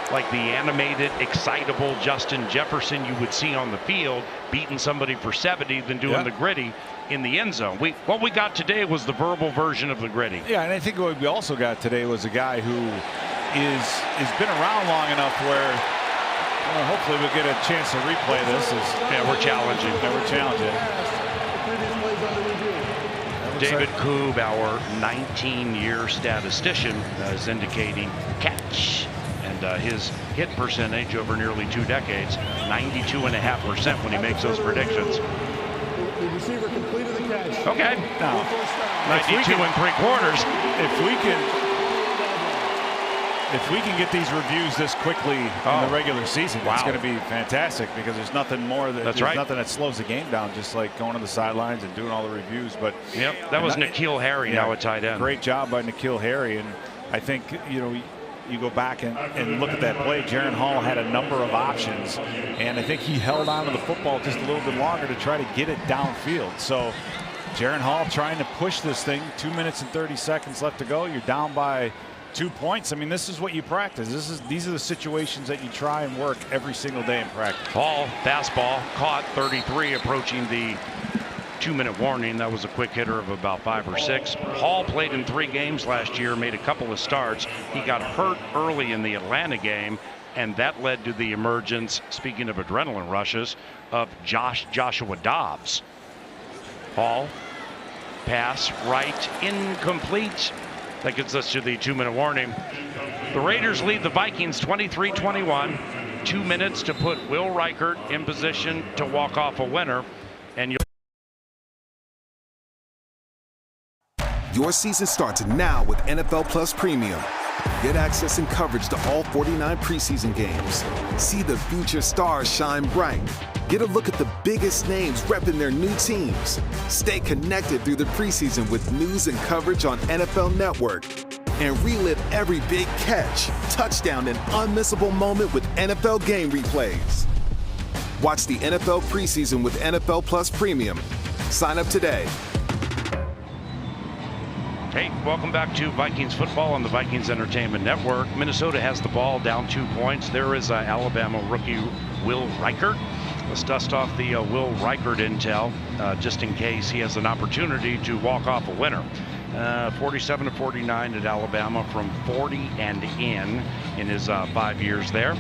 animated, excitable Justin Jefferson you would see on the field, beating somebody for 70 than doing the gritty in the end zone. What we got today was the verbal version of the gritty. Yeah, and I think what we also got today was a guy who has been around long enough where hopefully we'll get a chance to replay this. We're challenging. Yeah, we're challenging. David Koob, our 19-year statistician, is indicating catch. And his hit percentage over nearly 2 decades, 92.5% when he makes those predictions. The receiver completed the catch. Okay. Now, 92 3/4. If we can get these reviews this quickly in the regular season, it's going to be fantastic, because there's nothing more that nothing that slows the game down, just like going to the sidelines and doing all the reviews. But that was N'Keal Harry, now a tight end. Great job by N'Keal Harry, and I think you go back and look at that play. Jaron Hall had a number of options, and I think he held on to the football just a little bit longer to try to get it downfield. So Jaron Hall trying to push this thing. 2 minutes and 30 seconds left to go. You're down by 2 points. I mean, this is what you practice. These are the situations that you try and work every single day in practice. Hall, fastball, caught 33, approaching the 2-minute warning. That was a quick hitter of about 5 or 6. Hall played in 3 games last year, made a couple of starts. He got hurt early in the Atlanta game, and that led to the emergence, speaking of adrenaline rushes, of Joshua Dobbs. Hall, pass right, incomplete. That gets us to the 2-minute warning. The Raiders lead the Vikings 23-21. 2 minutes to put Will Reichert in position to walk off a winner. And Your season starts now with NFL Plus Premium. Get access and coverage to all 49 preseason games. See the future stars shine bright. Get a look at the biggest names repping their new teams. Stay connected through the preseason with news and coverage on NFL Network. And relive every big catch, touchdown, and unmissable moment with NFL game replays. Watch the NFL preseason with NFL Plus Premium. Sign up today. Hey, welcome back to Vikings football on the Vikings Entertainment Network. Minnesota has the ball, down 2 points. There is Alabama rookie Will Reichert. Let's dust off the Will Reichert intel, just in case he has an opportunity to walk off a winner. 47-49 at Alabama from 40 and in his 5 years there.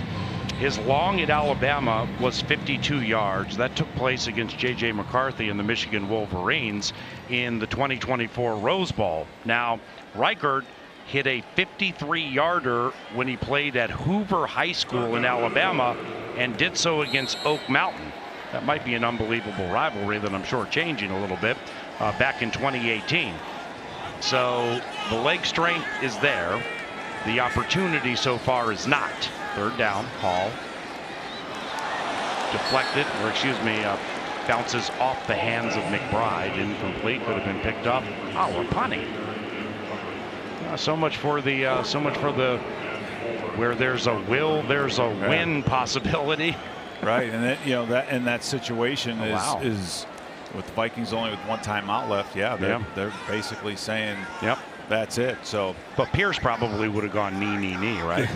His long at Alabama was 52 yards. That took place against J.J. McCarthy and the Michigan Wolverines in the 2024 Rose Bowl. Now, Reichert hit a 53-yarder when he played at Hoover High School in Alabama and did so against Oak Mountain. That might be an unbelievable rivalry that I'm shortchanging a little bit, back in 2018. So the leg strength is there. The opportunity so far is not. 3rd down, Hall. Deflected, bounces off the hands of McBride. Incomplete, could have been picked up. Oh, we're punting. So much for the where there's a will, there's a win possibility. Right, and that in that situation is with the Vikings only with 1 timeout left. They're basically saying, that's it. So, but Pierce probably would have gone knee, right?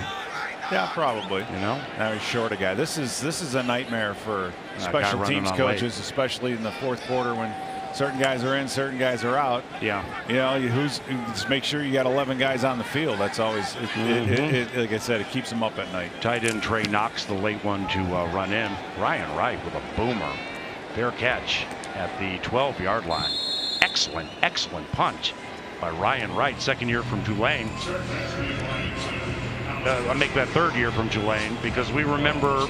Yeah, probably. Now he's short a guy. This is a nightmare for special teams coaches, especially in the 4th quarter when certain guys are in, certain guys are out. Yeah. Just make sure you got 11 guys on the field. That's always, like I said, it keeps them up at night. Tight end Trey Knox, the late one to run in. Ryan Wright with a boomer. Fair catch at the 12-yard line. Excellent punch by Ryan Wright, 2nd year from Tulane. I make that 3rd year from Tulane because we remember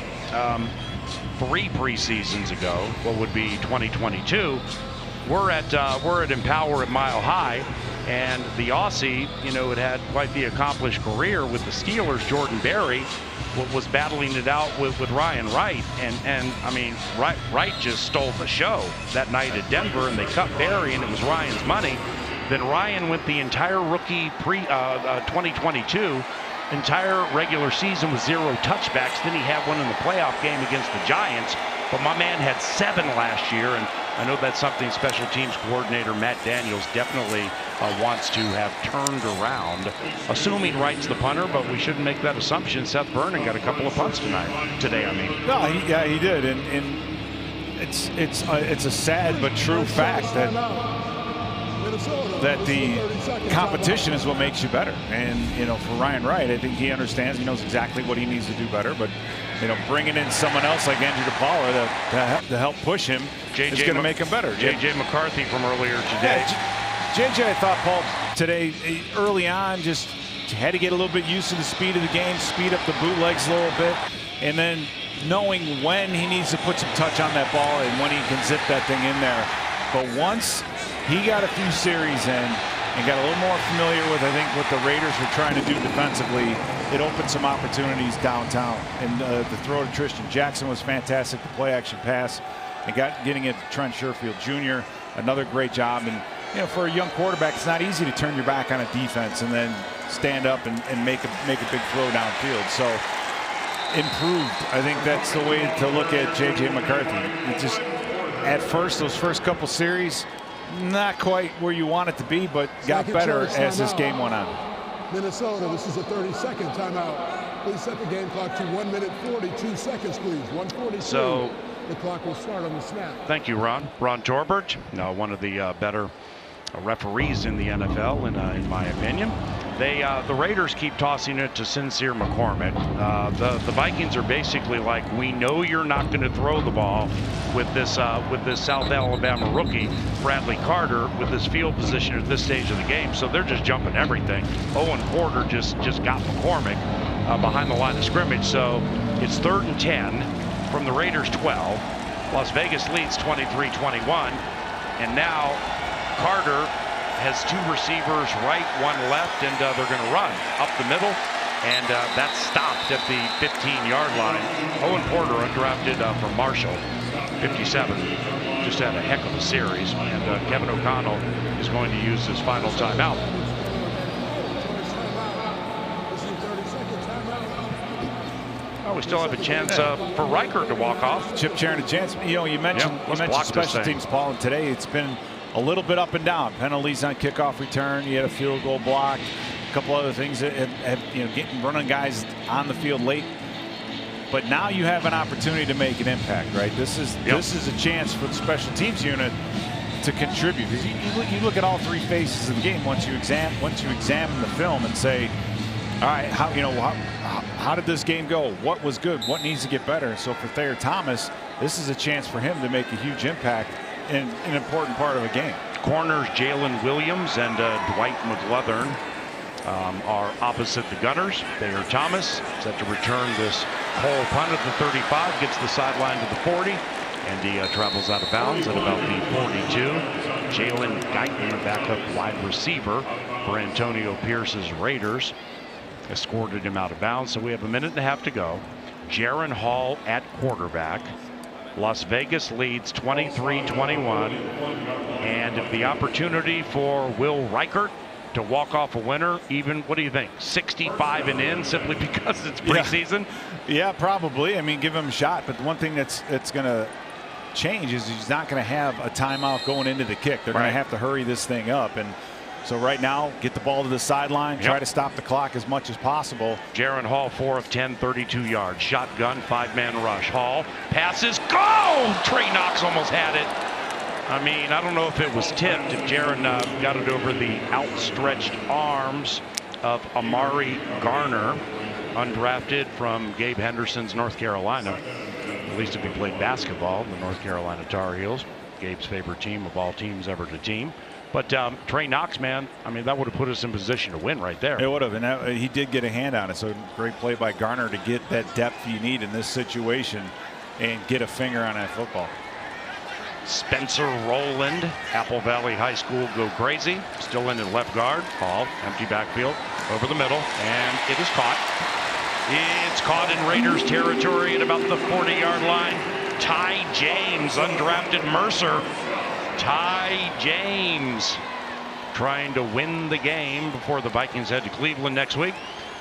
3 preseasons ago, what would be 2022, we're at Empower at Mile High, and the Aussie, had quite the accomplished career with the Steelers. Jordan Berry was battling it out with Ryan Wright, and I mean, Wright just stole the show that night at Denver, and they cut Berry, and it was Ryan's money. Then Ryan went the entire rookie 2022. Entire regular season with 0 touchbacks. Then he had one in the playoff game against the Giants. But my man had 7 last year, and I know that's something special teams coordinator Matt Daniels definitely wants to have turned around. Assuming Wright's the punter, but we shouldn't make that assumption. Seth Vernon got a couple of punts today. I mean. No, he did, and it's a sad but true fact that that the competition is what makes you better. And, you know, for Ryan Wright, I think he understands, he knows exactly what he needs to do better. But, you know, bringing in someone else like Andrew DePaula to help push him is going to make him better. J.J. McCarthy from earlier today. J.J., I thought, Paul, today, early on, just had to get a little bit used to the speed of the game, speed up the bootlegs a little bit, and then knowing when he needs to put some touch on that ball and when he can zip that thing in there. But once he got a few series in and got a little more familiar with, I think, what the Raiders were trying to do defensively, it opened some opportunities downtown. And the throw to Tristan Jackson was fantastic, the play-action pass, and getting it to Trent Sherfield Jr., another great job. And, you know, for a young quarterback, it's not easy to turn your back on a defense and then stand up and make a big throw downfield. So, improved. I think that's the way to look at J.J. McCarthy. It just, at first, those first couple series, not quite where you want it to be, but got better as this game went on. Minnesota, this is a 30-second timeout. Please set the game clock to 1 minute 42 seconds, please. 1:42. So the clock will start on the snap. Thank you, Ron. Ron Torbert, one of the better referees in the NFL, in my opinion. The Raiders keep tossing it to Sincere McCormick. The Vikings are basically like, we know you're not going to throw the ball with this South Alabama rookie Bradley Carter with this field position at this stage of the game, so they're just jumping everything. Owen Porter just got McCormick behind the line of scrimmage, so it's 3rd and 10 from the Raiders 12. Las Vegas leads 23-21, and now Carter has 2 receivers right, 1 left, and they're going to run up the middle, and that's stopped at the 15-yard line. Owen Porter, undrafted from Marshall, 57, just had a heck of a series, and Kevin O'Connell is going to use his final timeout. We still have a chance for Reichert to walk off. Chip Charon a chance. You know, you mentioned special teams, Paul, and today it's been a little bit up and down. Penalties on kickoff return. You had a field goal block. A couple other things that have running guys on the field late. But now you have an opportunity to make an impact, right? This is a chance for the special teams unit to contribute. Because you look at all 3 phases of the game once you examine the film and say, all right, how did this game go? What was good? What needs to get better? So for Thayer Thomas, this is a chance for him to make a huge impact in an important part of a game. Corners Jalen Williams and Dwight McLeathern are opposite the Gunners. Thayer Thomas set to return this whole punt at the 35, gets the sideline to the 40, and he travels out of bounds at about the 42. Jalen Guyton, the backup wide receiver for Antonio Pierce's Raiders, escorted him out of bounds. So we have 1.5 minutes to go. Jaron Hall at quarterback. Las Vegas leads 23-21, and the opportunity for Will Reichert to walk off a winner, even, what do you think, 65 and in, simply because it's preseason? Yeah, probably. I mean, give him a shot. But one thing that's going to change is he's not going to have a timeout going into the kick. They're going to have to hurry this thing up. And so right now, get the ball to the sideline, try to stop the clock as much as possible. Jaron Hall, 4 of 10, 32 yards. Shotgun, 5-man rush. Hall passes, go! Trey Knox almost had it. I mean, I don't know if it was tipped, if Jaron got it over the outstretched arms of Amari Garner, undrafted from Gabe Henderson's North Carolina. At least if he played basketball, the North Carolina Tar Heels, Gabe's favorite team of all teams ever to team. But Trey Knox, man, I mean, that would have put us in position to win right there. It would have, and he did get a hand on it. So great play by Garner to get that depth you need in this situation and get a finger on that football. Spencer Rowland, Apple Valley High School go crazy. Still in at left guard. Hall, empty backfield, over the middle, and it is caught. It's caught in Raiders territory at about the 40-yard line. Ty James, undrafted Mercer. Ty James trying to win the game before the Vikings head to Cleveland next week.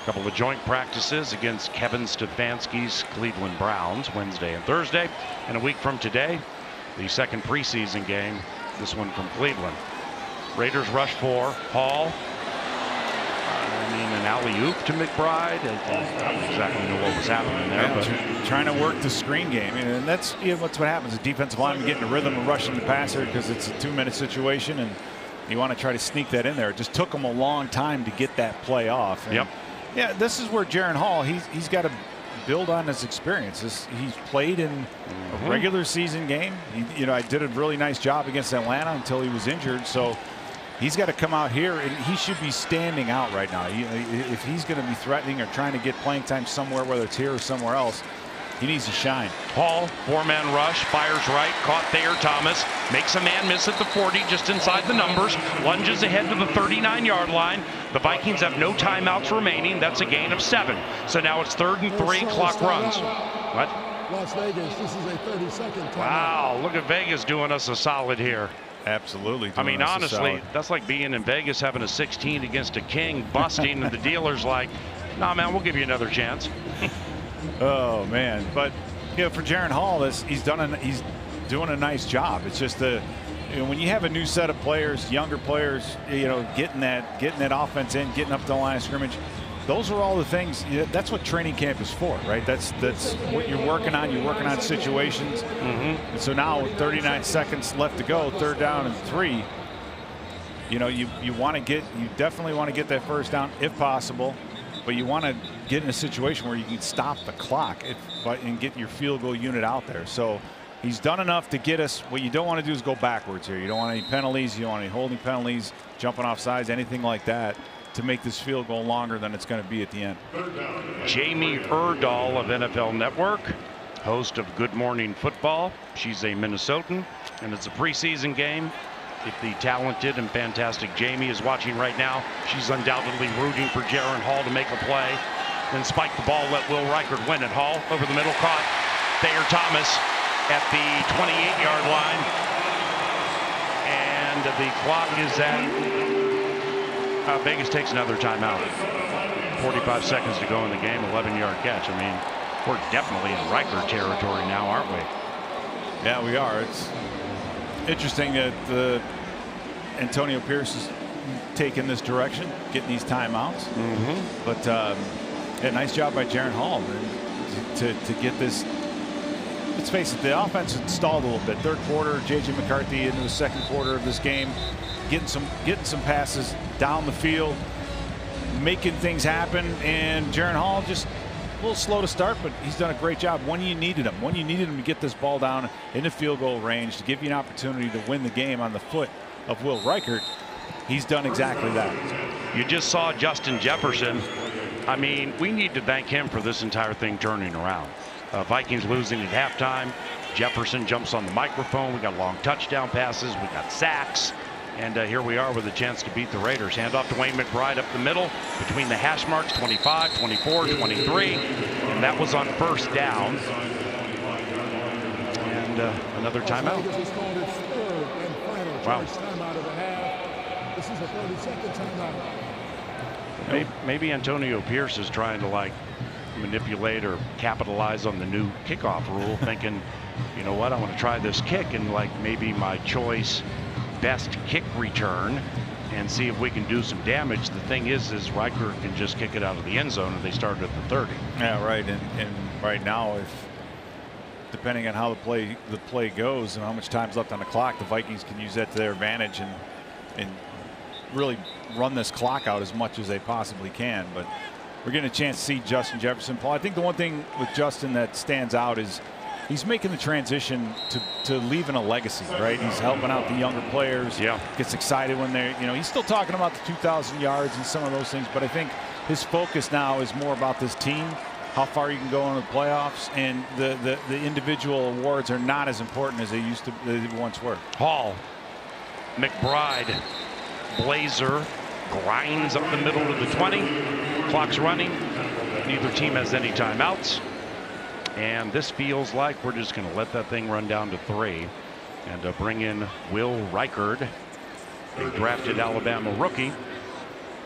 A couple of joint practices against Kevin Stefanski's Cleveland Browns Wednesday and Thursday. And a week from today, the second preseason game, this one from Cleveland. Raiders rush for Hall. I mean, an alley-oop to McBride. I don't exactly know what was happening there. But trying to work the screen game. And that's what's what happens. The defensive lineman getting a rhythm and rushing the passer because it's a 2-minute situation. And You want to try to sneak that in there. It just took him a long time to get that play off. And yeah, this is where Jaren Hall, he's got to build on his experiences. He's played in a regular season game. I did a really nice job against Atlanta until he was injured. So he's got to come out here, and he should be standing out right now. If he's going to be threatening or trying to get playing time somewhere, whether it's here or somewhere else, he needs to shine. Hall, 4-man rush, fires right, caught there. Thomas makes a man miss at the 40, just inside the numbers, lunges ahead to the 39-yard line. The Vikings have no timeouts remaining. That's a gain of 7. So now it's 3rd and 3, clock runs. What? Las Vegas, this is a 30-second timeout. Wow, look at Vegas doing us a solid here. Absolutely. I mean, honestly, that's like being in Vegas having a 16 against a king, busting, and the dealer's like, nah, man, we'll give you another chance. Oh man, but for Jaren Hall, he's doing a nice job. It's just when you have a new set of players, younger players, getting that offense in, getting up to the line of scrimmage. Those are all the things. That's what training camp is for, right? That's what you're working on. You're working on situations. And so now with 39 seconds left to go, 3rd down and 3. You definitely want to get that first down if possible. But you want to get in a situation where you can stop the clock and get your field goal unit out there. So he's done enough to get us. What you don't want to do is go backwards here. You don't want any penalties. You don't want any holding penalties, jumping off sides, anything like that to make this field goal longer than it's going to be at the end. Jamie Erdahl of NFL Network, host of Good Morning Football. She's a Minnesotan, and it's a preseason game. If the talented and fantastic Jamie is watching right now, she's undoubtedly rooting for Jaren Hall to make a play. Then spike the ball, let Will Reichard win it. Hall over the middle, caught. Thayer Thomas at the 28-yard line. And the clock is at, Vegas takes another timeout. 45 seconds to go in the game, 11-yard catch. I mean, we're definitely in Reichard territory now, aren't we? Yeah, we are. It's interesting that Antonio Pierce is taking this direction, getting these timeouts. But yeah, nice job by Jaren Hall to get this. Let's face it, the offense had stalled a little bit. 3rd quarter, J.J. McCarthy into the 2nd quarter of this game, getting some passes down the field, making things happen, and Jaren Hall just a little slow to start, but he's done a great job when you needed him. When you needed him to get this ball down in the field goal range to give you an opportunity to win the game on the foot of Will Reichard, he's done exactly that. You just saw Justin Jefferson. I mean, we need to thank him for this entire thing turning around. Vikings losing at halftime. Jefferson jumps on the microphone. We got long touchdown passes. We got sacks. And here we are with a chance to beat the Raiders. Hand off to Wayne McBride up the middle between the hash marks 25, 24, 23. And that was on 1st down. And another timeout. Wow. This is a 30-second timeout. Maybe Antonio Pierce is trying to manipulate or capitalize on the new kickoff rule, thinking, you know what, I want to try this kick and maybe my choice best kick return and see if we can do some damage. The thing is Reichard can just kick it out of the end zone, and they started at the 30. Yeah, right. And right now, depending on how the play goes and how much time's left on the clock, the Vikings can use that to their advantage and really run this clock out as much as they possibly can. But we're getting a chance to see Justin Jefferson. Paul, I think the one thing with Justin that stands out is he's making the transition to leaving a legacy, right? He's helping out the younger players. Yeah. Gets excited when they're, he's still talking about the 2,000 yards and some of those things, but I think his focus now is more about this team, how far you can go in the playoffs, and the individual awards are not as important as they once were. Hall, McBride, Blazer grinds up the middle to the 20. Clock's running. Neither team has any timeouts. And this feels like we're just going to let that thing run down to 3 and bring in Will Reichard, a drafted Alabama rookie,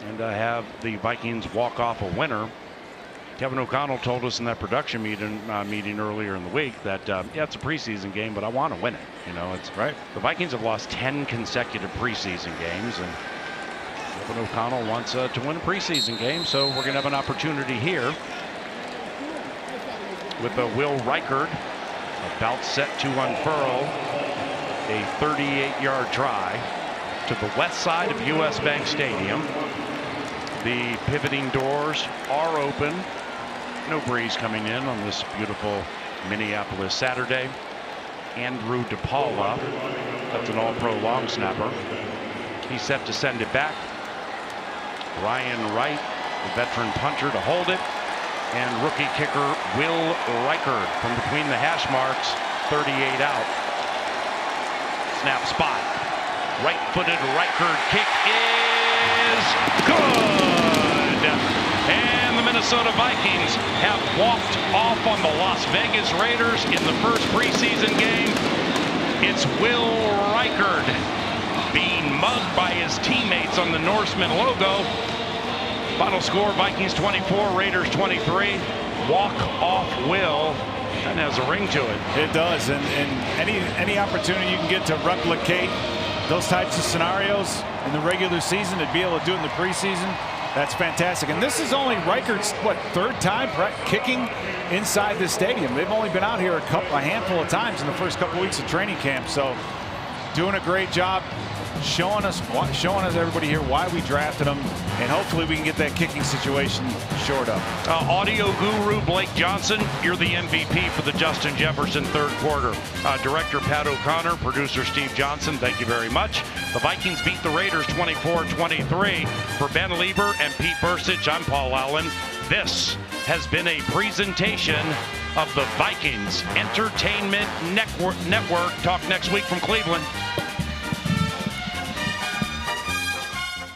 and have the Vikings walk off a winner. Kevin O'Connell told us in that production meeting earlier in the week that yeah, it's a preseason game, but I want to win it. It's right. The Vikings have lost 10 consecutive preseason games, and Kevin O'Connell wants to win a preseason game, so we're going to have an opportunity here with Will Reichard about set to unfurl a 38-yard try. to the west side of US Bank Stadium. The pivoting doors are open. No breeze coming in on this beautiful Minneapolis Saturday. Andrew DePaula, that's an all-pro long snapper. He's set to send it back. Ryan Wright, the veteran punter, to hold it. And rookie kicker Will Reichard from between the hash marks, 38 out. Snap spot. Right-footed Reichard kick is good. And the Minnesota Vikings have walked off on the Las Vegas Raiders in the first preseason game. It's Will Reichard being mugged by his teammates on the Norseman logo. Final score, Vikings 24, Raiders 23. Walk off Will. That has a ring to it. It does, and any opportunity you can get to replicate those types of scenarios in the regular season, to be able to do it in the preseason, that's fantastic. And this is only Reichard's, third time kicking inside the stadium. They've only been out here a handful of times in the first couple weeks of training camp. So doing a great job, showing us everybody here why we drafted him, and hopefully we can get that kicking situation shored up. Audio guru Blake Johnson, you're the MVP for the Justin Jefferson third quarter. Director Pat O'Connor, producer Steve Johnson, thank you very much. The Vikings beat the Raiders 24-23. For Ben Lieber and Pete Bursich, I'm Paul Allen. This has been a presentation of the Vikings Entertainment Network. Talk next week from Cleveland.